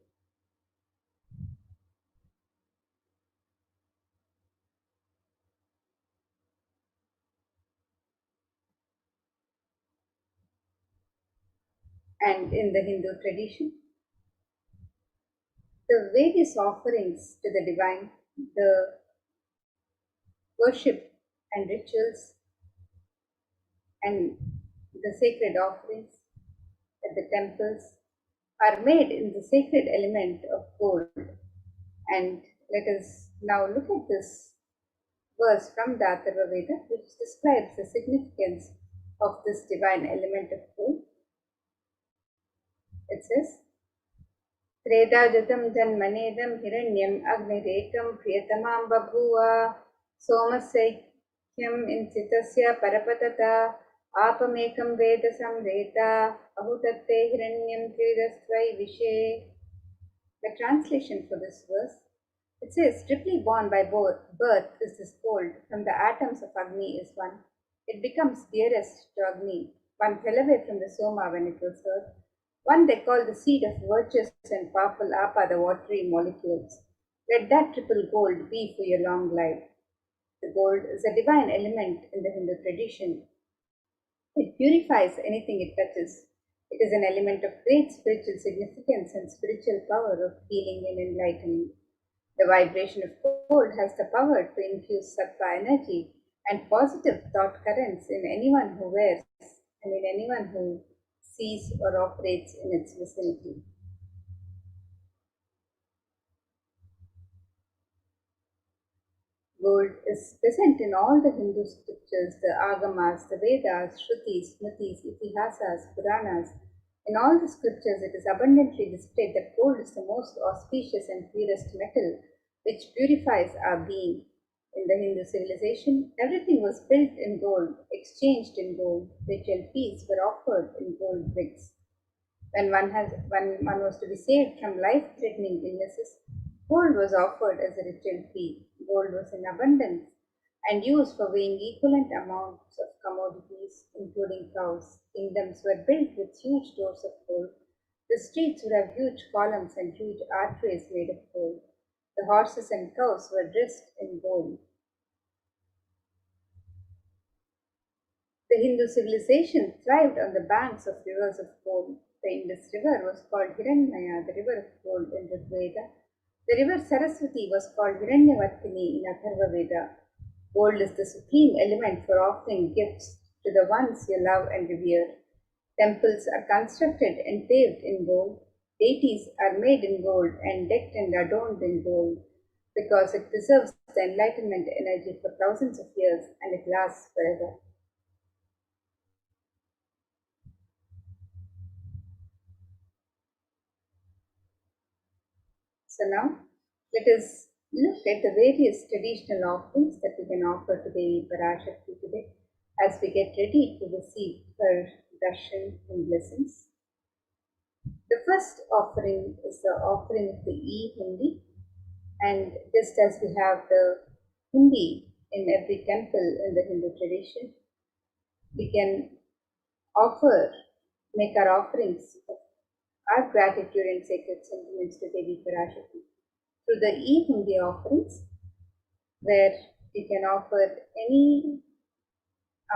And in the Hindu tradition, the various offerings to the divine, the worship and rituals, and the sacred offerings at the temples are made in the sacred element of gold. And let us now look at this verse from the Atharva Veda, which describes the significance of this divine element of gold. It says, Tredajatam janmanedam hiranyam agnirekam priyatamam babhuva somasekyam insitasya parapatata apamekam veda samreta ahutatte hiranyam trividastvai vishe. The translation for this verse, it says, triply born by birth is this gold, from the atoms of Agni is one. It becomes dearest to Agni. One fell away from the Soma when it was heard. One they call the seed of virtuous and powerful Apa, the watery molecules. Let that triple gold be for your long life. The gold is a divine element in the Hindu tradition. It purifies anything it touches. It is an element of great spiritual significance and spiritual power of healing and enlightenment. The vibration of gold has the power to infuse sattva energy and positive thought currents in anyone who wears and in anyone who sees or operates in its vicinity. Gold is present in all the Hindu scriptures, the Agamas, the Vedas, Shrutis, Smritis, Itihasas, Puranas. In all the scriptures, it is abundantly displayed that gold is the most auspicious and purest metal which purifies our being. In the Hindu civilization, everything was built in gold, exchanged in gold. Ritual feasts were offered in gold bricks. When one was to be saved from life-threatening illnesses, gold was offered as a ritual fee. Gold was in abundance and used for weighing equivalent amounts of commodities, including cows. Kingdoms were built with huge doors of gold. The streets would have huge columns and huge archways made of gold. The horses and cows were dressed in gold. The Hindu civilization thrived on the banks of rivers of gold. The Indus River was called Hiranyamaya, the river of gold in Rig Veda. The river Saraswati was called Hiranyavartini in Atharva Veda. Gold is the supreme element for offering gifts to the ones you love and revere. Temples are constructed and paved in gold. Deities are made in gold and decked and adorned in gold because it preserves the enlightenment energy for thousands of years and it lasts forever. So now, let us look at the various traditional offerings that we can offer to Devi Parashakti today as we get ready to receive her darshan and blessings. The first offering is the offering of the E-Hundi, and just as we have the Hundi in every temple in the Hindu tradition, we can make our offerings of our gratitude and sacred sentiments to Devi Parashakti through the E-Hundi offerings, where we can offer any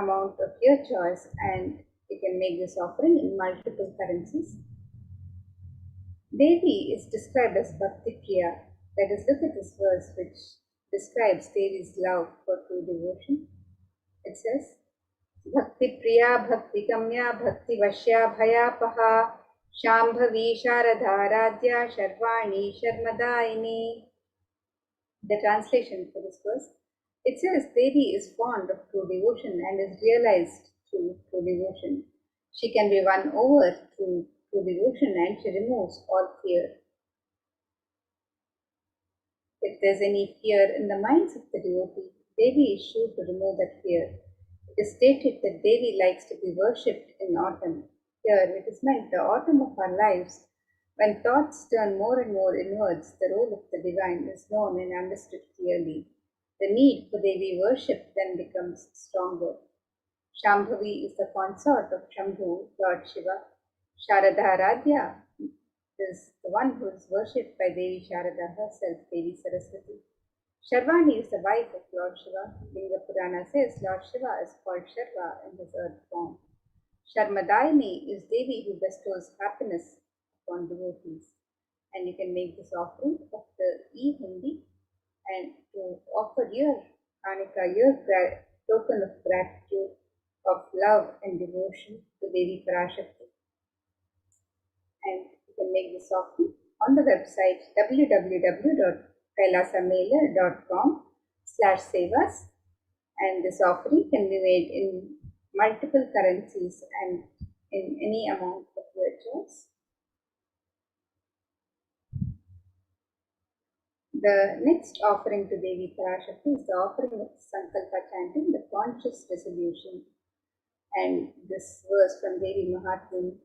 amount of your choice and we can make this offering in multiple currencies. Devi is described as Bhakti Priya. Let us look at this verse which describes Devi's love for true devotion. It says, Bhakti Priya Bhakti Kamya Bhakti Vashya Bhayapaha Shambhavi Sharadharadhya Sharvani Sharmadaini. The translation for this verse, it says Devi is fond of true devotion and is realized through true devotion. She can be won over through true devotion and she removes all fear. If there's any fear in the minds of the devotee, Devi is sure to remove that fear. It is stated that Devi likes to be worshipped in autumn. Here it is meant the autumn of our lives, when thoughts turn more and more inwards, the role of the divine is known and understood clearly. The need for Devi worship then becomes stronger. Shambhavi is the consort of Shambhu, Lord Shiva. Sharadharadhya is the one who is worshipped by Devi Sharada herself, Devi Saraswati. Sharvani is the wife of Lord Shiva. Linga Purana says Lord Shiva is called Sharva in his earth form. Sharmadayini is Devi who bestows happiness upon devotees. And you can make this offering of the e-hundi and to offer your Hanika, your token of gratitude, of love and devotion to Devi Parashakti. And you can make this offering on the website www.kailasamailer.com/sevas, and this offering can be made in multiple currencies and in any amount of your choice. The next offering to Devi Parashakti is the offering of Sankalpa chanting, the conscious resolution. And this verse from Devi Mahatmya,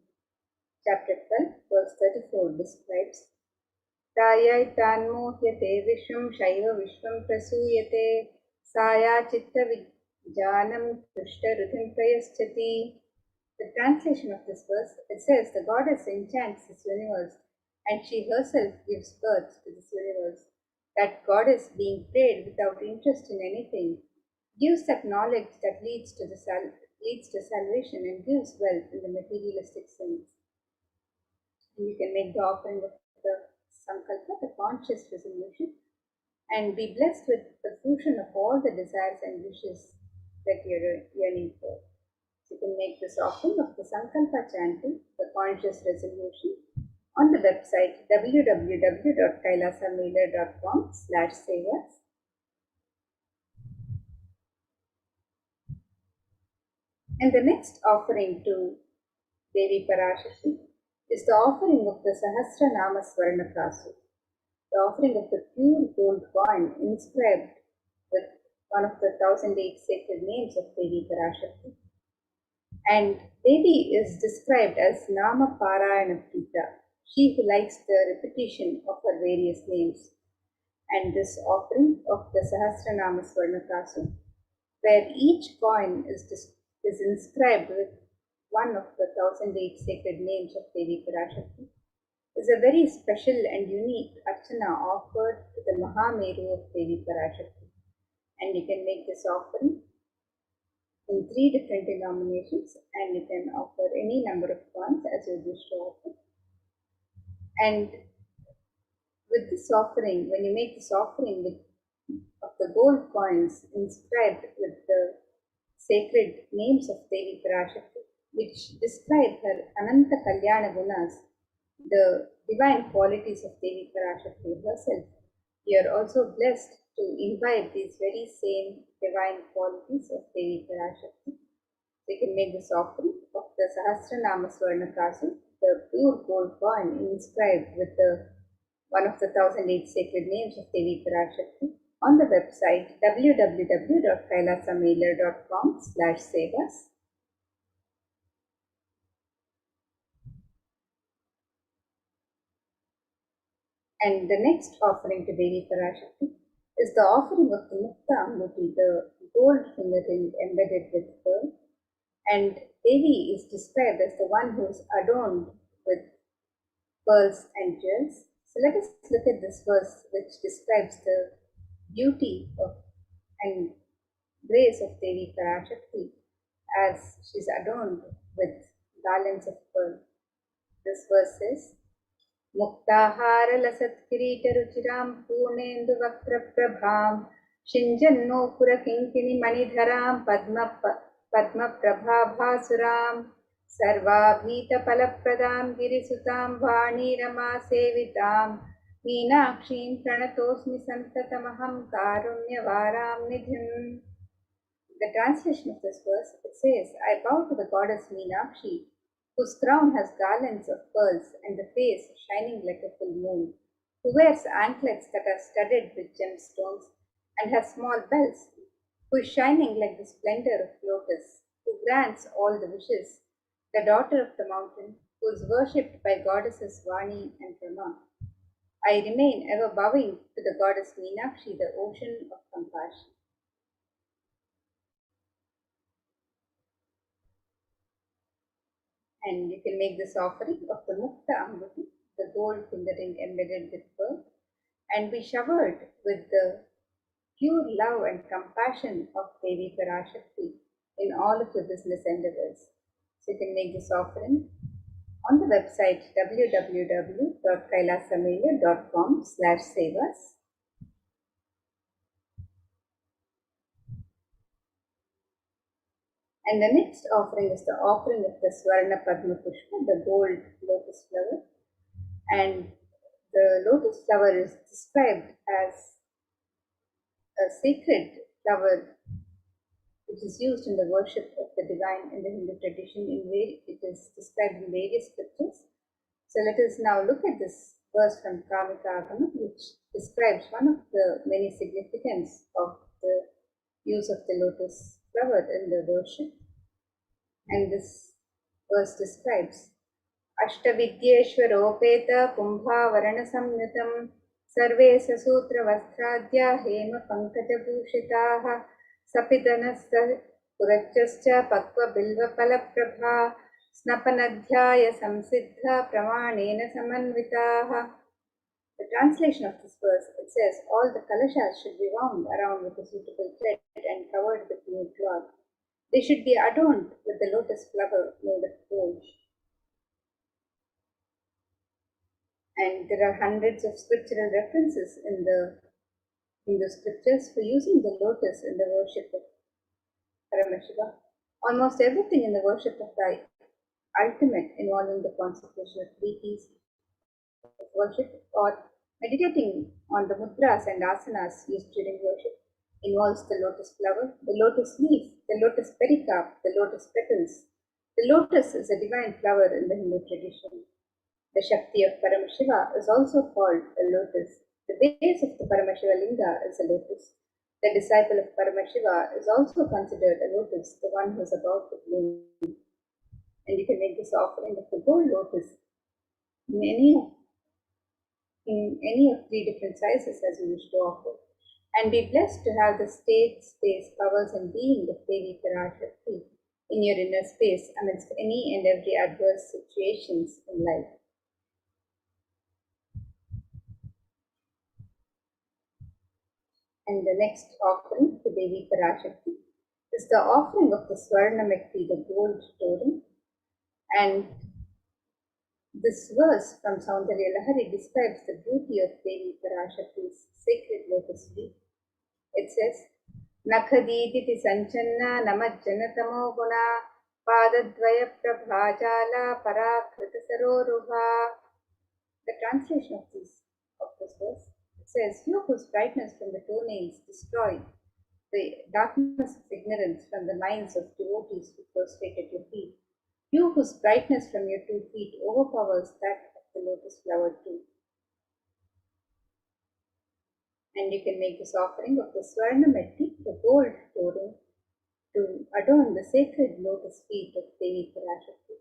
chapter 12, verse 34 describes Tayai tanmohyate vishwam shaiva vishwam prasuyate saya chitta vijnanam tushta ruthim prayaschati. The translation of this verse, it says, the goddess enchants this universe and she herself gives birth to this universe. That goddess, being prayed without interest in anything, gives that knowledge that leads to salvation and gives wealth in the materialistic sense. And you can make the offering of the Sankalpa, the conscious resolution, and be blessed with the fruition of all the desires and wishes that you're yearning for. So you can make this offering of the Sankalpa chanting, the conscious resolution, on the website www.kailasamailer.com/sevas. And the next offering to Devi Parashakti is the offering of the Sahasranama Swarnakasu, the offering of the pure gold coin inscribed with one of the 1008 sacred names of Devi Parashakti. And Devi is described as Nama Parayana Prita, she who likes the repetition of her various names. And this offering of the Sahasranama Swarnakasu, where each coin is inscribed with one of the 1008 sacred names of Devi Parashakti, is a very special and unique archana offered to the Mahameru of Devi Parashakti. And you can make this offering in 3 different denominations, and you can offer any number of coins as you wish to offer. And with this offering, when you make this offering of the gold coins inscribed with the sacred names of Devi Parashakti, which describe her Ananta Kalyana Gunas, the divine qualities of Devi Parashakti herself, you are also blessed to imbibe these very same divine qualities of Devi Parashakti. So you can make this offering of the Sahasranama Swarnakasu, the pure gold coin inscribed with one of the 1008 sacred names of Devi Parashakti, on the website www.kailasamailer.com/sevas. And the next offering to Devi Parashakti is the offering of the Mukta Amruti, the gold finger ring embedded with pearl. And Devi is described as the one who is adorned with pearls and jewels. So let us look at this verse, which describes the beauty and grace of Devi Parashakti as she is adorned with garlands of pearl. This verse says, Muktahara lasat kirita ruchiram punendu vakra prabham shinjanno pura kinkini manidharam padma prabha bhasuram sarvabhita palapradam girisutam vani rama sevitam meenakshim pranatosmi santatamaham karunyavaram nidhim. The translation of this verse, it says, I bow to the goddess Meenakshi, whose crown has garlands of pearls and the face shining like a full moon, who wears anklets that are studded with gemstones and has small bells, who is shining like the splendor of lotus, who grants all the wishes, the daughter of the mountain, who is worshipped by goddesses Vani and Brahma. I remain ever bowing to the goddess Meenakshi, the ocean of compassion. And you can make this offering of the Mukta Amruti, the gold fingering embedded with pearl, and be showered with the pure love and compassion of Devi Parashakti in all of your business endeavors. So So you can make this offering on the website www.kailasamelia.com/sevas. And the next offering is the offering of the Swarna Padma Pushpa, the gold lotus flower. And the lotus flower is described as a sacred flower which is used in the worship of the divine in the Hindu tradition. It is described in various scriptures. So let us now look at this verse from Kamika Agama, which describes one of the many significance of the use of the lotus flower in the worship. And this verse describes Ashtavidyeshwaropeta Kumbhavarana Samyutam Sarve Sasutra Vastrajya Hema Pankaj Bhushitaha Sapitanasta Purachascha Pakva Bilva Palaprabha Snapanadhyaya Samsiddha Pramanena Samanvitaha. The translation of this verse, it says, all the kalashas should be wound around with a suitable thread and covered with new cloth. They should be adorned with the lotus flower made of gold. And there are hundreds of scriptural references in the Hindu scriptures for using the lotus in the worship of Paramashiva. Almost everything in the worship of the ultimate involving the consecration of deities, worship, or meditating on the mudras and asanas used during worship involves the lotus flower, the lotus leaf, the lotus pericarp, the lotus petals. The lotus is a divine flower in the Hindu tradition. The Shakti of Paramashiva is also called a lotus. The base of the Paramashiva Linga is a lotus. The disciple of Paramashiva is also considered a lotus, the one who is about to bloom. And you can make this offering of the gold lotus in any of 3 different sizes as you wish to offer. And be blessed to have the state, space, powers, and being of Devi Parashakti in your inner space amidst any and every adverse situations in life. And the next offering to Devi Parashakti is the offering of the Swarnamekti, the gold totem. And this verse from Saundarya Lahari describes the beauty of Devi Parashakti's sacred lotus feet. It says, Nakhaditi Sanchanna Namajjanatamo Guna Padadvaya Prabhajala Parakrita Sarorubha. The translation of this verse, it says, you whose brightness from the toenails destroy the darkness of ignorance from the minds of devotees who prostrate at your feet. You whose brightness from your 2 feet overpowers that of the lotus flower too. And you can make this offering of the Swarnamekti, the gold totem, to adorn the sacred lotus feet of Devi Parashakti,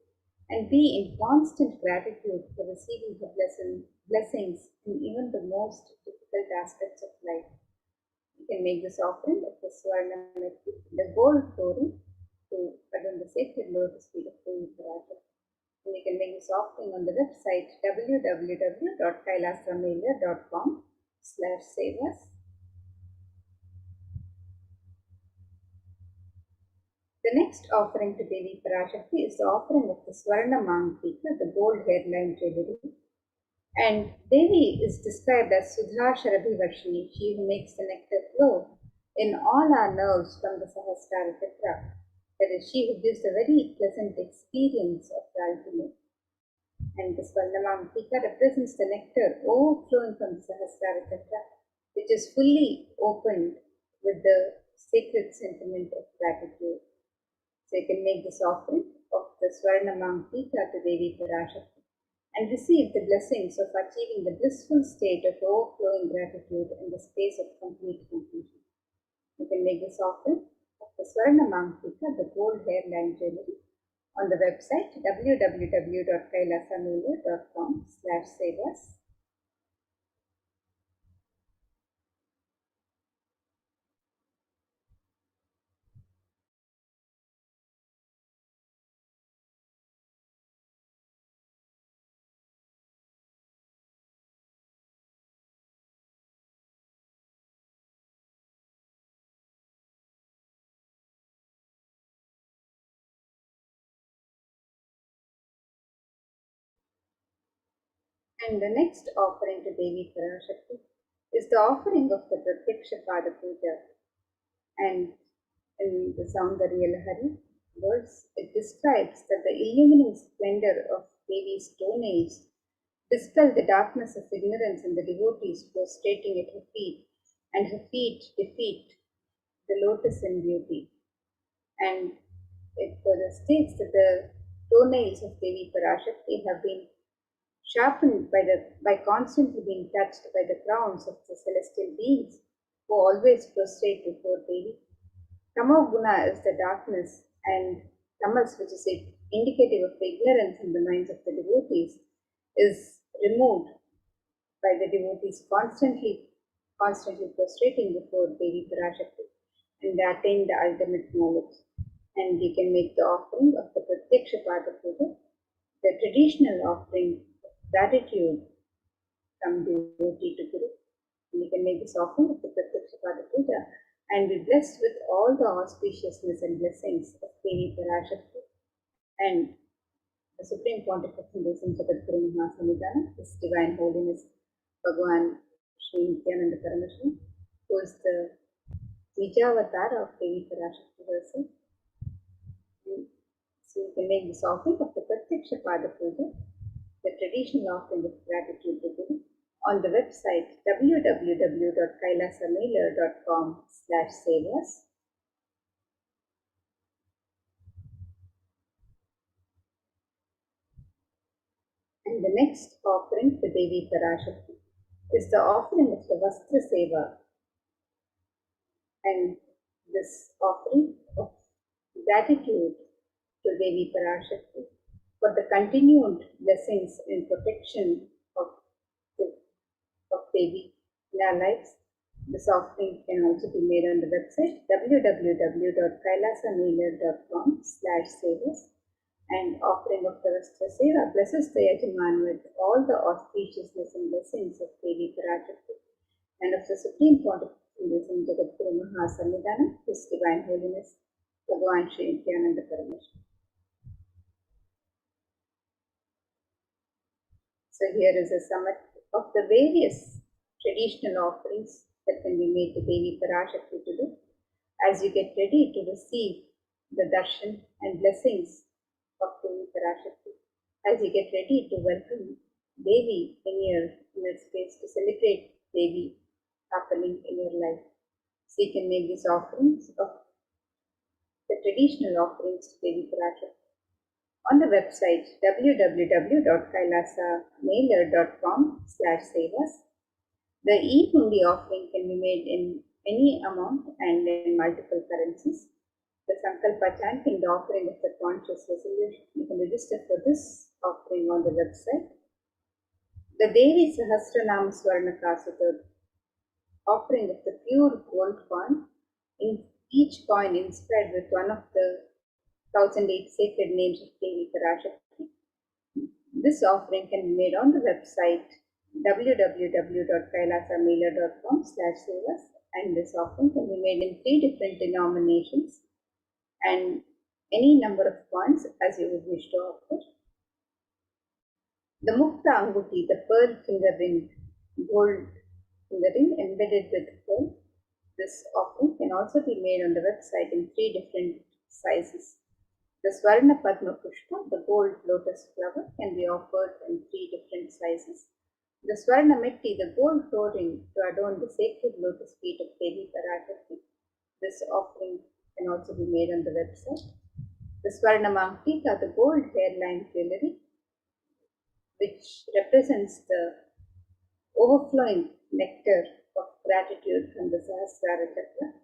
and be in constant gratitude for receiving her blessings in even the most difficult aspects of life. You can make this offering of the Swarnamekti, the gold totem, to adorn the sacred lotus feet of Devi Parashakti. And you can make this offering on the website www.kailasamelia.com/sevas. The next offering to Devi Parashakti is the offering of the Swarna Mangtika, the gold hairline jewelry. And Devi is described as Sudha Sharabhivarshini, she who makes the nectar flow in all our nerves from the Sahasrara Chakra. That is, she who gives a very pleasant experience of the ultimate. And the Swarnamamtika represents the nectar overflowing from the Sahasrara Chakra, which is fully opened with the sacred sentiment of gratitude. So you can make this offering of the Swarnamamtika to Devi Parashakti and receive the blessings of achieving the blissful state of overflowing gratitude in the space of complete completion. You can make this offering of the Swarnamamtika, the gold hairline jewelry, on the website www.kailasamelia.com/sevas. And the next offering to Devi Parashakti is the offering of the Pratyaksha Pada Puja. And in the Saundarya Lahari verse, it describes that the illumining splendor of Devi's toenails dispel the darkness of ignorance in the devotees prostrating at her feet, and her feet defeat the lotus in beauty. And it further states that the toenails of Devi Parashakti have been sharpened by constantly being touched by the crowns of the celestial beings who always prostrate before Devi. Tamoguna is the darkness, and tamas, which is indicative of the ignorance in the minds of the devotees, is removed by the devotees constantly prostrating before Devi Parashakti, and they attain the ultimate knowledge. And you can make the offering of the Pratyaksha Pada Puja, the traditional offering of gratitude from devotee to Guru. And you can make this offering of the Pratyaksha Pada Puja and be blessed with all the auspiciousness and blessings of Devi Parashakti and the Supreme Pontiff of Jagadguru Mahasamidana, His Divine Holiness Bhagavan Sri Nithyananda Paramashivam, who is the Nijavatara of Devi Parashakti herself. So you can make this offering of the Pratyaksha Pada Puja, the traditional offering of gratitude to Guru, on the website www.kailasamailer.com/sevas. And the next offering to Devi Parashakti is the offering of the Vastra Seva. And this offering of gratitude to Devi Parashakti for the continued blessings and protection of Devi in our lives. This offering can also be made on the website www.kailasamailer.com/sevas. And offering of the Vastra Seva blesses the Yajaman with all the auspiciousness and blessings of Devi Parashakti and of the Supreme Pontiff of Jagadguru Mahasamidana, His Divine Holiness Bhagavan Sri Nithyananda Paramashivam. So here is a summary of the various traditional offerings that can be made to Devi Parashakti today as you get ready to receive the darshan and blessings of Devi Parashakti, as you get ready to welcome Devi in your space, to celebrate Devi happening in your life. So you can make these offerings of the traditional offerings to Devi Parashakti on the website www.kailasamailer.com/sevas. The e-hundi offering can be made in any amount and in multiple currencies. The Sankalpa chanting, the offering of the conscious resolution, you can register for this offering on the website. The Devi Sahasranam Swarnakasuta, offering of the pure gold coin, in each coin inscribed with one of the 1008 sacred names of Devi Parashakti. This offering can be made on the website www.kailasamailer.com/sevas, and this offering can be made in 3 different denominations and any number of coins as you would wish to offer. The Mukta Anguti, the pearl finger ring, gold finger ring embedded with pearl. This offering can also be made on the website in 3 different sizes. The Swarna Padma Pushpa, the gold lotus flower, can be offered in 3 different sizes. The Swarna Mitti, the gold toe ring to adorn the sacred lotus feet of Devi Parashakti. This offering can also be made on the website. The Swarna Mamtika, the gold hairline jewelry, which represents the overflowing nectar of gratitude from the Sahasrara Chakra.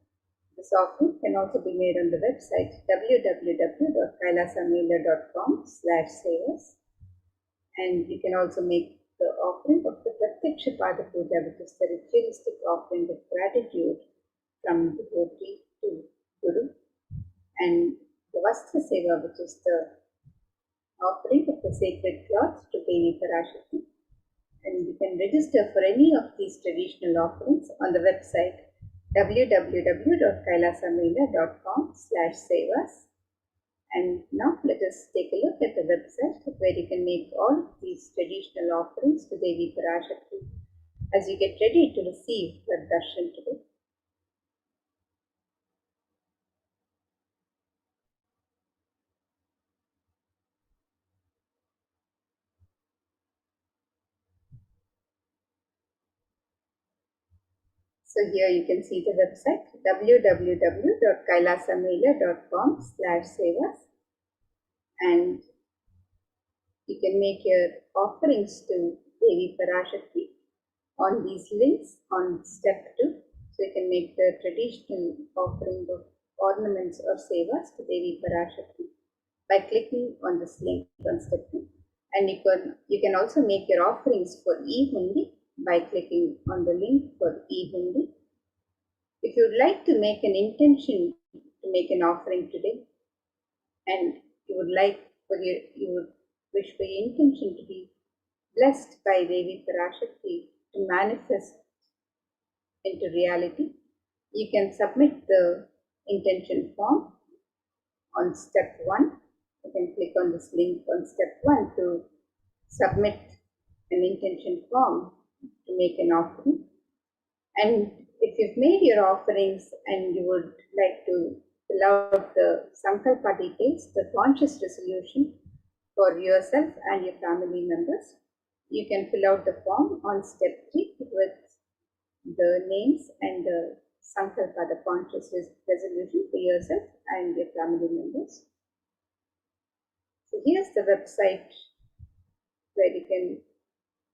This offering can also be made on the website www.kailasamailer.com/sevas, and you can also make the offering of the Pratyaksha Pada Puja, which is the ritualistic offering of gratitude from devotee to Guru, and the Vastra Seva, which is the offering of the sacred cloth to Devi Parashakti. And you can register for any of these traditional offerings on the website www.kailasamailer.com/sevas, And now let us take a look at the website where you can make all of these traditional offerings to Devi Parashakti as you get ready to receive her darshan today. So here you can see the website www.kailasamela.com/sevas, and you can make your offerings to Devi Parashakti on these links on step 2. So you can make the traditional offering of ornaments or sevas to Devi Parashakti by clicking on this link on step 2. And you can also make your offerings for e-Hundi by clicking on the link for e-Hundi. If you would like to make an intention to make an offering today, and you would wish for your intention to be blessed by Devi Parashakti to manifest into reality, you can submit the intention form on step 1. You can click on this link on step 1 to submit an intention form to make an offering. And if you've made your offerings and you would like to fill out the Sankalpa details, the conscious resolution for yourself and your family members, you can fill out the form on step 3 with the names and the Sankalpa, the conscious resolution for yourself and your family members. So here's the website where you can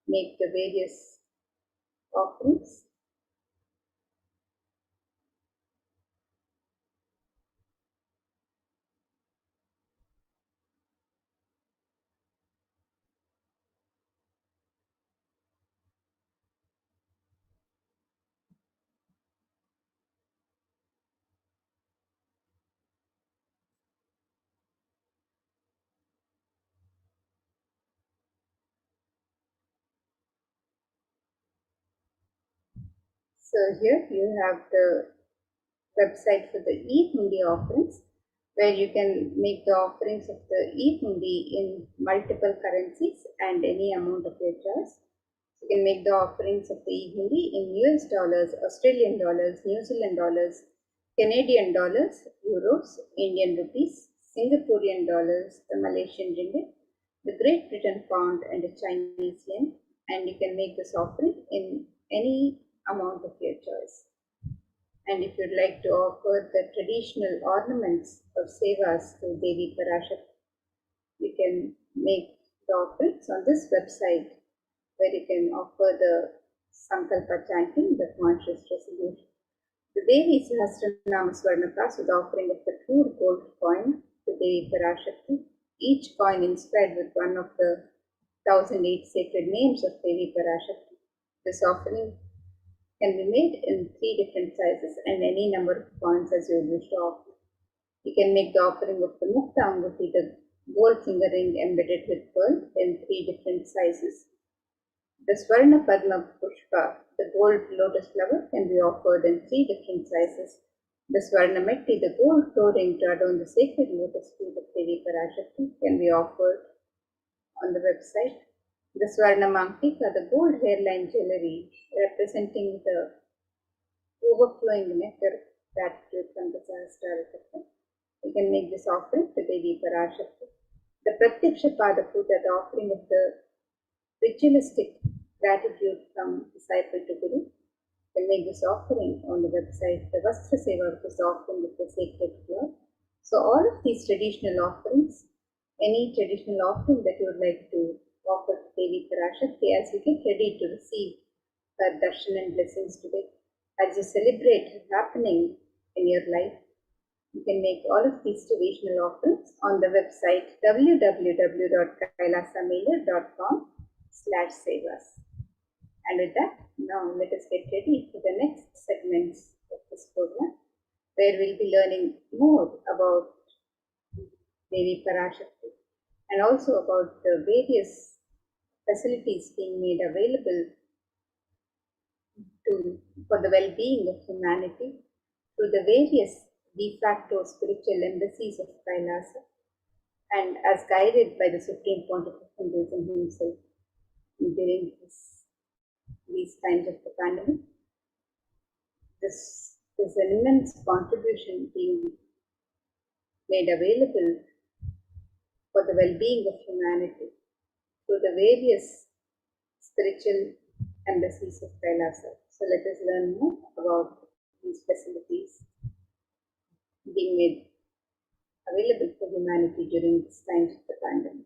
make the various offerings. So here you have the website for the e-Hundi offerings, where you can make the offerings of the e-Hundi in multiple currencies and any amount of your choice. You can make the offerings of the e-Hundi in US dollars, Australian dollars, New Zealand dollars, Canadian dollars, euros, Indian rupees, Singaporean dollars, the Malaysian ringgit, the Great Britain pound, and the Chinese yen. And you can make this offering in any amount of your choice. And if you'd like to offer the traditional ornaments of sevas to Devi Parashakti, you can make the offerings on this website, where you can offer the Sankalpa chanting, the conscious resolution. The Devi Sahasranama Swarnakas with the offering of the pure gold coin to Devi Parashakti, each coin inscribed with one of the 1008 sacred names of Devi Parashakti. This offering can be made in 3 different sizes and any number of coins as you wish to offer. You can make the offering of the Mukta Anguti, the gold finger ring embedded with pearl, in 3 different sizes. The Swarna Padma Pushpa, the gold lotus flower, can be offered in 3 different sizes. The Swarna Metti, the gold toe ring to adorn the sacred lotus feet of Devi Parashakti, can be offered on the website. The Swarna Mantika, the gold hairline jewelry representing the overflowing nectar that from the Sahasrara. You can make this offering to Devi Parashakti. The Pratyaksha Pada Puja, the offering of the ritualistic gratitude from disciple to Guru. You can make this offering on the website. The Vastra Seva, which is the offering of the sacred cloth. So all of these traditional offerings, any traditional offering that you would like to offer to Devi Parashakti as you get ready to receive her darshan and blessings today, as you celebrate her happening in your life, you can make all of these traditional offerings on the website www.kailasamela.com/sevas. And with that, now let us get ready for the next segments of this program, where we'll be learning more about Devi Parashakti and also about the various facilities being made available for the well-being of humanity through the various de facto spiritual embassies of Kailasa, and as guided by the Supreme Pontiff of Hinduism himself during these times of the pandemic. This is an immense contribution being made available for the well-being of humanity through the various spiritual embassies of Kailasa. So let us learn more about these facilities being made available for humanity during this times of the pandemic.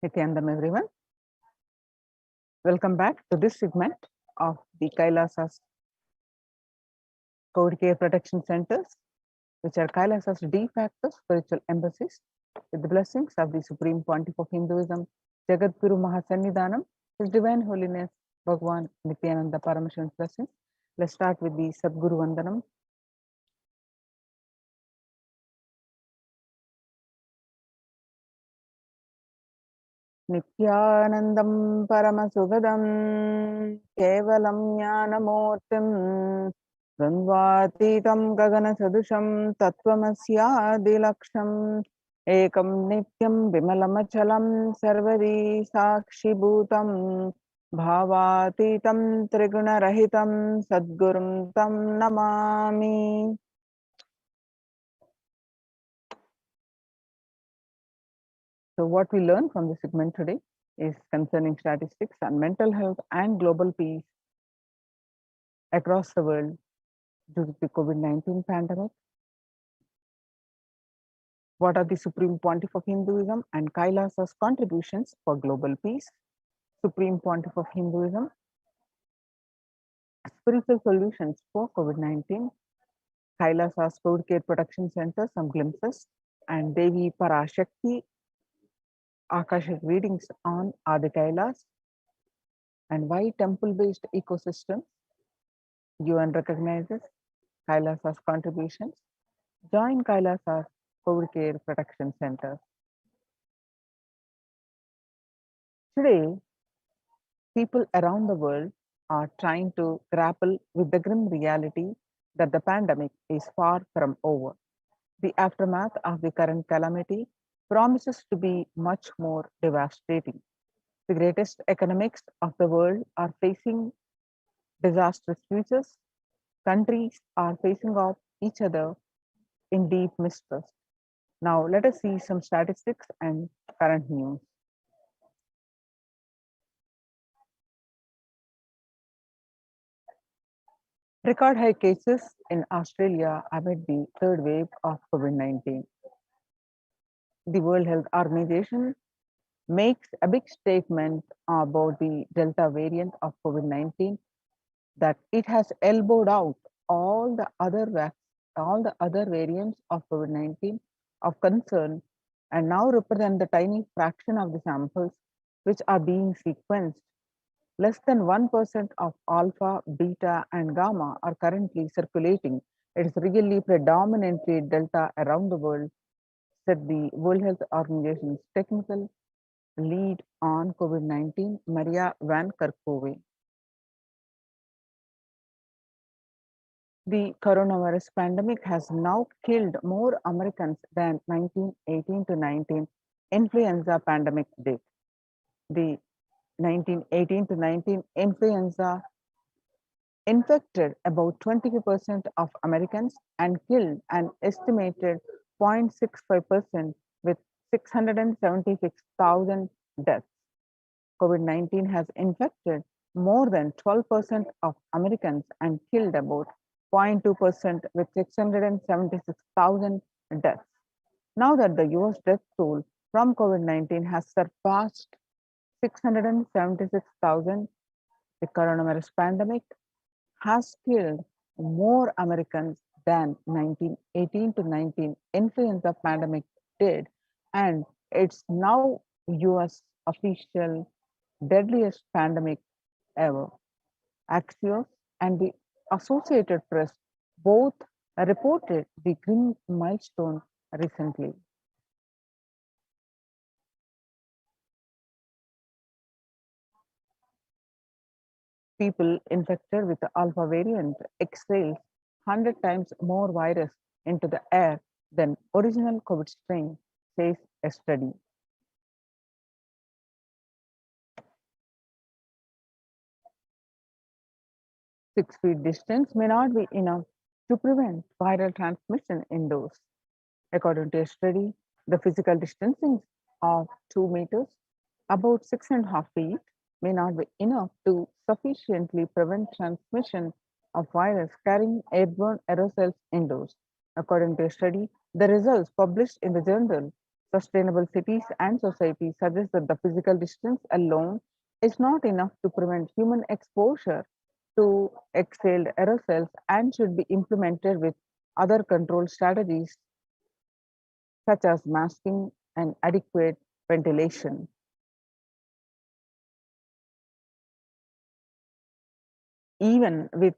Nithyanandam, everyone. Welcome back to this segment of the Kailasa's COVID Care Protection Centers, which are Kailasa's de facto spiritual embassies, with the blessings of the Supreme Pontiff of Hinduism, Jagadguru Mahasannidhanam, His Divine Holiness, Bhagwan Nithyananda Paramashivan's blessings. Let's start with the Sadguru Vandanam. Nithyanandam Paramasugadam Kevalam Jnanamurtim Dvandvatitam Gagana Sadusham Tattvamasya Ekam Nityam Vimalamachalam Sarvari Sakshi Bhutam Bhavatitam Triguna Rahitam Sadgurum Tam Namami. So what we learn from this segment today is concerning statistics on mental health and global peace across the world due to the COVID-19 pandemic. What are the Supreme Pontiff of Hinduism and Kailasa's contributions for global peace? Supreme Pontiff of Hinduism, spiritual solutions for COVID-19, Kailasa's COVID Care Protection Center, some glimpses, and Devi Parashakti, Akashic readings on Adi Kailas, and why temple-based ecosystem UN recognizes Kailasa's contributions. Join Kailasa's COVID Care Protection Center. Today, people around the world are trying to grapple with the grim reality that the pandemic is far from over. The aftermath of the current calamity promises to be much more devastating. The greatest economics of the world are facing disastrous futures. Countries are facing off each other in deep mistrust. Now, let us see some statistics and current news. Record high cases in Australia amid the third wave of COVID-19. The World Health Organization makes a big statement about the Delta variant of COVID-19 that it has elbowed out all the other variants of COVID-19 of concern and now represent the tiny fraction of the samples which are being sequenced Less than 1% of alpha, beta, and gamma are currently circulating. It is really predominantly delta around the world, said the World Health Organization's technical lead on COVID-19, Maria Van Kerkhove. The coronavirus pandemic has now killed more Americans than 1918 to 19 influenza pandemic did. The 1918 to 19 influenza infected about 25% of Americans and killed an estimated 0.65% with 676,000 deaths. COVID-19 has infected more than 12% of Americans and killed about 0.2% with 676,000 deaths. Now that the US death toll from COVID-19 has surpassed 676,000, the coronavirus pandemic has killed more Americans than 1918 to 19 influenza pandemic did, and it's now US official deadliest pandemic ever. Axios and the Associated Press both reported the grim milestone recently. People infected with the alpha variant exhale 100 times more virus into the air than original COVID strain, says a study. Six-feet distance may not be enough to prevent viral transmission indoors. According to a study, the physical distancing of 2 meters, about 6.5 feet, may not be enough to sufficiently prevent transmission of virus carrying airborne aerosols indoors. According to a study, the results published in the journal Sustainable Cities and Society suggest that the physical distance alone is not enough to prevent human exposure to exhaled aerosols and should be implemented with other control strategies such as masking and adequate ventilation. Even with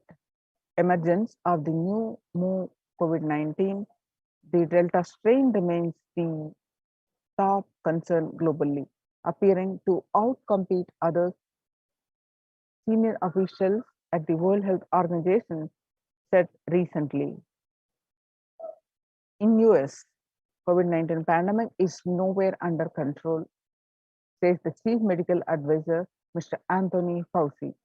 emergence of the new COVID-19, the Delta strain remains the top concern globally, appearing to outcompete other senior officials at the World Health Organization said recently. In US, COVID-19 pandemic is nowhere under control, says the chief medical advisor, Mr. Anthony Fauci.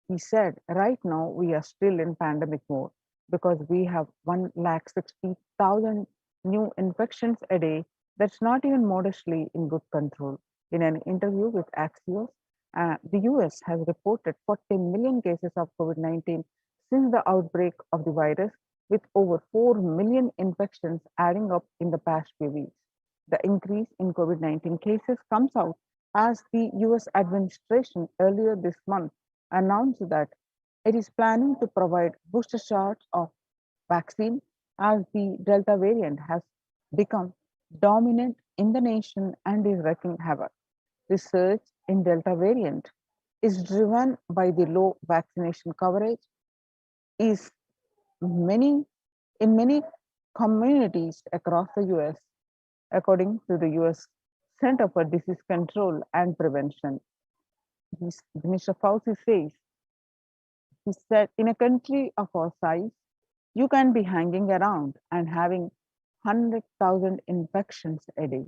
He said, right now we are still in pandemic mode because we have 160,000 new infections a day. That's not even modestly in good control. In an interview with Axios, the US has reported 40 million cases of COVID-19 since the outbreak of the virus, with over 4 million infections adding up in the past few weeks. The increase in COVID-19 cases comes out as the US administration earlier this month announced that it is planning to provide booster shots of vaccine as the Delta variant has become dominant in the nation and is wreaking havoc. The surge in Delta variant is driven by the low vaccination coverage is in many communities across the US, according to the US Center for Disease Control and Prevention. Mr. Fauci says, he said, in a country of our size, you can be hanging around and having 100,000 infections a day.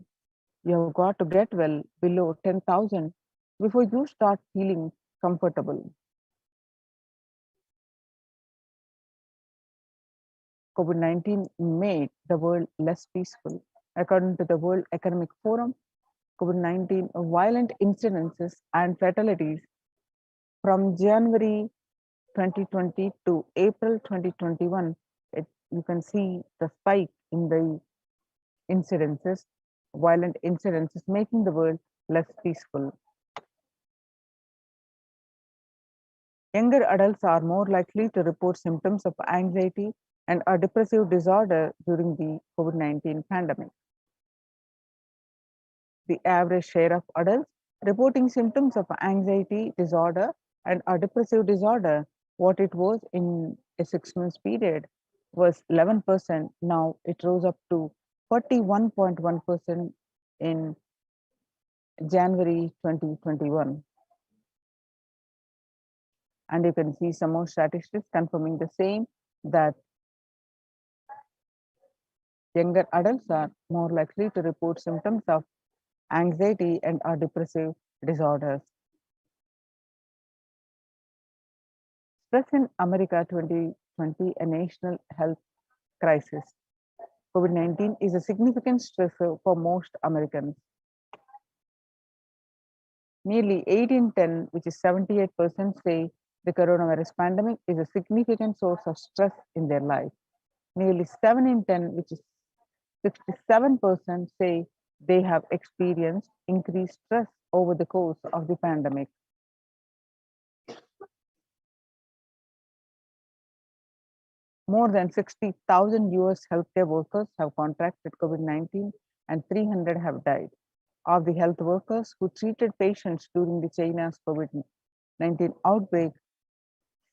You have got to get well below 10,000 before you start feeling comfortable. COVID-19 made the world less peaceful. According to the World Economic Forum, COVID-19 violent incidences and fatalities from January 2020 to April 2021, you can see the spike in the incidences, violent incidences, making the world less peaceful. Younger adults are more likely to report symptoms of anxiety and a depressive disorder during the COVID-19 pandemic. The average share of adults reporting symptoms of anxiety disorder And a depressive disorder, what it was in a 6 months period was 11%. Now it rose up to 41.1% in January 2021. And you can see some more statistics confirming the same, that younger adults are more likely to report symptoms of anxiety and or depressive disorders. Stress in America 2020, a national health crisis. COVID-19 is a significant stressor for most Americans. Nearly 8 in 10, which is 78%, say the coronavirus pandemic is a significant source of stress in their life. Nearly 7 in 10, which is 67%, say they have experienced increased stress over the course of the pandemic. More than 60,000 US healthcare workers have contracted COVID-19 and 300 have died. Of the health workers who treated patients during the China's COVID-19 outbreak,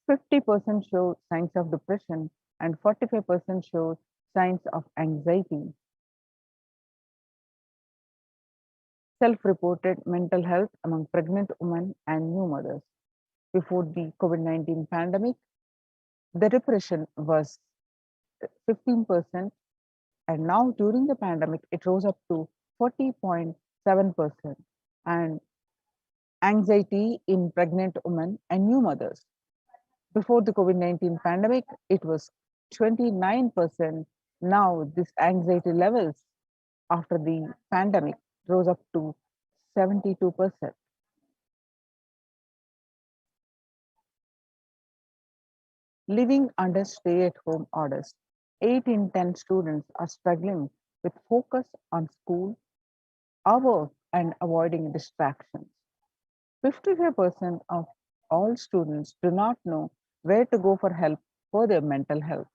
50% show signs of depression and 45% show signs of anxiety. Self-reported mental health among pregnant women and new mothers. Before the COVID-19 pandemic, the depression was 15%, and now during the pandemic, it rose up to 40.7%. And anxiety in pregnant women and new mothers. Before the COVID-19 pandemic, it was 29%. Now, this anxiety levels after the pandemic rose up to 72%. Living under stay-at-home orders, 8 in 10 students are struggling with focus on school or work and avoiding distractions. 55% of all students do not know where to go for help for their mental health.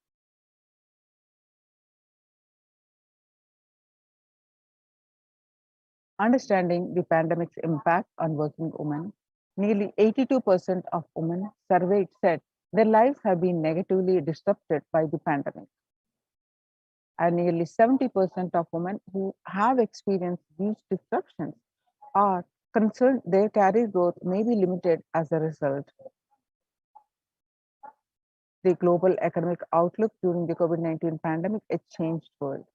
Understanding the pandemic's impact on working women, nearly 82% of women surveyed said their lives have been negatively disrupted by the pandemic. And nearly 70% of women who have experienced these disruptions are concerned their career growth may be limited as a result. The global economic outlook during the COVID-19 pandemic, a changed world.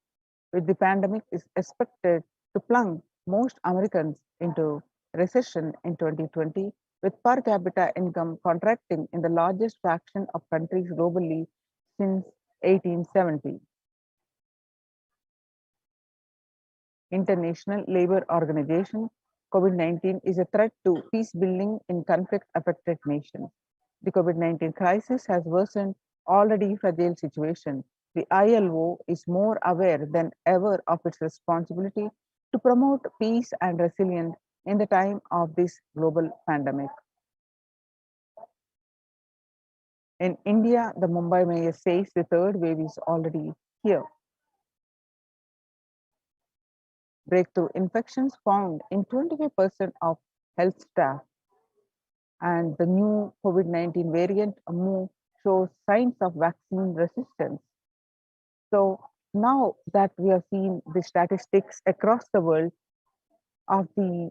With the pandemic is expected to plunge most Americans into recession in 2020, with per capita income contracting in the largest fraction of countries globally since 1870. International Labour Organization, COVID-19 is a threat to peace building in conflict-affected nations. The COVID-19 crisis has worsened already fragile situation. The ILO is more aware than ever of its responsibility to promote peace and resilience in the time of this global pandemic. In India, the Mumbai mayor says the third wave is already here. Breakthrough infections found in 25% of health staff. And the new COVID-19 variant Mu shows signs of vaccine resistance. So now that we are seeing the statistics across the world of the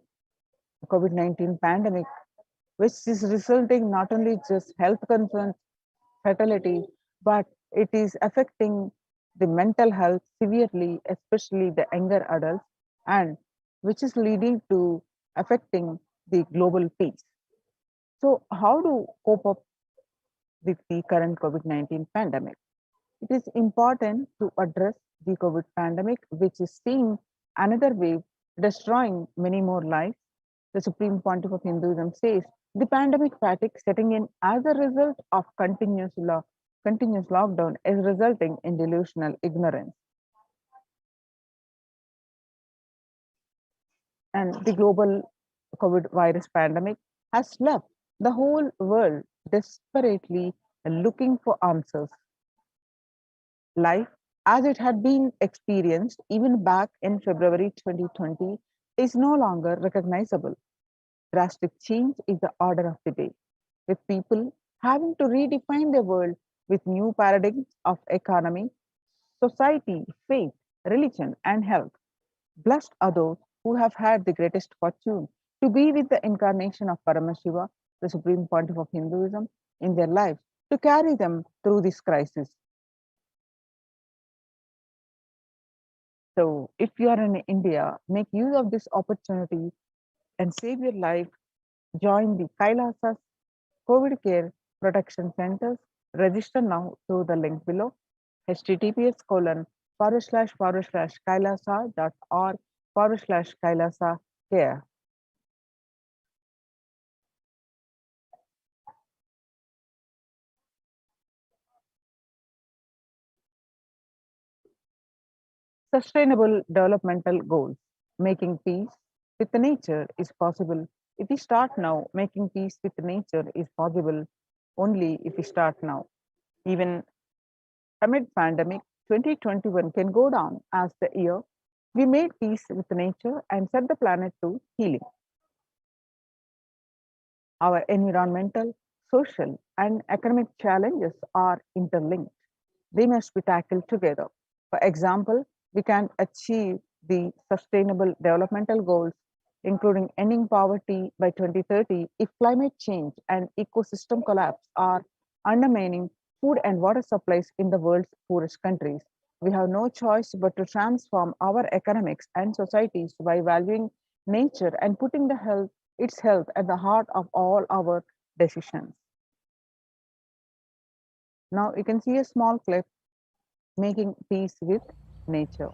COVID-19 pandemic, which is resulting not only just health concerns, fatality, but it is affecting the mental health severely, especially the younger adults, and which is leading to affecting the global peace. So how to cope up with the current COVID-19 pandemic? It is important to address the COVID pandemic, which is seeing another wave destroying many more lives. The Supreme Pontiff of Hinduism says the pandemic fatigue setting in as a result of continuous lockdown is resulting in delusional ignorance. And the global COVID virus pandemic has left the whole world desperately looking for answers. Life, as it had been experienced even back in February 2020, is no longer recognizable. Drastic change is the order of the day. with people having to redefine their world with new paradigms of economy, society, faith, religion, and health. Blessed are those who have had the greatest fortune to be with the incarnation of Paramashiva, the supreme pontiff of Hinduism, in their lives to carry them through this crisis. So, if you are in India, make use of this opportunity and save your life. Join the Kailasa COVID Care Protection Centers. Register now through the link below. https://kailasa.org/kailasa care. Sustainable developmental goals. Making peace with nature is possible. If we start now, making peace with nature is possible only if we start now. Even amid pandemic, 2021 can go down as the year we made peace with nature and set the planet to healing. Our environmental, social, and economic challenges are interlinked. They must be tackled together. For example, we can achieve the sustainable developmental goals, including ending poverty by 2030, if climate change and ecosystem collapse are undermining food and water supplies in the world's poorest countries. We have no choice but to transform our economics and societies by valuing nature and putting its health at the heart of all our decisions. Now you can see a small clip, making peace with nature.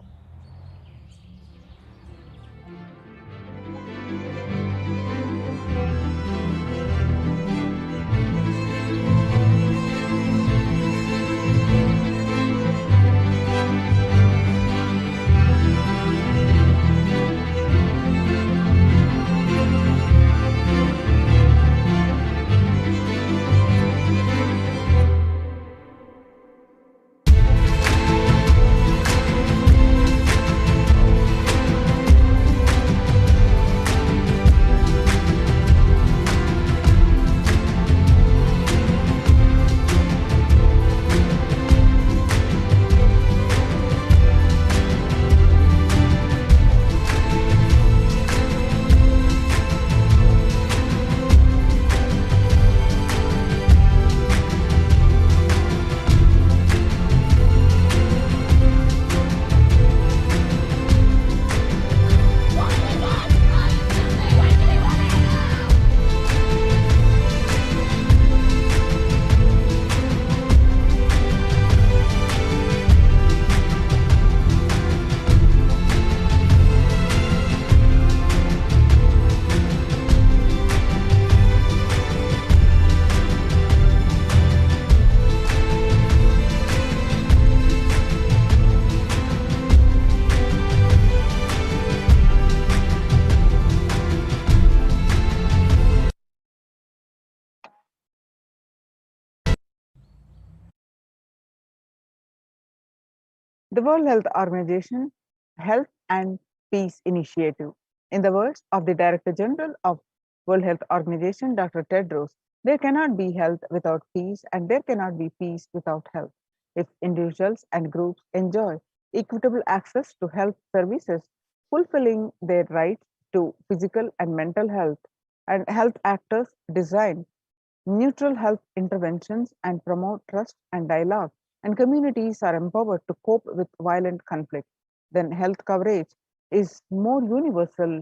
The World Health Organization Health and Peace Initiative. In the words of the Director General of World Health Organization, Dr. Tedros, there cannot be health without peace and there cannot be peace without health. If individuals and groups enjoy equitable access to health services, fulfilling their rights to physical and mental health, and health actors design neutral health interventions and promote trust and dialogue, and communities are empowered to cope with violent conflict, then health coverage is more universal.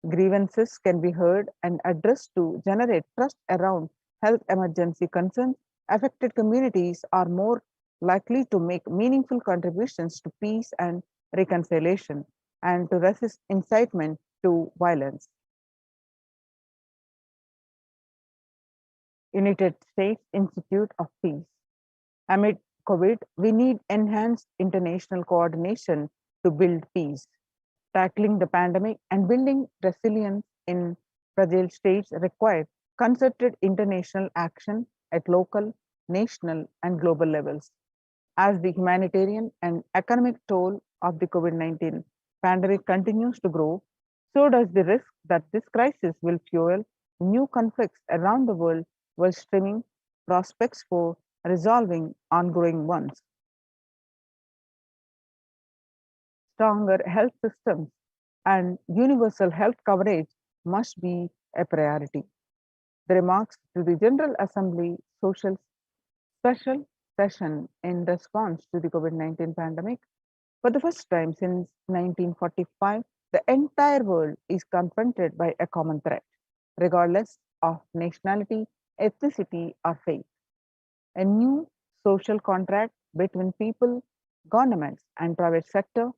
Grievances can be heard and addressed to generate trust around health emergency concerns. Affected communities are more likely to make meaningful contributions to peace and reconciliation and to resist incitement to violence. United States Institute of Peace. Amid COVID, we need enhanced international coordination to build peace. Tackling the pandemic and building resilience in fragile states require concerted international action at local, national, and global levels. As the humanitarian and economic toll of the COVID-19 pandemic continues to grow, so does the risk that this crisis will fuel new conflicts around the world, while streaming prospects for resolving ongoing ones. Stronger health systems and universal health coverage must be a priority. The remarks to the General Assembly Social Special Session in response to the COVID-19 pandemic. For the first time since 1945, the entire world is confronted by a common threat, regardless of nationality, ethnicity, or faith. A new social contract between people, governments, and private sector,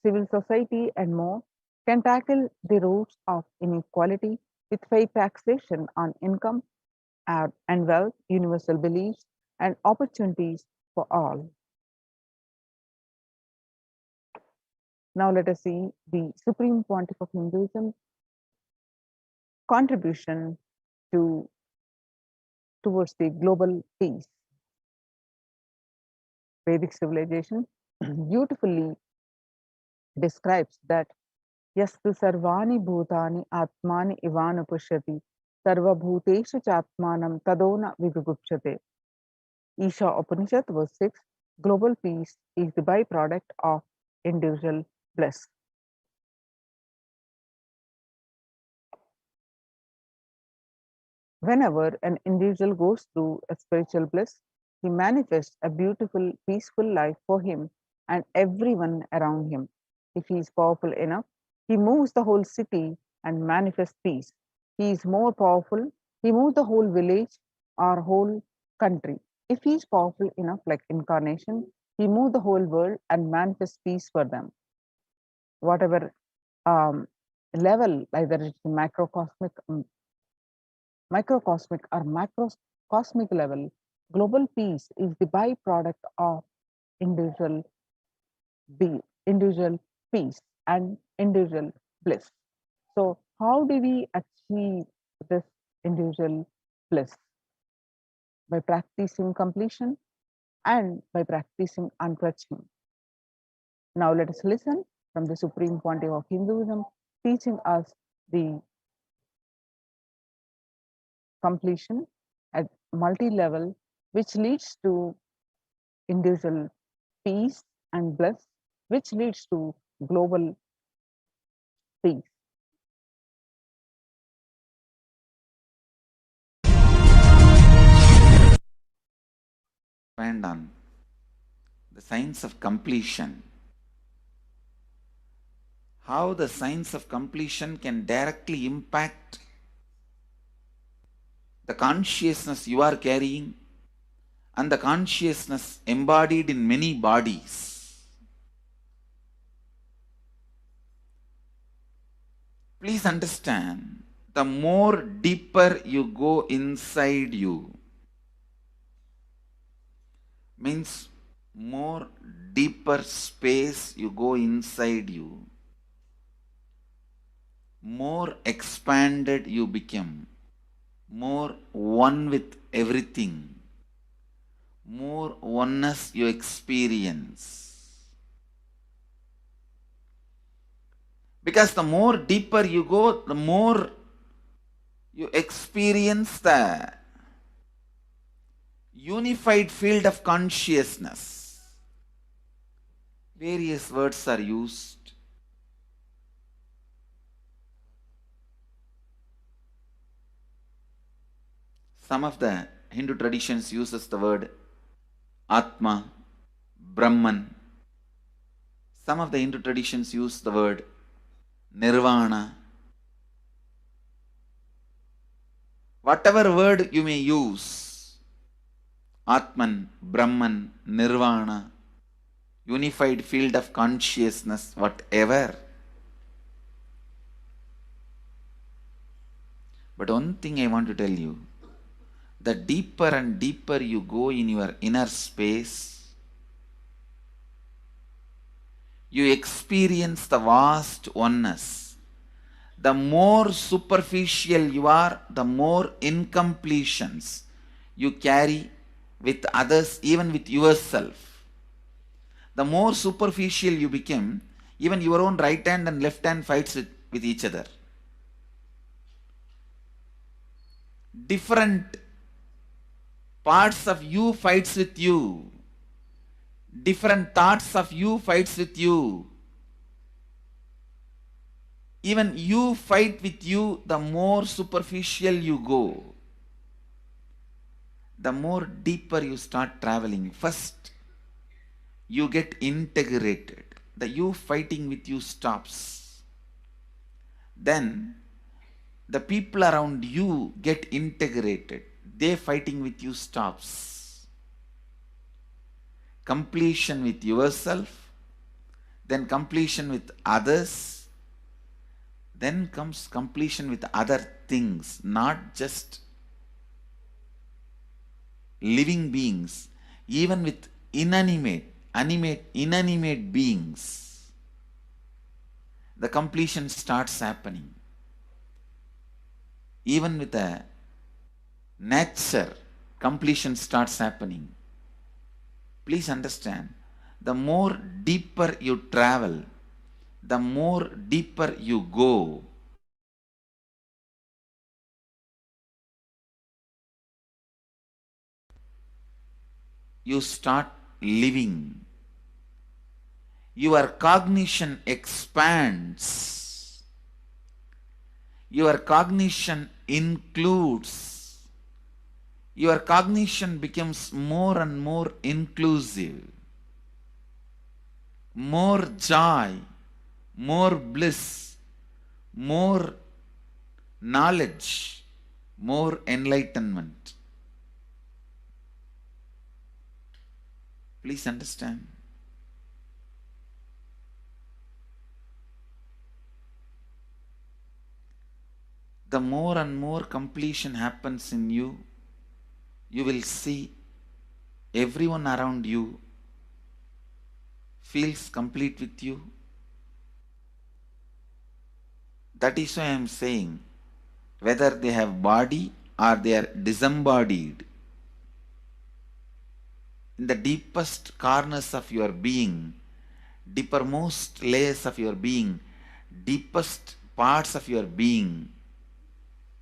civil society, and more can tackle the roots of inequality with fair taxation on income and wealth, universal beliefs, and opportunities for all. Now let us see the Supreme Pontiff of Hinduism contribution towards the global peace. Vedic civilization beautifully describes that yastu sarvani bhutani atmani ivana pushyati sarva bhuteshu chatmanam tadona vigugupchate. Isha Upanishad verse 6, global peace is the byproduct of individual bliss. Whenever an individual goes through a spiritual bliss, he manifests a beautiful, peaceful life for him and everyone around him. If he is powerful enough, he moves the whole city and manifests peace. He is more powerful, he moves the whole village or whole country. If he is powerful enough, like incarnation, he moves the whole world and manifests peace for them. Whatever level, either it's microcosmic or macrocosmic level, global peace is the byproduct of individual peace and individual bliss. So how do we achieve this individual bliss? By practicing completion and by practicing untouching. Now let us listen from the Supreme Pontiff of Hinduism, teaching us the completion at multi-level, which leads to individual peace and bliss, which leads to global peace. Expand on the science of completion. How the science of completion can directly impact the consciousness you are carrying and the consciousness embodied in many bodies. Please understand, the more deeper you go inside you, means more deeper space you go inside you, more expanded you become, more one with everything, more oneness you experience. Because the more deeper you go, the more you experience the unified field of consciousness. Various words are used. Some of the Hindu traditions uses the word Atma, Brahman. Some of the Hindu traditions use the word Nirvana. Whatever word you may use, Atman, Brahman, Nirvana, unified field of consciousness, whatever. But one thing I want to tell you, the deeper and deeper you go in your inner space, you experience the vast oneness. The more superficial you are, the more incompletions you carry with others, even with yourself. The more superficial you become, even your own right hand and left hand fights with each other. Different Parts of you fights with you. Different thoughts of you fights with you. Even you fight with you, the more superficial you go, the more deeper you start traveling. First, you get integrated. The you fighting with you stops. Then, the people around you get integrated. They fighting with you stops. Completion with yourself, then completion with others, then comes completion with other things, not just living beings, even with inanimate beings. The completion starts happening. Even with a nature, completion starts happening. Please understand, the more deeper you travel, the more deeper you go, you start living. Your cognition expands. Your cognition includes. Your cognition becomes more and more inclusive. More joy, more bliss, more knowledge, more enlightenment. Please understand. The more and more completion happens in you, you will see everyone around you feels complete with you. That is why I am saying, whether they have body or they are disembodied, in the deepest corners of your being, deepermost layers of your being, deepest parts of your being,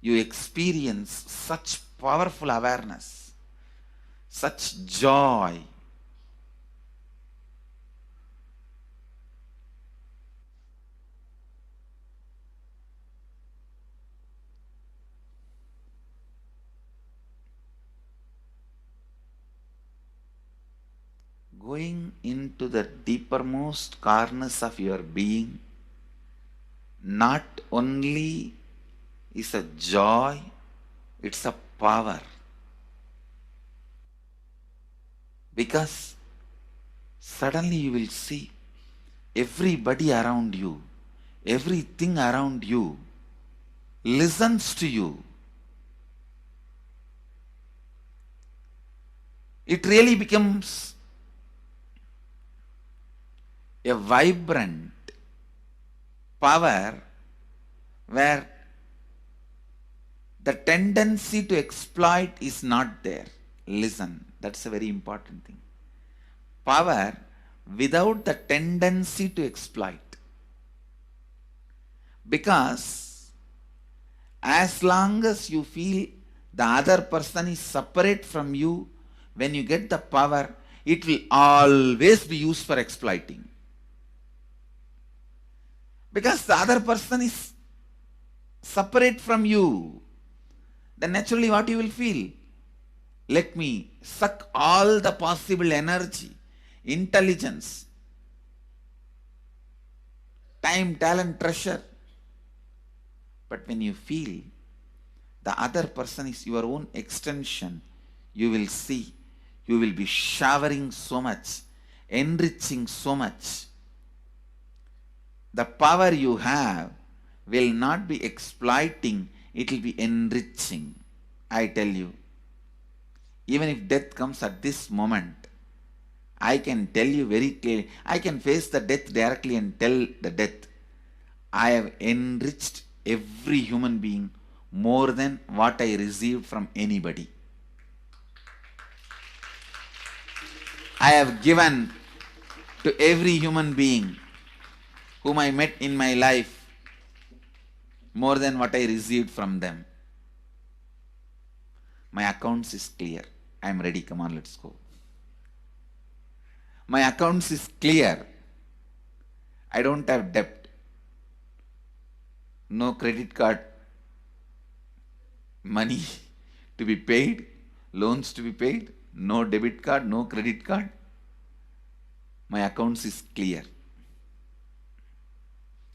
you experience such powerful awareness, such joy. Going into the deepermost corners of your being not only is a joy, it's a power. Because suddenly you will see everybody around you, everything around you listens to you. It really becomes a vibrant power where the tendency to exploit is not there. Listen, that's a very important thing. Power without the tendency to exploit. Because as long as you feel the other person is separate from you, when you get the power, it will always be used for exploiting. Because the other person is separate from you, then naturally what you will feel? Let me suck all the possible energy, intelligence, time, talent, treasure. But when you feel the other person is your own extension, you will see, you will be showering so much, enriching so much. The power you have will not be exploiting, it will be enriching. I tell you, even if death comes at this moment, I can tell you very clearly, I can face the death directly and tell the death, I have enriched every human being more than what I received from anybody. I have given to every human being whom I met in my life more than what I received from them. My accounts is clear. I'm ready, come on, let's go. My accounts is clear. I don't have debt. No credit card money to be paid, loans to be paid, no debit card, no credit card. My accounts is clear.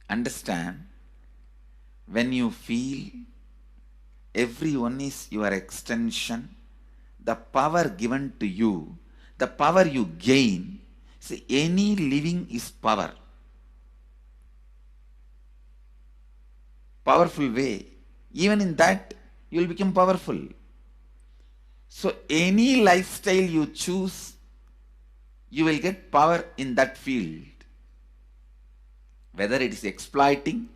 Understand, when you feel everyone is your extension, the power given to you, the power you gain, see, any living is power. Powerful way. Even in that, you will become powerful. So any lifestyle you choose, you will get power in that field. Whether it is exploiting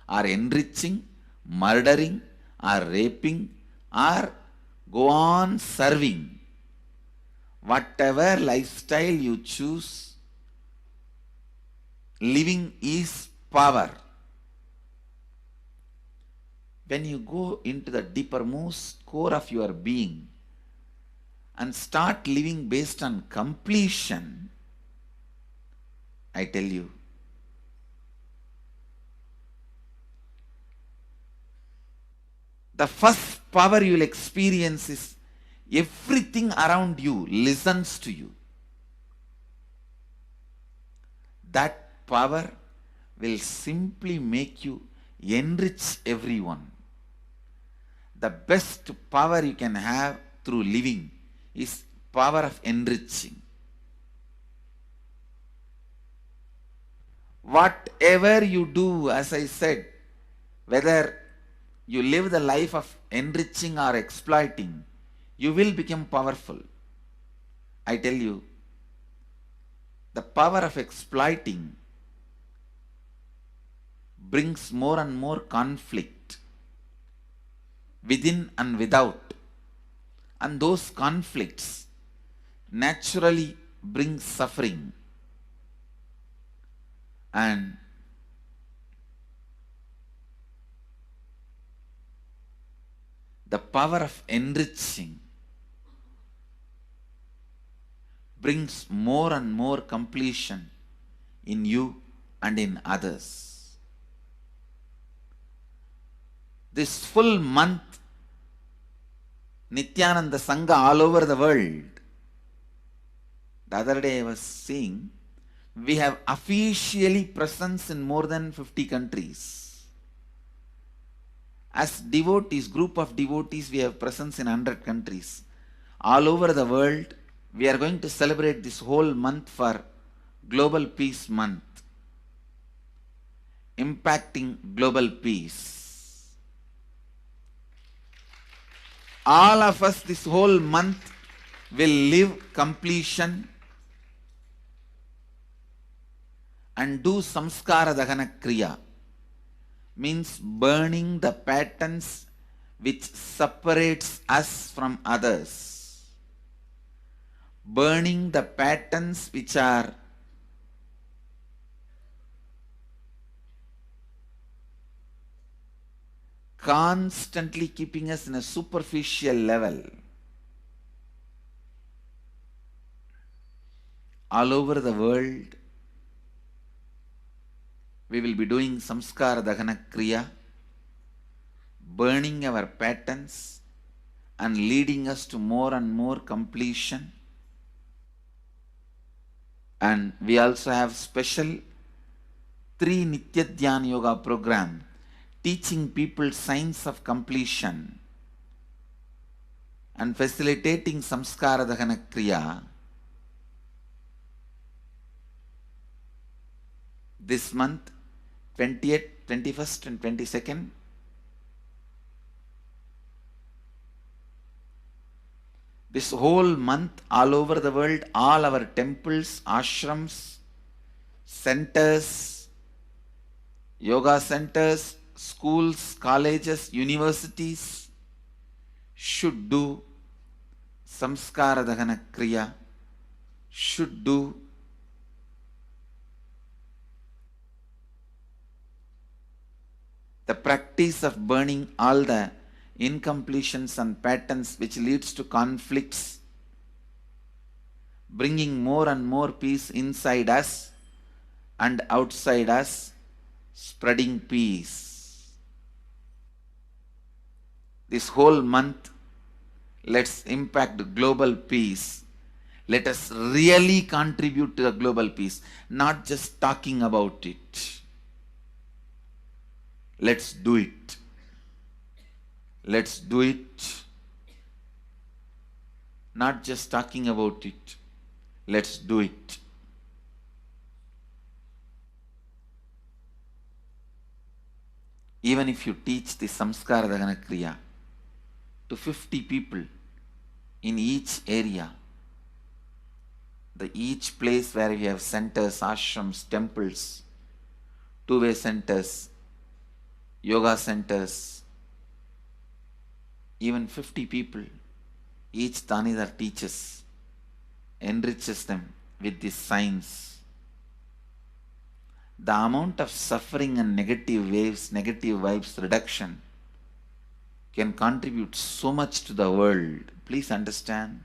or enriching, murdering or raping or go on serving. Whatever lifestyle you choose, living is power. When you go into the deepermost core of your being and start living based on completion, I tell you, the first power you will experience is everything around you listens to you. That power will simply make you enrich everyone. The best power you can have through living is power of enriching. Whatever you do, as I said, whether you live the life of enriching or exploiting, you will become powerful. I tell you, the power of exploiting brings more and more conflict within and without. And those conflicts naturally bring suffering. And the power of enriching brings more and more completion in you and in others. This full month, Nithyananda Sangha all over the world. The other day I was seeing, we have officially presence in more than 50 countries. As devotees, group of devotees, we have presence in 100 countries. All over the world, we are going to celebrate this whole month for Global Peace Month, impacting global peace. All of us this whole month will live completion and do samskara dahana kriya, means burning the patterns which separates us from others, burning the patterns which are constantly keeping us in a superficial level. All over the world, we will be doing samskara dahana kriya, burning our patterns and leading us to more and more completion. And we also have special 3 Nitya Dhyana Yoga program teaching people science of completion and facilitating samskara dahana kriya. This month, 20th, 21st and 22nd, this whole month, all over the world, all our temples, ashrams, centers, yoga centers, schools, colleges, universities should do samskara dahana kriya, should do the practice of burning all the incompletions and patterns which leads to conflicts bringing more and more peace inside us and outside us, spreading peace. This whole month, let's impact global peace. Let us really contribute to the global peace, not just talking about it. Let's do it. Let's do it. Not just talking about it. Let's do it. Even if you teach the Samskara Dagana Kriya to 50 people in each area, each place where we have centers, ashrams, temples, two-way centers, yoga centers, even 50 people, each Tanidar teaches, enriches them with this science. The amount of suffering and negative waves, negative vibes reduction can contribute so much to the world. Please understand.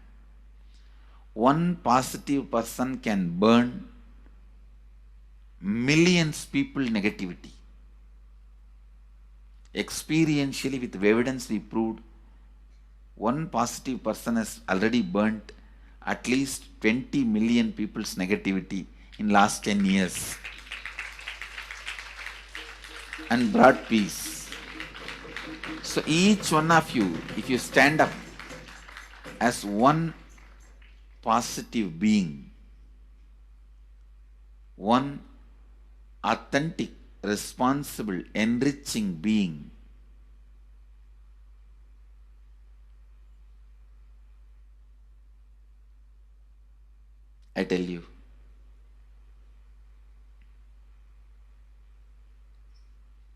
One positive person can burn millions people negativity. Experientially, with evidence we proved, one positive person has already burnt at least 20 million people's negativity in last 10 years and brought peace. So each one of you, if you stand up as one positive being, one authentic, responsible, enriching being, I tell you,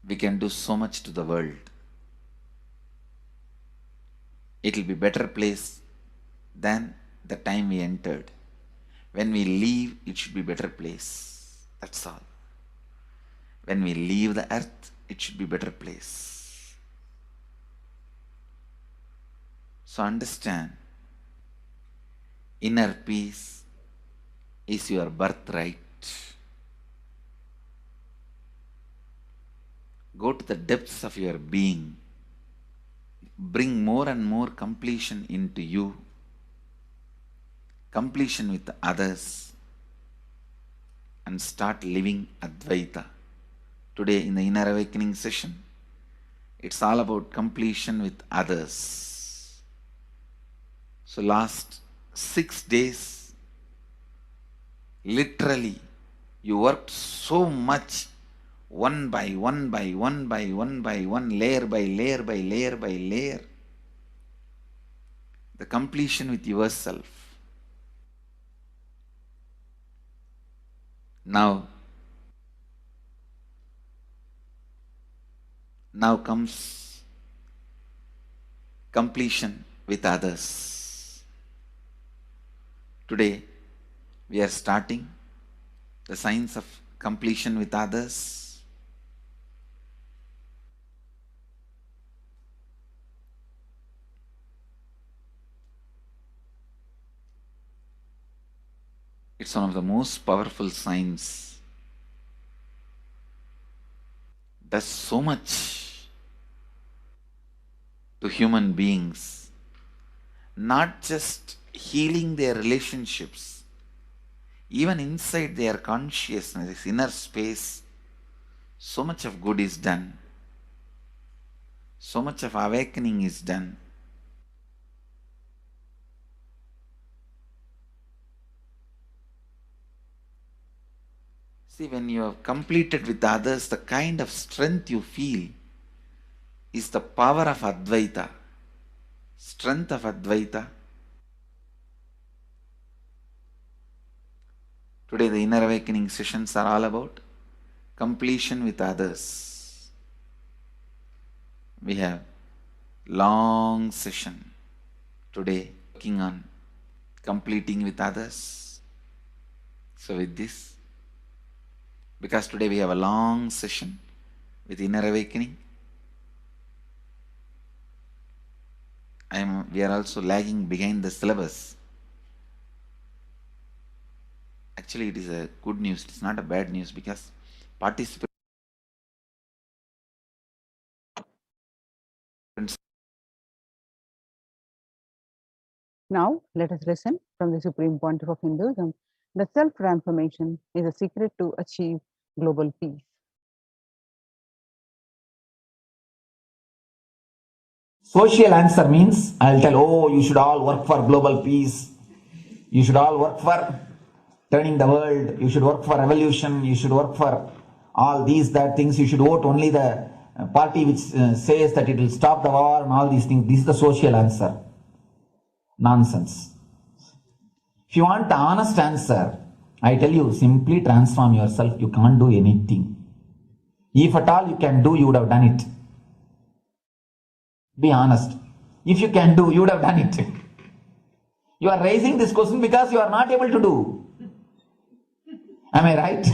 we can do so much to the world. It will be a better place than the time we entered. When we leave, it should be a better place. That's all. When we leave the earth, it should be a better place. So understand, inner peace is your birthright. Go to the depths of your being. Bring more and more completion into you. Completion with others. And start living Advaita. Today in the Inner Awakening session, it's all about completion with others. So last 6 days, literally, you worked so much, one by one by one by one by one, layer by layer by layer by layer. The completion with yourself. Now comes completion with others. Today, we are starting the science of completion with others. It's one of the most powerful science. Does so much to human beings, not just healing their relationships, even inside their consciousness, this inner space, so much of good is done. So much of awakening is done. See, when you have completed with others, the kind of strength you feel is the power of Advaita. Strength of Advaita. Today the Inner Awakening sessions are all about completion with others. We have long session today working on completing with others. So with this, because today we have a long session with Inner Awakening, we are also lagging behind the syllabus. Actually, it is a good news. It's not a bad news because participants. Now, let us listen from the Supreme Pontiff of Hinduism that self-transformation is a secret to achieve global peace. Social answer means I'll tell, oh, you should all work for global peace. You should all work for turning the world. You should work for revolution. You should work for all these, that things. You should vote only the party which says that it will stop the war and all these things. This is the social answer. Nonsense. If you want the honest answer, I tell you, simply transform yourself. You can't do anything. If at all you can do, you would have done it. Be honest. If you can do, you would have done it. You are raising this question because you are not able to do. Am I right?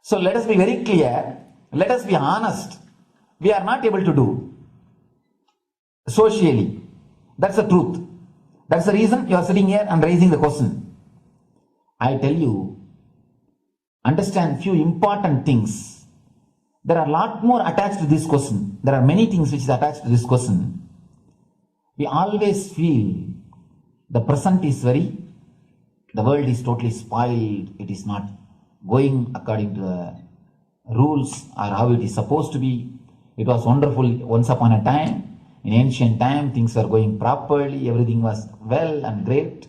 So let us be very clear. Let us be honest. We are not able to do. Socially. That's the truth. That's the reason you are sitting here and raising the question. I tell you, understand few important things. There are a lot more attached to this question. There are many things which is attached to this question. We always feel the present is the world is totally spoiled. It is not going according to the rules or how it is supposed to be. It was wonderful once upon a time. In ancient time, things were going properly. Everything was well and great.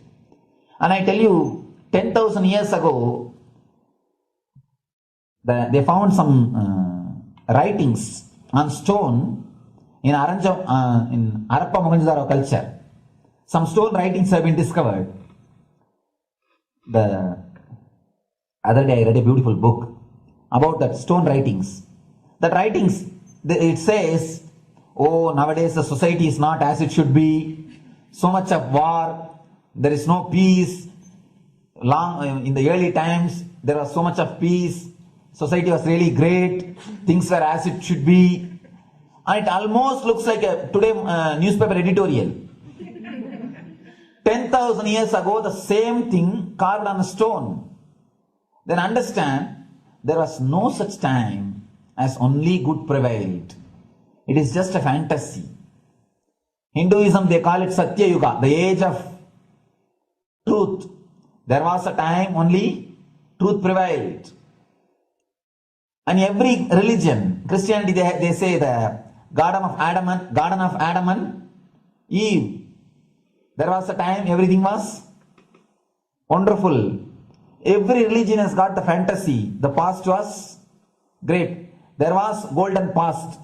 And I tell you, 10,000 years ago, they found some writings on stone in Harappa Mohenjo-daro culture. Some stone writings have been discovered. The other day I read a beautiful book about that stone writings. That writings, it says, oh, nowadays the society is not as it should be. So much of war. There is no peace. In the early times, there was so much of peace. Society was really great. Things were as it should be. And it almost looks like a today newspaper editorial. 10,000 years ago, the same thing carved on a stone. Then understand, there was no such time as only good prevailed. It is just a fantasy. Hinduism, they call it Satya Yuga, the age of truth. There was a time only truth prevailed. And every religion, Christianity, they say the Garden of Adam and Eve. There was a time everything was wonderful. Every religion has got the fantasy. The past was great. There was golden past.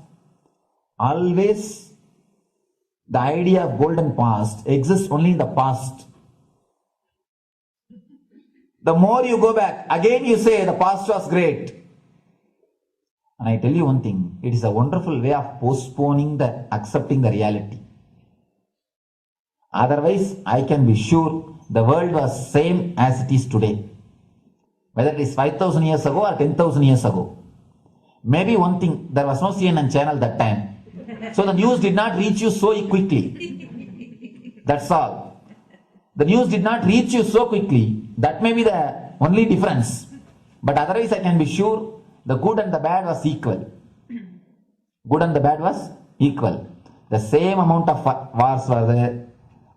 Always the idea of golden past exists only in the past. The more you go back, again you say the past was great. And I tell you one thing, it is a wonderful way of postponing accepting the reality. Otherwise, I can be sure the world was same as it is today. Whether it is 5,000 years ago or 10,000 years ago. Maybe one thing, there was no CNN channel that time. So the news did not reach you so quickly. That's all. The news did not reach you so quickly. That may be the only difference. But otherwise, I can be sure the good and the bad was equal. Good and the bad was equal. The same amount of wars were there.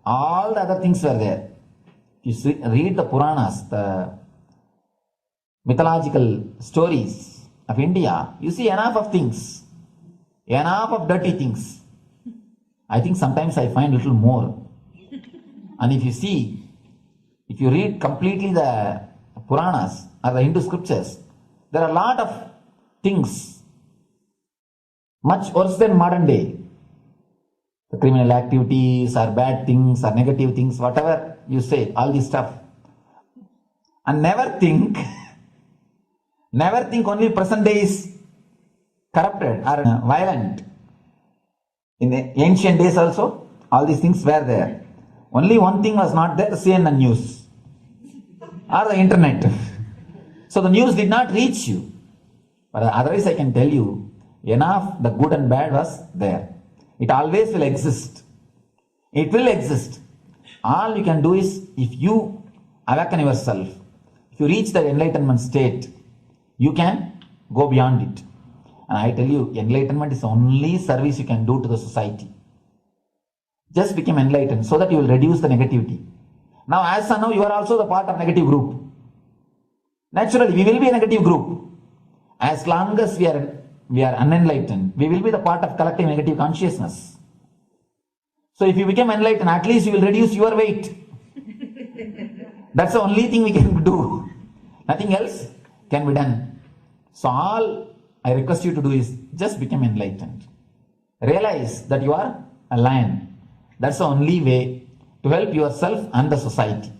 All the other things were there. You read the Puranas, the mythological stories of India, you see enough of things. Enough of dirty things. I think sometimes I find a little more. And if you read completely the Puranas or the Hindu scriptures, there are a lot of things much worse than modern day. The criminal activities or bad things or negative things, whatever you say, all this stuff. And never think only present day is corrupted or violent. In the ancient days also, all these things were there. Only one thing was not there, the CNN news or the internet. So the news did not reach you. But otherwise I can tell you, enough the good and bad was there. It always will exist. It will exist. All you can do is, if you awaken yourself, If you reach the enlightenment state, you can go beyond it. And I tell you, enlightenment is the only service you can do to the society. Just become enlightened so that you will reduce the negativity. Now, as of now, you are also the part of negative group. Naturally, we will be a negative group. As long as we are unenlightened, we will be the part of collective negative consciousness. So if you become enlightened, at least you will reduce your weight. That's the only thing we can do. Nothing else can be done. So all I request you to do is just become enlightened. Realize that you are a lion. That's the only way to help yourself and the society.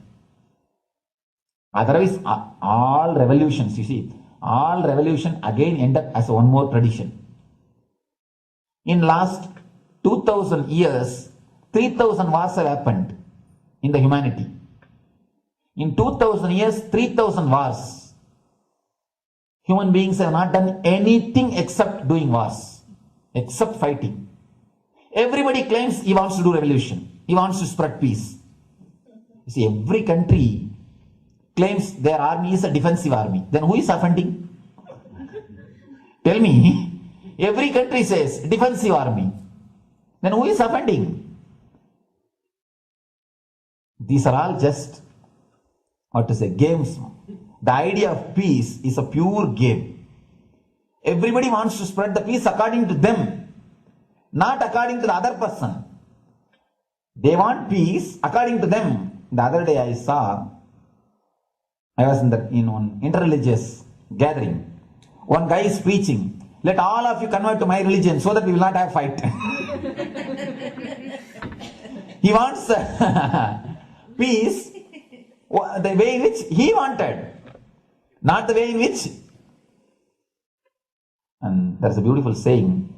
Otherwise, all revolutions, you see, all revolution again end up as one more tradition. In last 2000 years, 3000 wars have happened in the humanity. In 2000 years, 3000 wars. Human beings have not done anything except doing wars, except fighting. Everybody claims he wants to do revolution. He wants to spread peace. You see, every country claims their army is a defensive army. Then who is offending? Tell me. Every country says defensive army. Then who is offending? These are all just, games. The idea of peace is a pure game. Everybody wants to spread the peace according to them, not according to the other person. They want peace according to them. The other day I was in one interreligious gathering. One guy is preaching, let all of you convert to my religion so that we will not have fight. He wants peace the way in which he wanted, not the way in which. And there's a beautiful saying,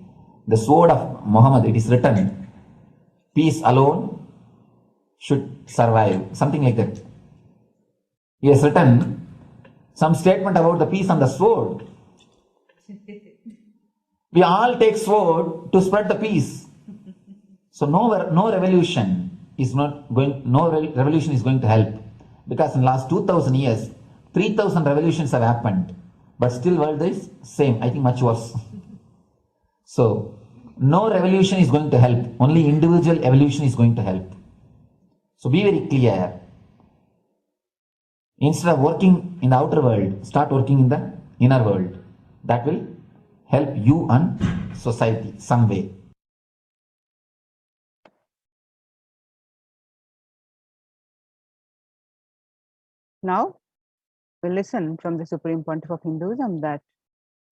the sword of Muhammad, it is written, peace alone should survive, something like that. He has written some statement about the peace on the sword. We all take sword to spread the peace. So no revolution is going to help, because in last 2000 years, 3000 revolutions have happened, but still world is same, I think much worse. So no revolution is going to help, only individual evolution is going to help. So be very clear. Instead of working in the outer world, start working in the inner world. That will help you and society some way. Now, we listen from the Supreme Pontiff of Hinduism that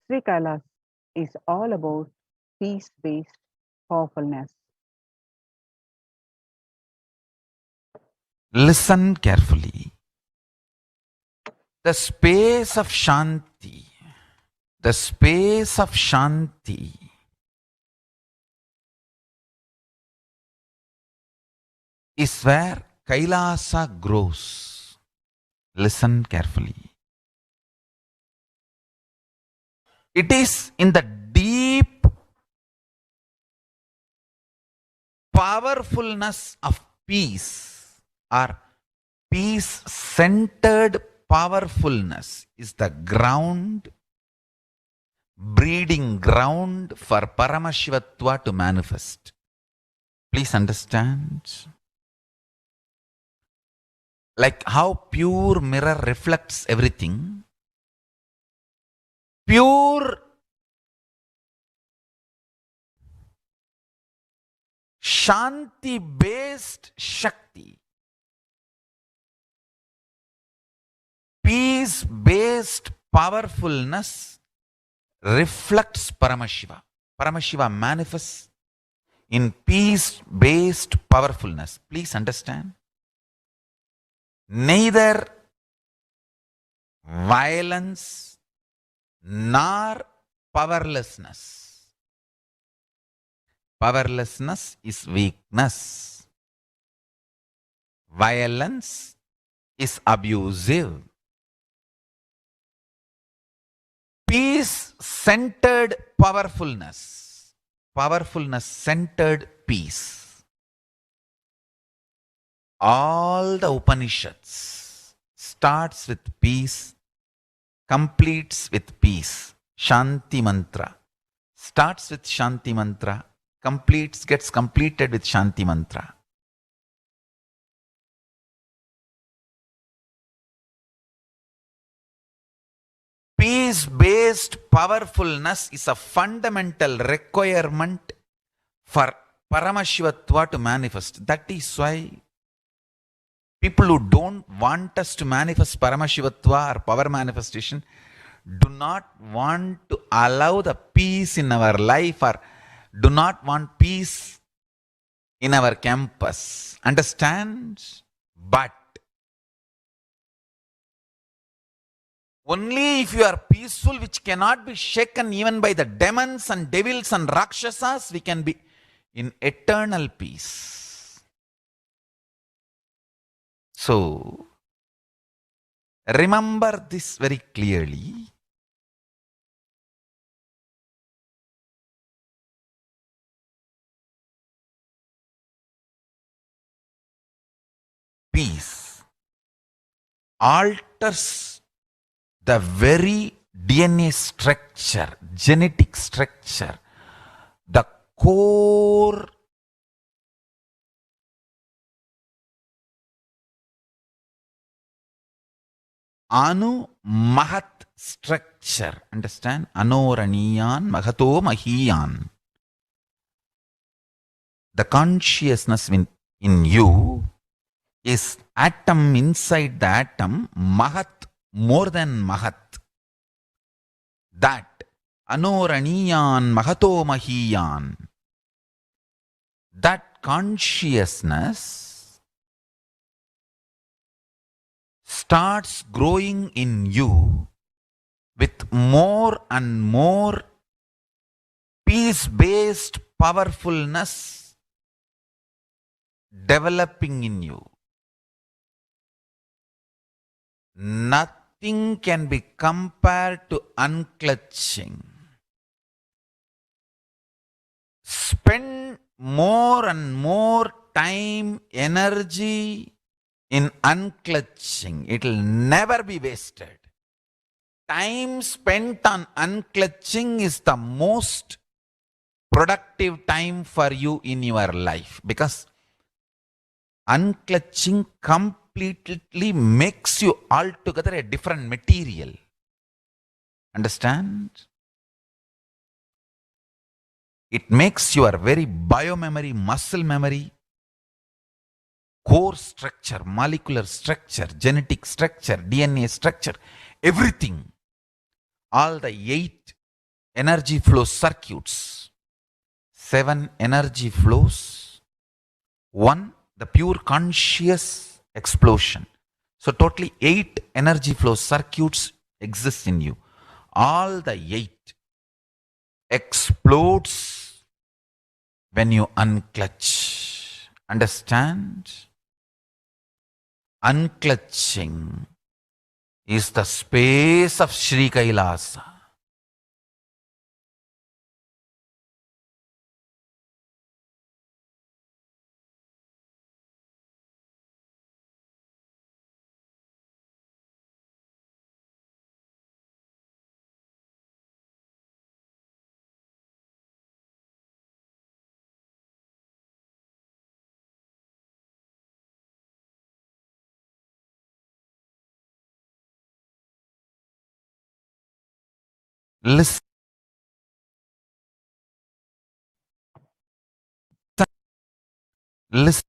Sri Kailasa is all about peace-based powerfulness. Listen carefully. The space of Shanti, is where Kailasa grows. Listen carefully. It is in the deep powerfulness of peace, or peace-centered powerfulness is the ground, breeding ground for Paramashivatva to manifest. Please understand. Like how pure mirror reflects everything, pure Shanti-based Shakti, peace-based powerfulness reflects Paramashiva. Paramashiva manifests in peace-based powerfulness. Please understand. Neither violence nor powerlessness. Powerlessness is weakness. Violence is abusive. Peace-centered powerfulness. Powerfulness-centered peace. All the Upanishads starts with peace, completes with peace. Shanti mantra. Starts with Shanti mantra, gets completed with Shanti mantra. Peace-based powerfulness is a fundamental requirement for Paramashivatva to manifest. That is why people who don't want us to manifest Paramashivatva or power manifestation do not want to allow the peace in our life or do not want peace in our campus. Understand? But only if you are peaceful, which cannot be shaken even by the demons and devils and rakshasas, we can be in eternal peace. So, remember this very clearly. Peace alters the very DNA structure, genetic structure, the core Anu Mahat structure. Understand? Anoraniyan Mahato Mahiyan. The consciousness in you is atom inside the atom, Mahat, more than Mahat. That Anoraniyan Mahato Mahiyan. That consciousness starts growing in you with more and more peace-based powerfulness developing in you. Nothing can be compared to unclutching. Spend more and more time, energy in unclutching. It will never be wasted. Time spent on unclutching is the most productive time for you in your life, because unclutching completely makes you altogether a different material. Understand? It makes your very biomemory, muscle memory, core structure, molecular structure, genetic structure, DNA structure, everything, all the 8 energy flow circuits, 7 energy flows, 1 the pure conscious explosion. So totally 8 energy flow circuits exist in you. All the 8 explodes when you unclutch. Understand? Unclutching is the space of Sri Kailasa. Listen. Listen.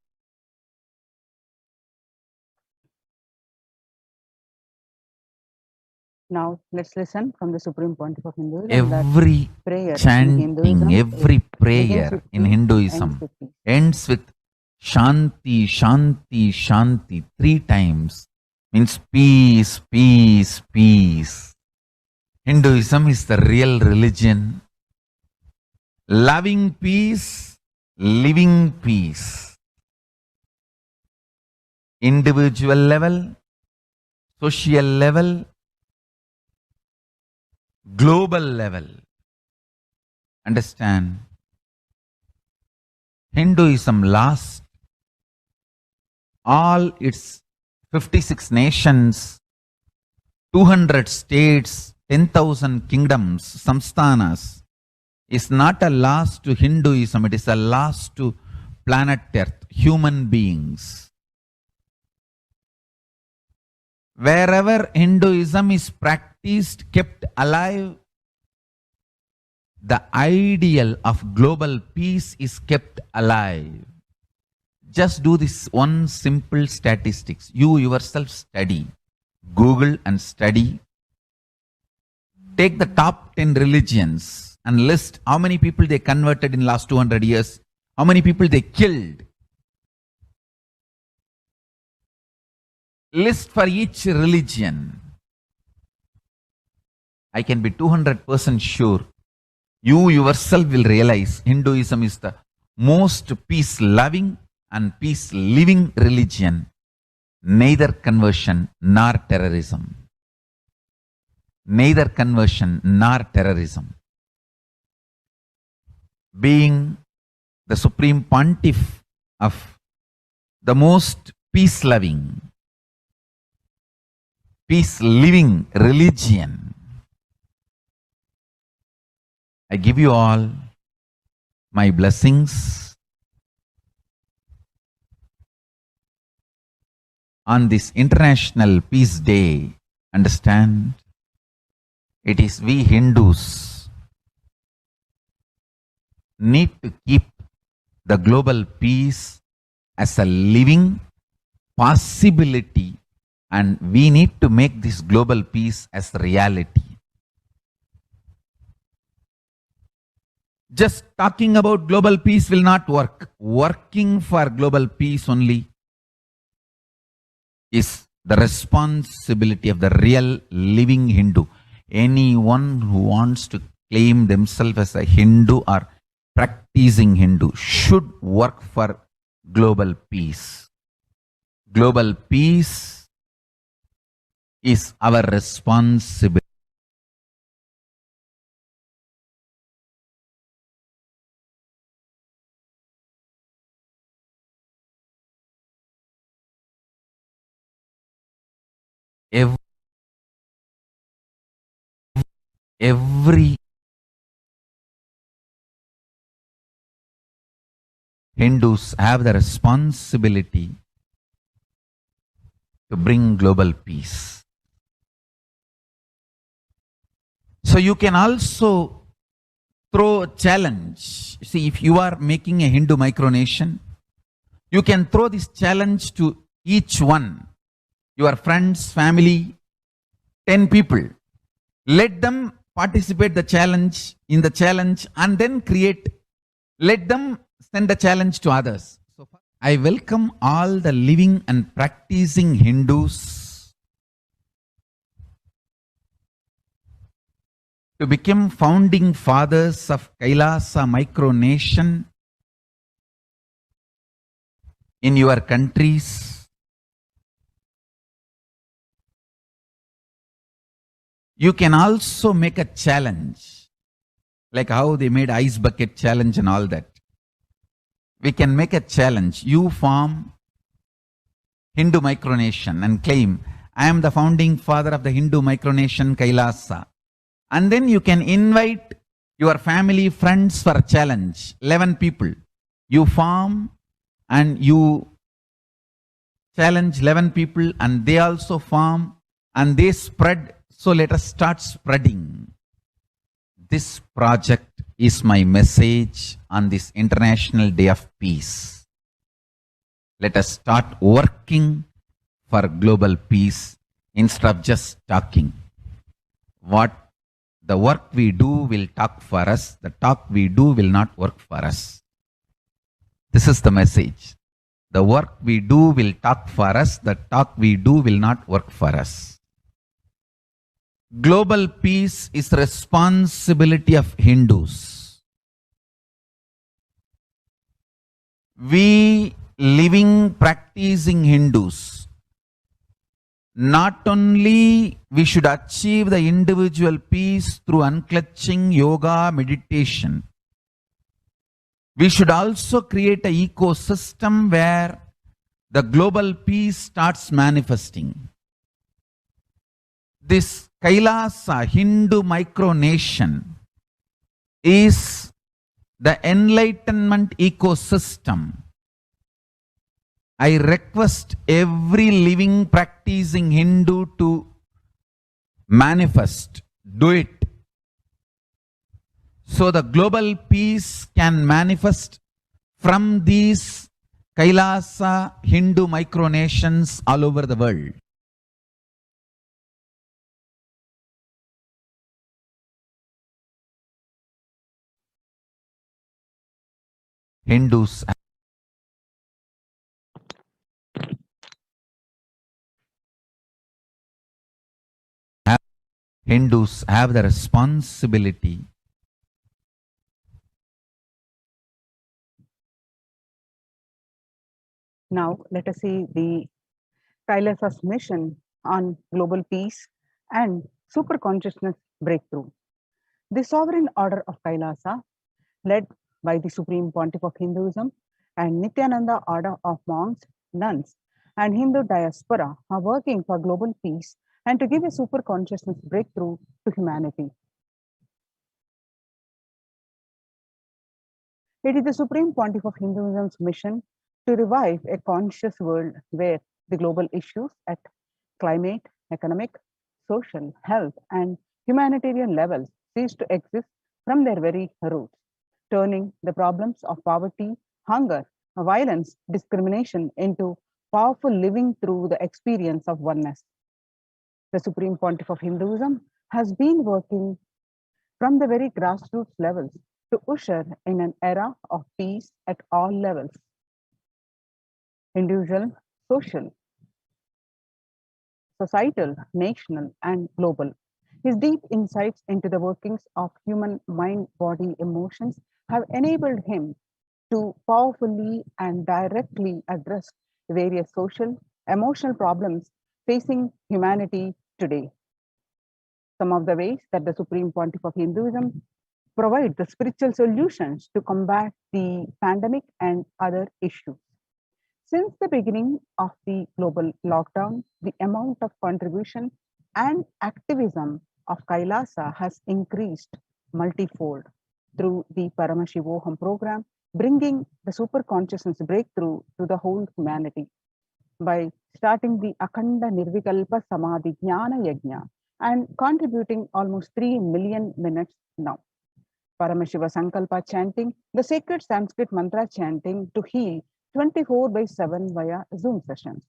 Now let's listen from the Supreme Pontiff of Hinduism. Every prayer in chanting, Hinduism every begins prayer with in peace, Hinduism ends with peace. ends with Shanti, Shanti, Shanti 3 times. Means peace, peace, peace. Hinduism is the real religion. Loving peace, living peace. Individual level, social level, global level. Understand? Hinduism lost all its 56 nations, 200 states, 10,000 kingdoms, samsthanas, is not a loss to Hinduism, it is a loss to planet Earth, human beings. Wherever Hinduism is practiced, kept alive, the ideal of global peace is kept alive. Just do this one simple statistics. You yourself study. Google and study. Take the top 10 religions and list how many people they converted in last 200 years, how many people they killed. List for each religion. I can be 200% sure. You yourself will realize Hinduism is the most peace-loving and peace-living religion, neither conversion nor terrorism. Neither conversion nor terrorism. Being the supreme pontiff of the most peace-loving, peace-living religion, I give you all my blessings on this International Peace Day. Understand? It is we Hindus need to keep the global peace as a living possibility, and we need to make this global peace as reality. Just talking about global peace will not work. Working for global peace only is the responsibility of the real living Hindu. Anyone who wants to claim themselves as a Hindu or practicing Hindu should work for global peace. Global peace is our responsibility. Every Hindus have the responsibility to bring global peace. So you can also throw a challenge. See, if you are making a Hindu micronation, you can throw this challenge to each one, your friends, family, 10 people. Let them participate in the challenge and then let them send the challenge to others. So I welcome all the living and practicing Hindus to become founding fathers of Kailasa micronation in your countries. You can also make a challenge, like how they made ice bucket challenge and all that. We can make a challenge. You form Hindu micronation and claim, I am the founding father of the Hindu micronation Kailasa. And then you can invite your family, friends for a challenge. 11 people. You form and you challenge 11 people and they also form and they spread. So let us start spreading. This project is my message on this International Day of Peace. Let us start working for global peace instead of just talking. The work we do will talk for us. The talk we do will not work for us. This is the message. The work we do will talk for us. The talk we do will not work for us. Global peace is the responsibility of Hindus. We living, practicing Hindus, not only we should achieve the individual peace through unclutching yoga, meditation, we should also create an ecosystem where the global peace starts manifesting. This Kailasa Hindu micronation is the enlightenment ecosystem. I request every living practicing Hindu to manifest, do it. So the global peace can manifest from these Kailasa Hindu micronations all over the world. Hindus have the responsibility Now, let us see the Kailasa's mission on global peace and super consciousness breakthrough. The sovereign order of Kailasa, led by the Supreme Pontiff of Hinduism and Nithyananda order of monks, nuns, and Hindu diaspora, are working for global peace and to give a super consciousness breakthrough to humanity. It is the Supreme Pontiff of Hinduism's mission to revive a conscious world where the global issues at climate, economic, social, health, and humanitarian levels cease to exist from their very roots, turning the problems of poverty, hunger, violence, discrimination into powerful living through the experience of oneness. The Supreme Pontiff of Hinduism has been working from the very grassroots levels to usher in an era of peace at all levels: individual, social, societal, national, and global. His deep insights into the workings of human mind, body, emotions have enabled him to powerfully and directly address various social, emotional problems facing humanity today. Some of the ways that the Supreme Pontiff of Hinduism provide the spiritual solutions to combat the pandemic and other issues. Since the beginning of the global lockdown, the amount of contribution and activism of Kailasa has increased multifold through the Paramashivoham program, bringing the super consciousness breakthrough to the whole humanity. By starting the Akhanda Nirvikalpa Samadhi Jnana Yajna and contributing almost 3 million minutes now. Paramashiva Sankalpa chanting, the sacred Sanskrit mantra chanting to heal 24/7 via Zoom sessions.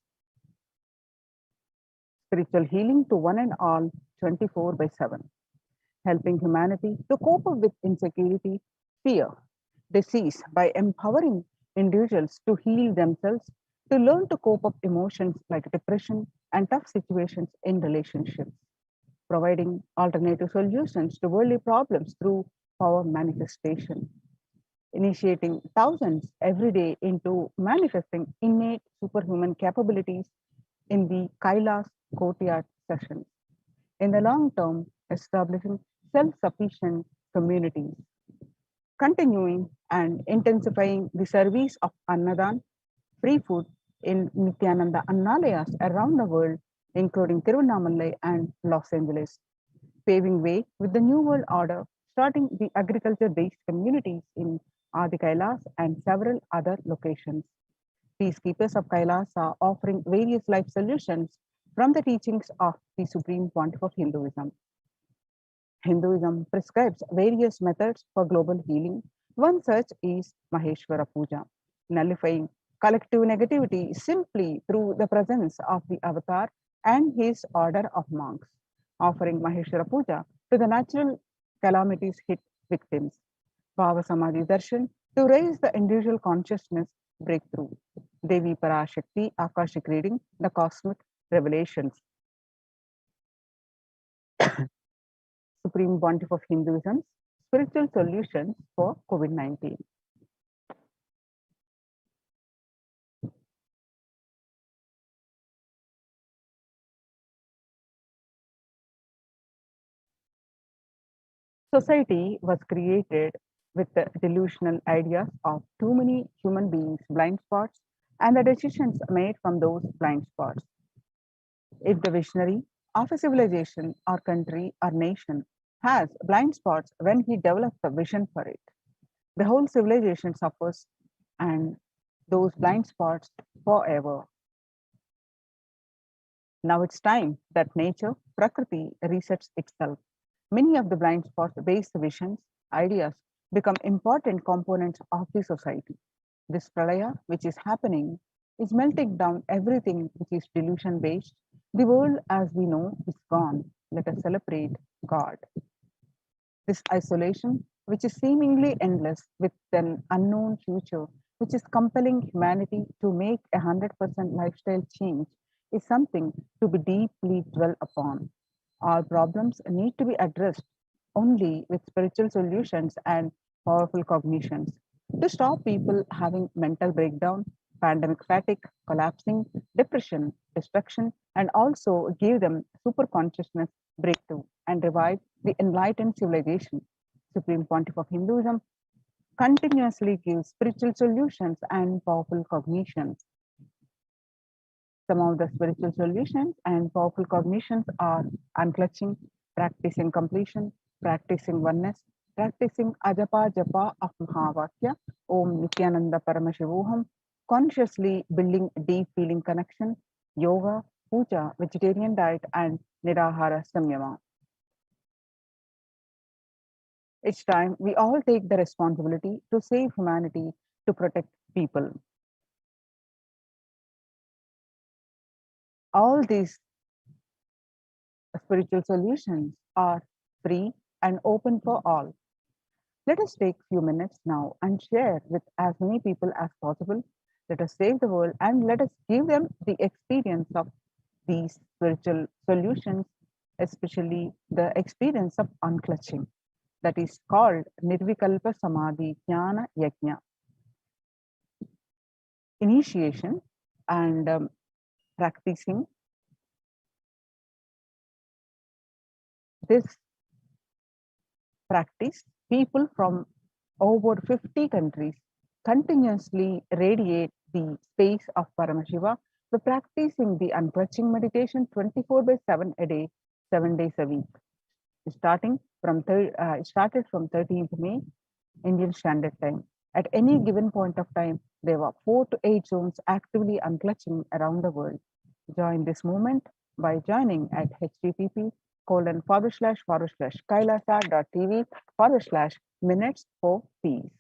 Spiritual healing to one and all 24/7. Helping humanity to cope up with insecurity, fear, disease by empowering individuals to heal themselves, to learn to cope up emotions like depression and tough situations in relationships. Providing alternative solutions to worldly problems through power manifestation. Initiating thousands every day into manifesting innate superhuman capabilities in the Kailas courtyard sessions. In the long term, establishing self-sufficient communities. Continuing and intensifying the service of Annadan, free food in Nithyananda Annalayas around the world, including Tiruvannamalai and Los Angeles. Paving way with the New World Order, starting the agriculture-based communities in Adi Kailas and several other locations. Peacekeepers of Kailas are offering various life solutions from the teachings of the Supreme Pontiff of Hinduism. Hinduism prescribes various methods for global healing. One such is Maheshwara Puja, nullifying collective negativity simply through the presence of the avatar and his order of monks, offering Maheshwara Puja to the natural calamities hit victims. BHAVASAMADHI darshan to raise the individual consciousness breakthrough. Devi Parashakti Akashic reading, the cosmic revelations. Supreme Pontiff of Hinduism, spiritual solutions for COVID-19. Society was created with the delusional ideas of too many human beings, blind spots, and the decisions made from those blind spots. If the visionary of a civilization or country or nation has blind spots when he develops a vision for it, the whole civilization suffers and those blind spots forever. Now it's time that nature, Prakriti, resets itself. Many of the blind spots based visions, ideas become important components of the society. This pralaya, which is happening, is melting down everything which is delusion based. The world as we know is gone. Let us celebrate God. This isolation, which is seemingly endless with an unknown future, which is compelling humanity to make 100% lifestyle change, is something to be deeply dwelt upon. Our problems need to be addressed only with spiritual solutions and powerful cognitions. To stop people having mental breakdown, pandemic fatigue, collapsing, depression, destruction, and also give them super consciousness breakthrough and revive the enlightened civilization. Supreme Pontiff of Hinduism continuously gives spiritual solutions and powerful cognitions. Some of the spiritual solutions and powerful cognitions are unclutching, practicing completion, practicing oneness, practicing ajapa japa of Mahavakya, Om Nithyananda Paramashivoham, consciously building deep feeling connection, yoga, puja, vegetarian diet, and nirahara samyama. It's time we all take the responsibility to save humanity, to protect people. All these spiritual solutions are free and open for all. Let us take a few minutes now and share with as many people as possible. Let us save the world and let us give them the experience of these spiritual solutions, especially the experience of unclutching. That is called Nirvikalpa Samadhi Jnana Yajna. Initiation and practicing this practice, people from over 50 countries continuously radiate the space of Paramashiva by practicing the unclutching meditation 24/7 a day, 7 days a week. Started from 13th May, Indian Standard Time. At any given point of time, there were 4 to 8 zones actively unclutching around the world. Join this movement by joining at http://kailasa.tv/minutes for peace.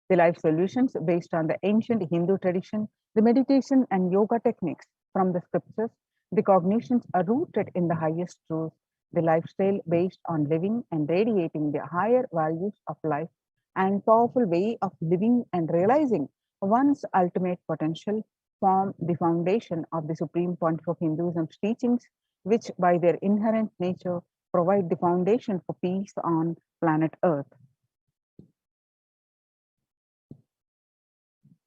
The life solutions based on the ancient Hindu tradition, the meditation and yoga techniques from the scriptures, the cognitions are rooted in the highest truths, the lifestyle based on living and radiating the higher values of life and powerful way of living and realizing one's ultimate potential form the foundation of the Supreme Pontiff of Hinduism's teachings, which by their inherent nature provide the foundation for peace on planet Earth.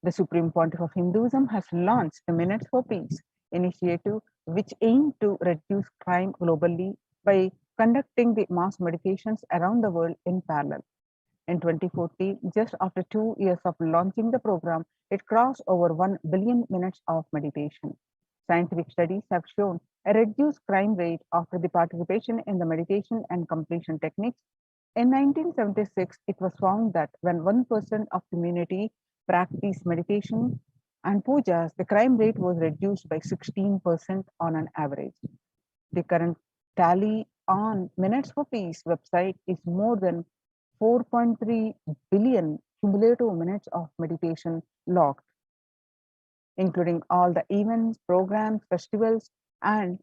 The Supreme Pontiff of Hinduism has launched the Minutes for Peace initiative, which aims to reduce crime globally by conducting the mass meditations around the world in parallel. In 2014, just after 2 years of launching the program, it crossed over 1 billion minutes of meditation. Scientific studies have shown a reduced crime rate after the participation in the meditation and completion techniques. In 1976, it was found that when 1% of community practiced meditation and pujas, the crime rate was reduced by 16% on an average. The current tally on Minutes for Peace website is more than 4.3 billion cumulative minutes of meditation logged, including all the events, programs, festivals, and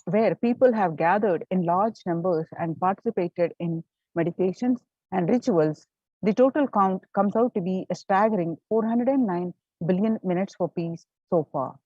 where people have gathered in large numbers and participated in meditations and rituals. The total count comes out to be a staggering 409 billion minutes for peace so far.